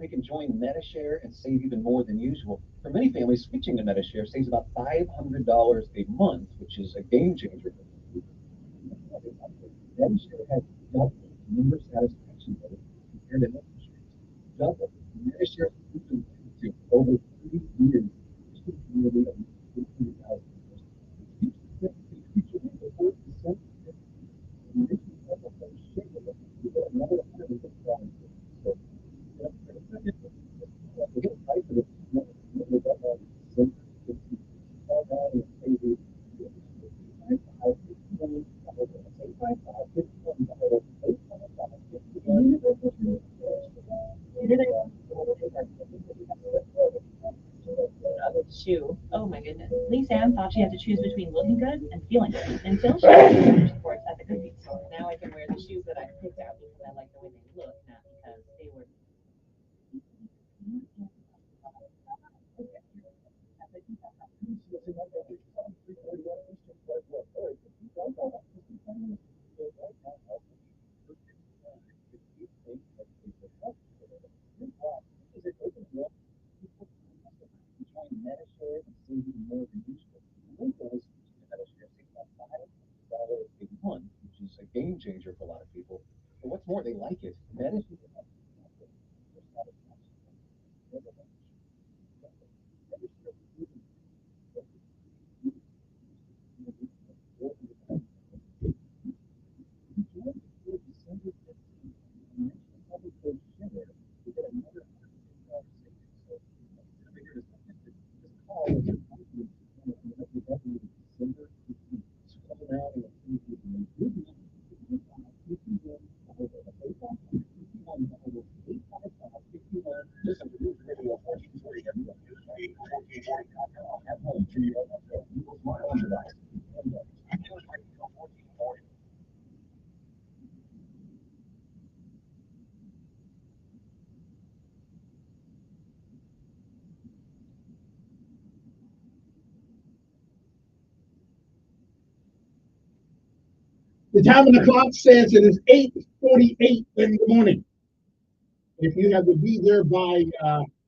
They can join MediShare and save even more than usual. For many families, switching to MediShare saves about $500 a month, which is a game changer. MediShare has double member satisfaction rate compared to health insurance. Double. MediShare has proven to over 3 years. Nearly 800,000. Shoe. Oh my goodness. Lisa Ann thought she had to choose between looking good and feeling good until she got sports at the Good Feet store. Now I can wear the shoes that I picked out because I like the way they look, not because they were. Which is a game changer for a lot of people. But what's more, they like it. MediShare. The time on the clock says it is 8:48 in the morning. If you have to be there by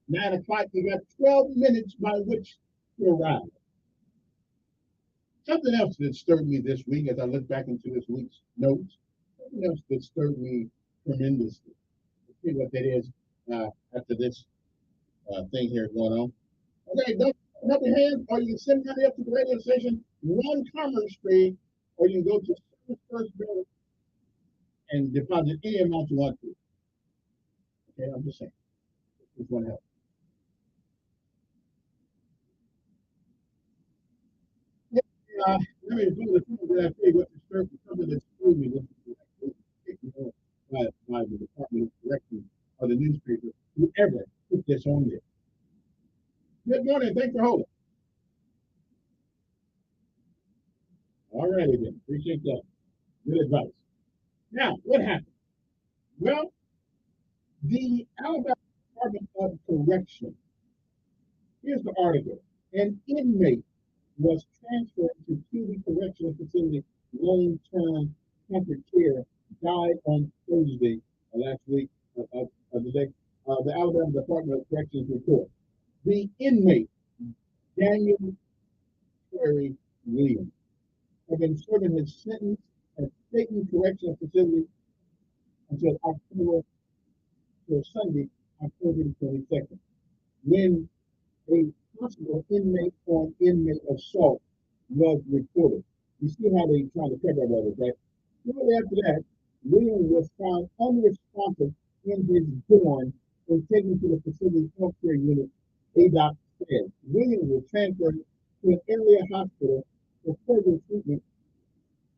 9 o'clock, you got 12 minutes by which to arrive. Something else that stirred me this week as I look back into this week's notes, something else that stirred me tremendously. Let's see what that is after this thing here going on. Okay, don't up your hand, or you can send money up to the radio station, one Commerce Street, or you can go to First Bill and deposit any amount you want to. Okay, I'm just saying. This one help. Yeah, let me do the thing that I tell you what the search for something that screwed me by the Department of Corrections or the newspaper, whoever put this on there. Good morning, thanks for holding. All righty then, appreciate that. Good advice. Now, what happened? Well, the Alabama Department of Correction, here's the article. An inmate was transferred to Cuba Correctional Facility long-term comfort care, died on Thursday last week of the day. The Alabama Department of Corrections report. The inmate, Daniel Terry Williams, had been serving his sentence at State Correctional Facility until Sunday, October 22nd, when a possible inmate on inmate assault was reported. You see how they try to cover all of that. Shortly after that, Williams was found unresponsive in his dorm and taken to the facility's healthcare unit. ADOC said Williams was transferred to an area hospital for further treatment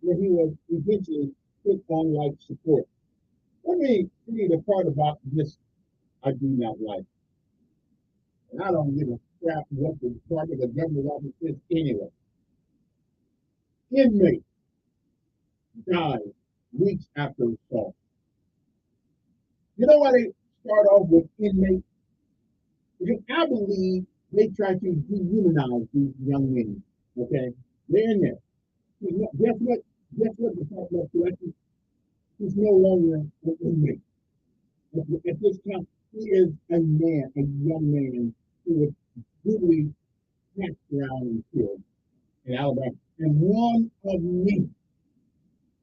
where he was eventually put on life support. Let me read the part about this I do not like. And I don't give a crap what the Department of Governor's office is anyway. Inmate died weeks after assault. You know why they start off with inmate? Because I believe they try to dehumanize these young men. Okay? They're in there. Guess what? Guess what the Department of Corrections? He's no longer an inmate. At this time, he is a man, a young man who was brutally snatched around and killed in Alabama. And one of me,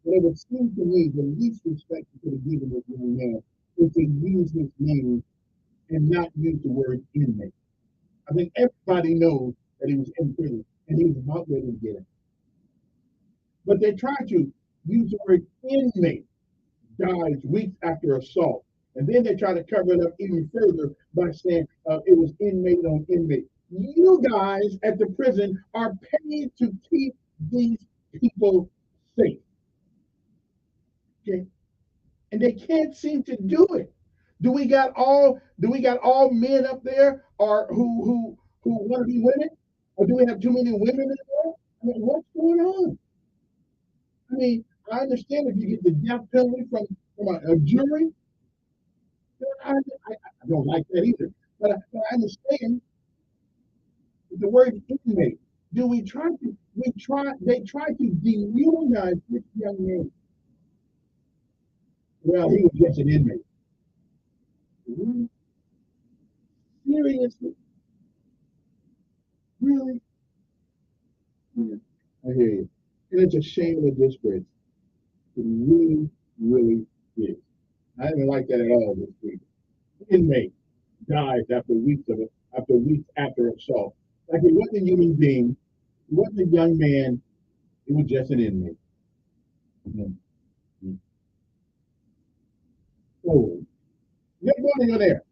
but it would seem to me the least respect you could have given this young man is to use his name and not use the word inmate. I think everybody knows that he was in prison and he was about ready to get it. But they try to use the word inmate, dies weeks after assault. And then they try to cover it up even further by saying it was inmate on inmate. You guys at the prison are paid to keep these people safe. Okay? And they can't seem to do it. Do we got all men up there or who want to be women? Or do we have too many women in there? I mean, what's going on? I mean, I understand if you get the death penalty from a jury. I don't like that either. But I understand the word inmate. Do we try to they try to dehumanize this young man. Well, he was just an inmate. Really? Seriously? Really? Yeah, I hear you. And it's a shame and a disgrace. It really, really is. I didn't like that at all this week. Inmate dies after weeks after assault. Like he wasn't a human being, he wasn't a young man, he was just an inmate. Mm-hmm. Oh, good morning, you're there.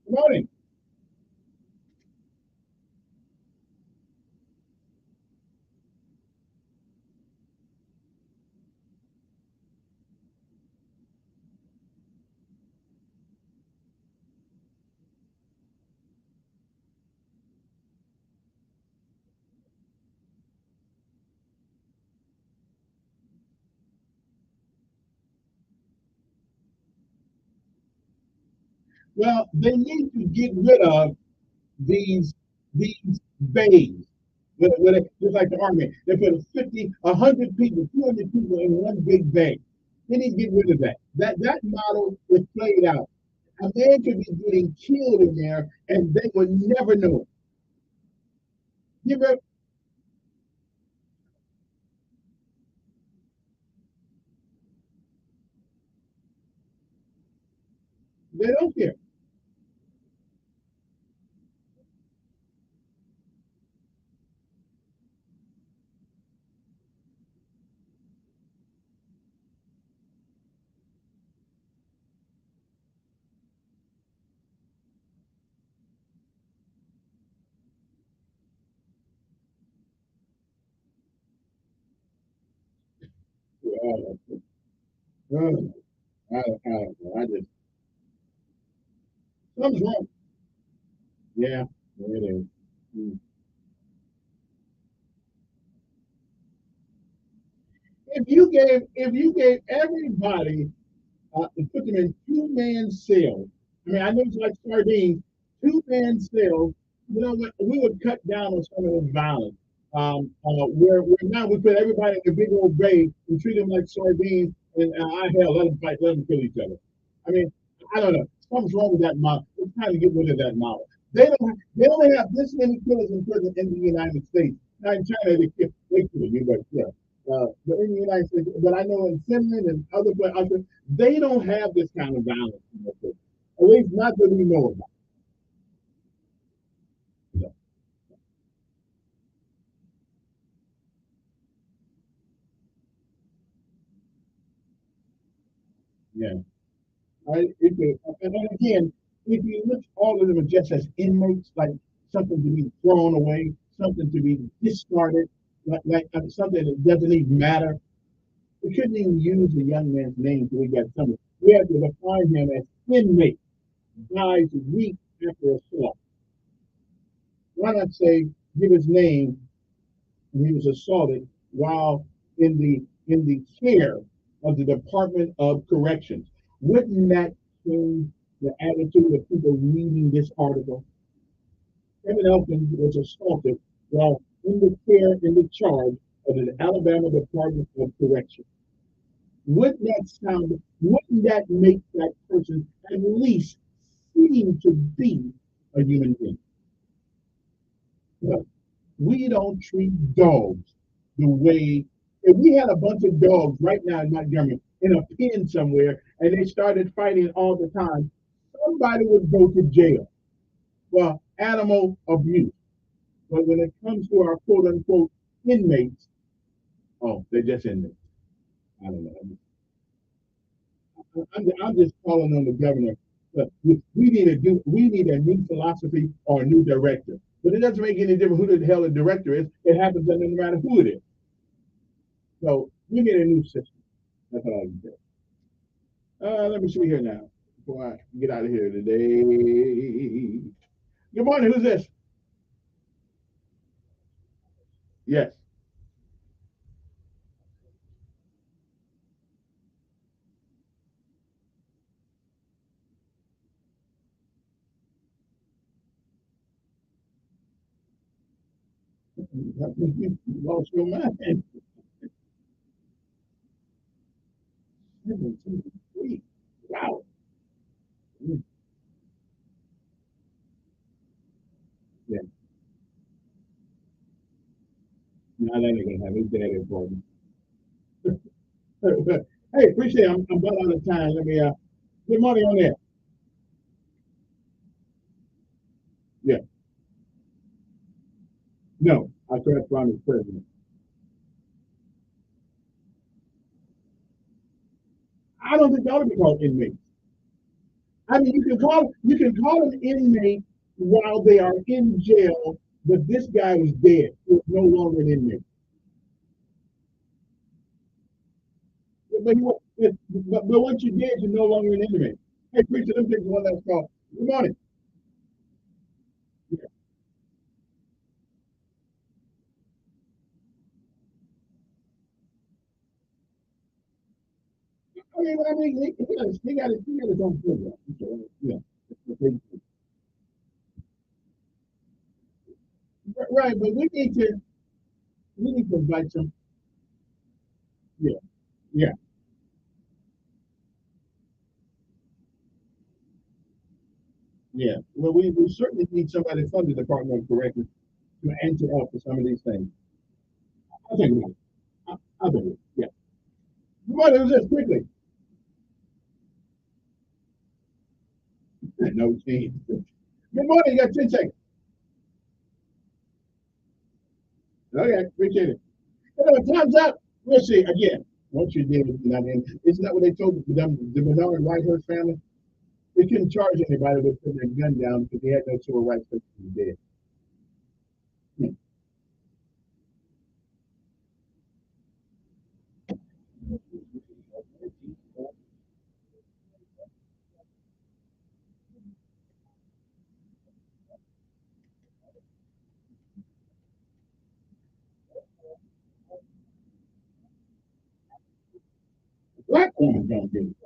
Good morning. Well, they need to get rid of these bays. Just like the army, they put 50, 100 people, 200 people in one big bay. They need to get rid of that. That model is played out. A man could be getting killed in there, and they would never know it. Give up. They don't care. I just something's wrong. Yeah, it is. Mm. If you gave everybody and put them in two-man cells, I mean, I know it's like sardines, two-man cells. You know what? We would cut down on some of this violence. Where now we put everybody in a big old bay and treat them like sardines, and hell, let them fight, let them kill each other. I mean, I don't know. Something's wrong with that model. It's time to get rid of that model. They only have this many killers in prison in the United States. Now in China they kill you, but yeah. But in the United States, but I know in Finland and other places, they don't have this kind of violence. At least not that we know about. Yeah. Yeah. And again, if you look at all of them just as inmates, like something to be thrown away, something to be discarded, something that doesn't even matter. We couldn't even use the young man's name until we got something. We had to define him as inmate, dies a week after assault. Why not say give his name when he was assaulted while in the care of the Department of Corrections? Wouldn't that change the attitude of people reading this article? Kevin Elkins was assaulted while in the care in the charge of the Alabama Department of Corrections. Wouldn't that make that person at least seem to be a human being? Well, we don't treat dogs the way, if we had a bunch of dogs right now in Montgomery in a pen somewhere and they started fighting all the time, somebody would go to jail for animal abuse. But when it comes to our quote unquote inmates, oh, they're just inmates. I don't know. I'm just calling on the governor. We need a new philosophy or a new director. But it doesn't make any difference who the hell the director is. It happens no matter who it is. So we need a new system. That's all I can say. Let me see here now before I get out of here today. Good morning. Who's this? Yes. You lost your mind. 17 Wow. Yeah. Now that ain't gonna have his daddy for me. Hey, appreciate it. I'm about out of time. Let me good morning on there. Yeah. No, I tried to find the president. I don't think they ought to be called inmates. I mean, you can call an inmate while they are in jail, but this guy was dead. He was no longer an inmate. But, but once you're dead, you're no longer an inmate. Hey, preacher, let me take one last call. Good morning. Yeah. He got his own program. So, yeah. Right, but we need to invite some. Yeah, yeah, yeah. Well, we certainly need somebody from the Department of Corrections to answer up for some of these things. I think about it. I think it. Yeah. Come on, do this quickly. No change. Good morning. You got 10 seconds. Okay, appreciate it. Anyway, time's up. We'll see again. Once you're dead, you're not in. Isn't that what they told the Bernard and Whitehurst family? They couldn't charge anybody with putting their gun down because they had no civil rights because they were dead. Hmm. Black woman don't do it.